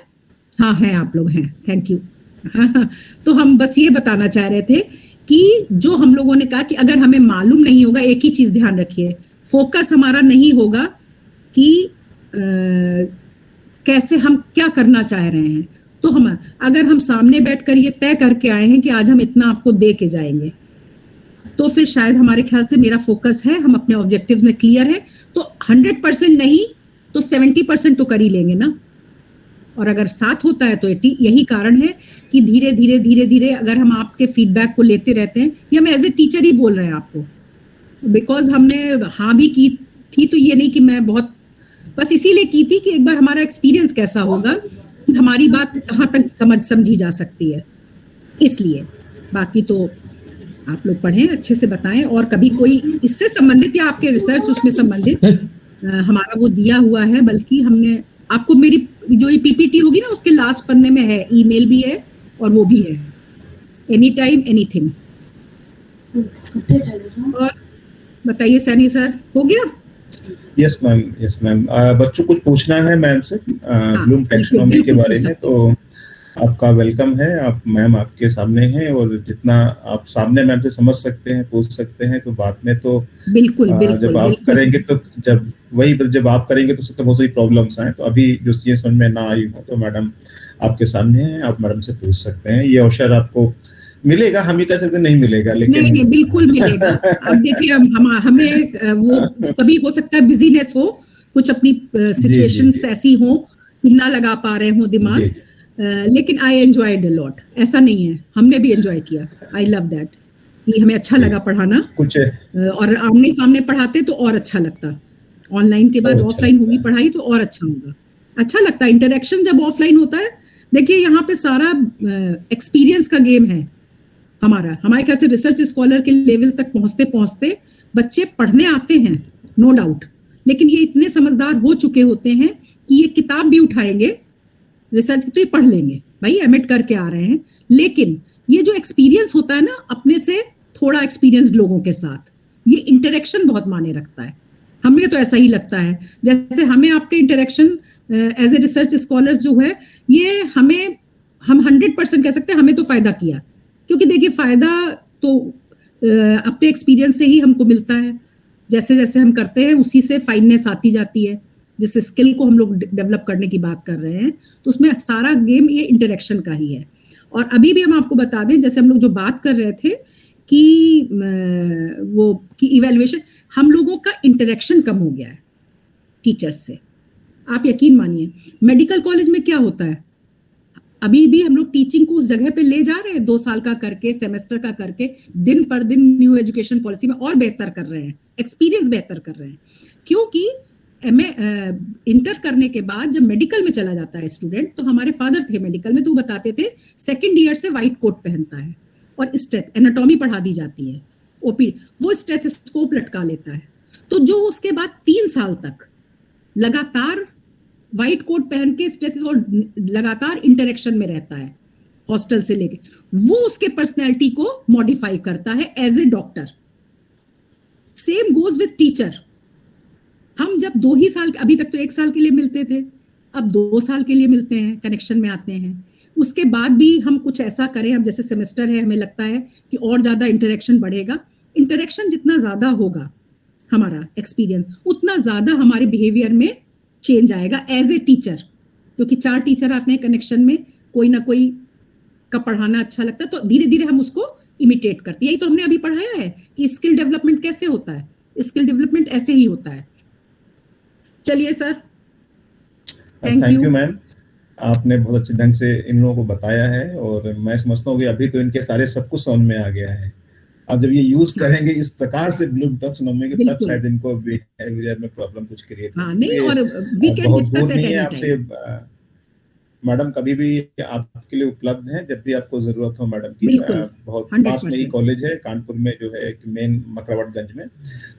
हाँ है, आप लोग हैं, थैंक यू। तो हम बस ये बताना चाह रहे थे कि जो हम लोगों ने कहा कि अगर हमें मालूम नहीं होगा, एक ही चीज ध्यान रखिए, फोकस हमारा नहीं होगा कि कैसे हम क्या करना चाह रहे हैं। तो हम अगर हम सामने बैठकर ये तय करके आए हैं कि आज हम इतना आपको दे के जाएंगे, तो फिर शायद हमारे ख्याल से मेरा फोकस है, हम अपने ऑब्जेक्टिव्स में क्लियर है, तो 100% नहीं तो 70% तो कर ही लेंगे ना। और अगर साथ होता है तो यही कारण है कि धीरे धीरे धीरे धीरे अगर हम आपके फीडबैक को लेते रहते हैं, या मैं एज ए टीचर ही बोल रहे हैं आपको, बिकॉज हमने हाँ भी की थी, तो ये नहीं कि मैं बहुत बस इसीलिए की थी कि एक बार हमारा एक्सपीरियंस कैसा होगा, हमारी बात कहाँ तक समझी जा सकती है, इसलिए। बाकी तो आप लोग पढ़ें, अच्छे से बताएं, और कभी कोई इससे संबंधित या आपके रिसर्च उसमें संबंधित हमारा वो दिया हुआ है, बल्कि हमने आपको मेरी जो ये पीपीटी होगी ना उसके लास्ट पन्ने में है, ईमेल भी है और वो भी है, एनी टाइम एनीथिंग। और बताइए सैनी सर, हो गया? यस मैम, बच्चों कुछ पूछना है मैम से ब्लूम टैक्सोनॉमी के बारे में, तो आपका वेलकम है। आप मैम आपके सामने हैं, और जितना आप सामने मैम से समझ सकते हैं, पूछ सकते हैं, तो बाद में तो बिल्कुल जब आप करेंगे तो जब आप करेंगे तो बहुत सारी प्रॉब्लम्स हैं, तो अभी जो चीजें समझ में ना आई हो तो मैडम आपके सामने हैं, आप मैडम से पूछ सकते हैं। ये अवसर आपको मिलेगा, हम ही कह सकते नहीं मिलेगा, लेकिन नहीं बिल्कुल मिलेगा। अब देखिए हमें वो कभी हो सकता है बिजीनेस हो, कुछ अपनी सिचुएशंस ऐसी हो कि ना लगा पा रहे हो दिमाग, लेकिन आई एंजॉयड अ लॉट। ऐसा नहीं है, हमने भी एंजॉय किया। आई लव दैट कि हमें अच्छा लगा पढ़ाना कुछ, और आमने सामने पढ़ाते तो और अच्छा लगता। ऑनलाइन के बाद ऑफलाइन होगी पढ़ाई तो और अच्छा होगा, अच्छा लगता है। इंटरेक्शन जब ऑफलाइन होता है, देखिए यहाँ पे सारा एक्सपीरियंस का गेम है हमारे ख्याल से रिसर्च स्कॉलर के लेवल तक पहुंचते पहुंचते बच्चे पढ़ने आते हैं, नो डाउट, लेकिन ये इतने समझदार हो चुके होते हैं कि ये किताब भी उठाएंगे रिसर्च तो ये पढ़ लेंगे, भाई एमिट करके आ रहे हैं, लेकिन ये जो एक्सपीरियंस होता है ना अपने से थोड़ा एक्सपीरियंस्ड लोगों के साथ, ये इंटरेक्शन बहुत मायने रखता है। हमें तो ऐसा ही लगता है, जैसे हमें आपके interaction as a research scholars जो है, ये हम 100% कह सकते हैं हमें तो फायदा किया, क्योंकि देखिए फायदा तो अपने एक्सपीरियंस से ही हमको मिलता है। जैसे जैसे हम करते हैं उसी से फाइननेस आती जाती है। जिस स्किल को हम लोग डेवलप करने की बात कर रहे हैं, तो उसमें सारा गेम ये इंटरेक्शन का ही है। और अभी भी हम आपको बता दें, जैसे हम लोग जो बात कर रहे थे कि इवैल्यूएशन, हम लोगों का इंटरेक्शन कम हो गया है टीचर्स से। आप यकीन मानिए, मेडिकल कॉलेज में क्या होता है, अभी भी हम लोग टीचिंग को उस जगह पे ले जा रहे हैं, 2 साल का करके, सेमेस्टर का करके, दिन पर दिन न्यू एजुकेशन पॉलिसी में और बेहतर कर रहे हैं, एक्सपीरियंस बेहतर कर रहे हैं। क्योंकि इंटर करने के बाद जब मेडिकल में चला जाता है स्टूडेंट, तो हमारे फादर थे मेडिकल में, तो बताते थे सेकेंड ईयर से व्हाइट कोट पहनता है और स्टेथ एनाटॉमी पढ़ा दी जाती है, ओपी वो स्टेथोस्कोप लटका लेता है। तो जो उसके बाद 3 साल तक लगातार व्हाइट कोट पहन के स्टेथोस्कोप लगातार इंटरेक्शन में रहता है हॉस्टल से लेके, वो उसके पर्सनैलिटी को मॉडिफाई करता है as a doctor. Same goes with teacher. हम जब 2 ही साल, अभी तक तो 1 साल के लिए मिलते थे, अब 2 साल के लिए मिलते हैं, कनेक्शन में आते हैं। उसके बाद भी हम कुछ ऐसा करें, अब जैसे सेमेस्टर है, हमें लगता है कि और ज्यादा इंटरेक्शन बढ़ेगा। इंटरेक्शन जितना ज्यादा होगा हमारा एक्सपीरियंस, उतना ज्यादा हमारे बिहेवियर में चेंज आएगा एज ए टीचर। क्योंकि 4 टीचर आते हैं कनेक्शन में, कोई ना कोई का पढ़ाना अच्छा लगता है, तो धीरे धीरे हम उसको इमिटेट करते हैं। यही तो हमने अभी पढ़ाया है कि स्किल डेवलपमेंट कैसे होता है। स्किल डेवलपमेंट ऐसे ही होता है। चलिए सर, थैंक यू मैम, आपने बहुत अच्छे ढंग से इन लोगों को बताया है, और मैं समझता हूँ कि अभी तो इनके सारे सब कुछ समझ में आ गया है। अब जब ये यूज करेंगे इस प्रकार से ब्लू टैक्सोनॉमी के, तब शायद इनको बिहेवियर में प्रॉब्लम कुछ क्रिएट हाँ, नहीं, और we can discuss at any time. Madam कभी भी आपके लिए उपलब्ध हैं, जब भी आपको जरूरत हो मैडम की। बहुत पास में ही कॉलेज है कानपुर में, जो है एक मेन मकरावटगंज में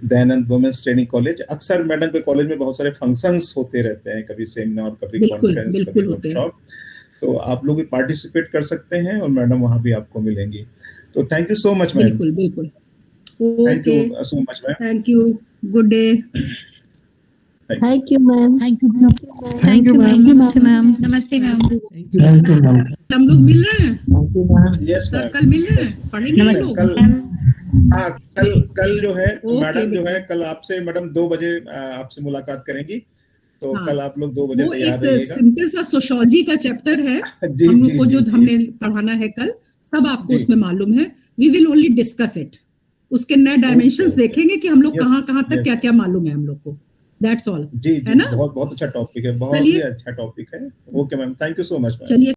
दयानंद वुमेन्स ट्रेनिंग कॉलेज। अक्सर मैडम के कॉलेज में बहुत सारे फंक्शंस होते रहते हैं, कभी सेमिनार, कभी कॉन्फ्रेंस, कभी वर्कशॉप, तो आप लोग भी पार्टिसिपेट कर सकते हैं और मैडम वहां भी आपको मिलेंगी। तो thank you so much ma'am. बिल्कुल बिल्कुल, thank you so much ma'am. Thank you, good day. Thank you ma'am. Thank you. Thank you ma'am. नमस्ते मैम। नमस्ते मैम। हम लोग मिल रहे हैं यस सर, मैम, कल मिल रहे हैं, पढ़ेंगे हम लोग। कल जो है मैडम जो बेटा। है कल आपसे मैडम 2 बजे आपसे मुलाकात करेंगी, तो हाँ, कल आप लोग 2 बजे वो तैयार एक रहिएगा। सिंपल सा सोशियोलॉजी का चैप्टर है जी हम जी लोग को, जी जो जी। हमने पढ़ाना है कल, सब आपको जी। उसमें मालूम है। We will only discuss it. उसके नए डायमेंशंस ओके। देखेंगे कि हम लोग Yes, कहाँ तक yes. क्या क्या मालूम है हम लोग को। दैट्स ऑल, जी है ना? बहुत बहुत अच्छा टॉपिक है, बहुत ही चलिए। अच्छा टॉपिक है। Okay ma'am, thank you so much ma'am. चलिए।